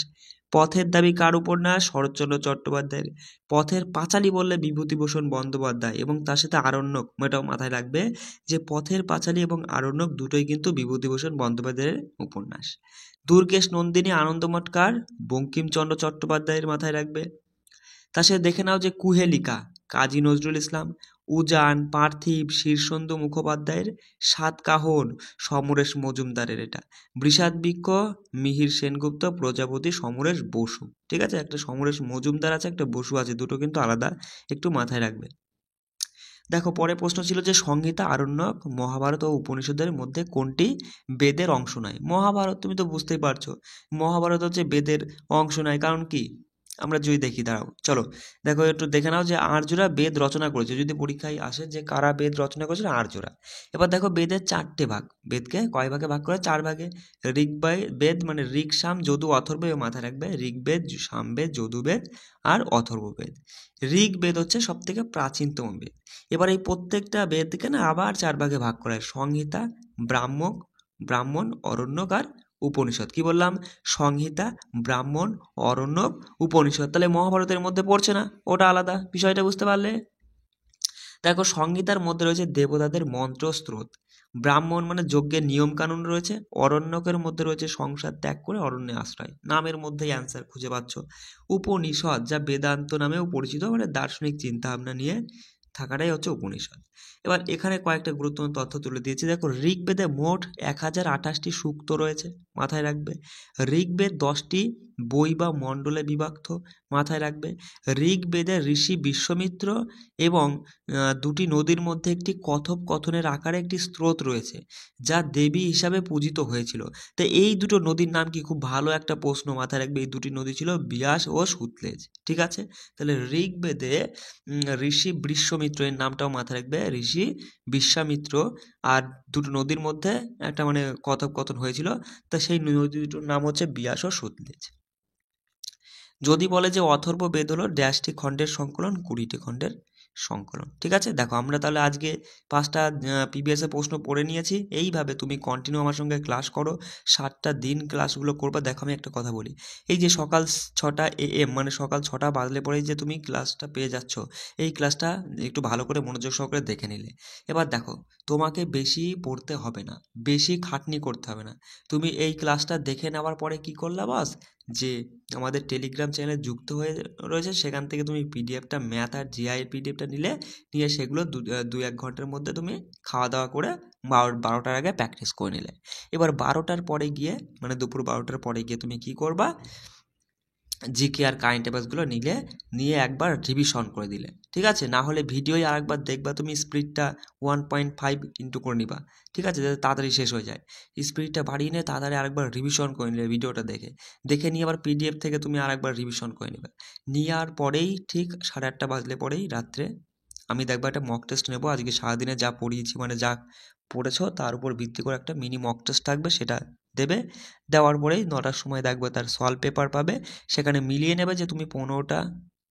পথের দাবি কার উপন্যাস? শরৎচন্দ্র চট্টোপাধ্যায়ের। পথের পাঁচালী বললে বিভূতিভূষণ বন্দ্যোপাধ্যায়, এবং তার সাথে আরণ্যক, এটাও মাথায় রাখবে যে পথের পাঁচালী এবং আরণ্যক দুটোই কিন্তু বিভূতিভূষণ বন্দ্যোপাধ্যায়ের উপন্যাস। দুর্গেশ নন্দিনী আনন্দমঠ কার? বঙ্কিমচন্দ্র চট্টোপাধ্যায়ের, মাথায় রাখবে। তার সাথে দেখে নাও যে কুহেলিকা কাজী নজরুল ইসলাম। উজান, পার্থিব, শীর্ষেন্দু মুখোপাধ্যায়ের। সাতকাহন সমরেশ মজুমদারের এটা। বৃষাদবৃক্ষ মিহির সেনগুপ্ত, প্রজাপতি সমরেশ বসু, ঠিক আছে। একটা সমরেশ মজুমদার আছে, একটা বসু আছে, দুটো কিন্তু আলাদা, একটু মাথায় রাখবে। দেখো পরে প্রশ্ন ছিল যে সংহিতা, আরণ্যক, মহাভারত ও উপনিষদের মধ্যে কোনটি বেদের অংশ নয়? মহাভারত তুমি তো বুঝতেই পারছো, মহাভারত হচ্ছে বেদের অংশ নয়, কারণ কি? আমরা যদি দেখি, দাঁড়াও চলো দেখো একটু দেখে নাও যে আর্যরা বেদ রচনা করেছে, যদি পরীক্ষায় আসে যে কারা বেদ রচনা করেছে, আর্যরা। এবার দেখো বেদের 4টে ভাগ, বেদকে কয় ভাগে ভাগ করে? 4 ভাগে। বেদ মানে ঋক, সাম, যদু, অথর্ব, মাথায় রাখবে ঋগ্বেদ, সামবেদ, যদুবেদ আর অথর্ববেদ। ঋগ্বেদ হচ্ছে সব থেকে প্রাচীনতম বেদ। এবার এই প্রত্যেকটা বেদকে না আবার 4 ভাগে ভাগ করা হয়, সংহিতা, ব্রাহ্মণ, অরণ্যক আর উপনিষদ। কি বললাম? সংহিতা, ব্রাহ্মণ, অরণ্যক, উপনিষদ। তাহলে মহাভারতের মধ্যে পড়ছে না, ওটা আলাদা, বিষয়টা বুঝতে পারলে? দেখো সংহিতার মধ্যে রয়েছে দেবতাদের মন্ত্র স্রোত, ব্রাহ্মণ মানে যজ্ঞের নিয়ম কানুন রয়েছে, অরণ্যকের মধ্যে রয়েছে সংসার ত্যাগ করে অরণ্যে আশ্রয়, নামের মধ্যেই অ্যান্সার খুঁজে পাচ্ছ। উপনিষদ যা বেদান্ত নামেও পরিচিত, মানে দার্শনিক চিন্তাভাবনা নিয়ে থাকাটাই হচ্ছে উপনিষদ। এবার এখানে কয়েকটা গুরুত্বপূর্ণ তথ্য তুলে দিয়েছি। দেখো ঋগ্বেদে মোট 1028টি সূক্ত রয়েছে, মাথায় রাখবে। ঋগ্বেদ 10টি বই বা মণ্ডলে বিভক্ত, মাথায় রাখবে। ঋগ্বেদে ঋষি বিশ্বমিত্র এবং 2টি নদীর মধ্যে একটি কথোপকথনের আকারে একটি স্রোত রয়েছে, যা দেবী হিসাবে পূজিত হয়েছিল। তো এই দুটো নদীর নাম কি? খুব ভালো একটা প্রশ্ন, মাথায় রাখবে। এই দুটি নদী ছিল বিয়াস ও সুতলেজ, ঠিক আছে। তাহলে ঋগ্বেদে ঋষি বিশ্বমিত্র, এর নামটাও মাথায় রাখবে, ঋষি বিশ্বামিত্র, আর দুটো নদীর মধ্যে একটা মানে কথোপকথন হয়েছিল, তা সেই নদী দুটোর নাম হচ্ছে বিয়াস ও সুতলেজ। যদি বলে যে অথর্ব বেদ হলো ড্যাশটি খণ্ডের সংকলন, 20টি খণ্ডের সংকলন, ঠিক আছে। দেখো আমরা তাহলে আজকে 5টা পিবিএসের প্রশ্ন পড়ে নিয়েছি। এইভাবে তুমি কন্টিনিউ আমার সঙ্গে ক্লাস করো, 7টা দিন ক্লাসগুলো করবা। দেখো আমি একটা কথা বলি, এই যে সকাল 6টা AM মানে সকাল 6টা বাজলে পরেই যে তুমি ক্লাসটা পেয়ে যাচ্ছ, এই ক্লাসটা একটু ভালো করে মনোযোগ সহকারে দেখে নিলে। এবার দেখো তোমাকে বেশি পড়তে হবে না, বেশি খাটনি করতে হবে না। তুমি এই ক্লাসটা দেখে নেওয়ার পরে কি করলা বাস, যে আমাদের টেলিগ্রাম চ্যানেলে যুক্ত হয়ে রয়েছে, সেখান থেকে তুমি পিডিএফটা, ম্যাথ আর জিআইয়ের পিডিএফটা নিয়ে সেগুলো 2-1 ঘন্টার মধ্যে তুমি খাওয়া দাওয়া করে 12টার আগে প্র্যাকটিস করে নিলে। এবার 12টার পরে গিয়ে মানে দুপুর 12টার পরে গিয়ে তুমি কি করবা, জিকে আর কারেন্ট অ্যাফেয়ার্সগুলো নিয়ে একবার রিভিশন করে দিলে, ঠিক আছে। না হলে ভিডিওই আরেকবার দেখবা, তুমি স্পিডটা 1.5 ইন্টু করে নিবা, ঠিক আছে, যাতে তাড়াতাড়ি শেষ হয়ে যায়। স্পিডটা বাড়িয়ে নিয়ে তাড়াতাড়ি আরেকবার রিভিশন করে নিলে ভিডিওটা দেখে নিয়ে আবার পিডিএফ থেকে তুমি আরেকবার রিভিশন করে নেবে। নেওয়ার পরেই ঠিক 8:30 বাজলে পরেই রাত্রে আমি দেখবা একটা মক টেস্ট নেবো। আজকে সারাদিনে যা পড়িয়েছি মানে যা পড়েছো তার উপর ভিত্তি করে একটা মিনি মক টেস্ট থাকবে, সেটা দেবে। দেওয়ার পরেই 9টার সময় দেখবে তার সলভ পেপার পাবে, সেখানে মিলিয়ে নেবে যে তুমি 15টা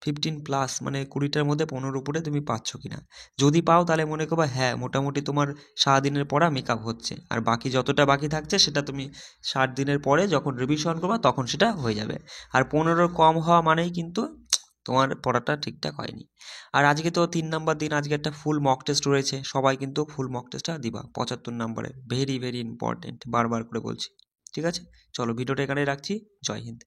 15+ মানে 20টার মধ্যে 15 উপরে তুমি পাচ্ছ কিনা। যদি পাও তাহলে মনে করবা হ্যাঁ মোটামুটি তোমার সারাদিনের পড়া মেকআপ হচ্ছে, আর বাকি যতটা বাকি থাকছে সেটা তুমি 60 দিনের পরে যখন রিভিশন করবা তখন সেটা হয়ে যাবে। আর 15 কম হওয়া মানেই কিন্তু তোমার পড়াটা ঠিকঠাক হয়নি। আর আজকে তো 3 নাম্বার দিন, আজকে একটা ফুল মক টেস্ট রয়েছে, সবাই কিন্তু ফুল মক টেস্টটা দিবা 75 নাম্বারের, ভেরি ভেরি ইম্পর্টেন্ট, বারবার করে বলছি। ঠিক আছে, চলো ভিডিওটা এখানেই রাখছি। জয় হিন্দ।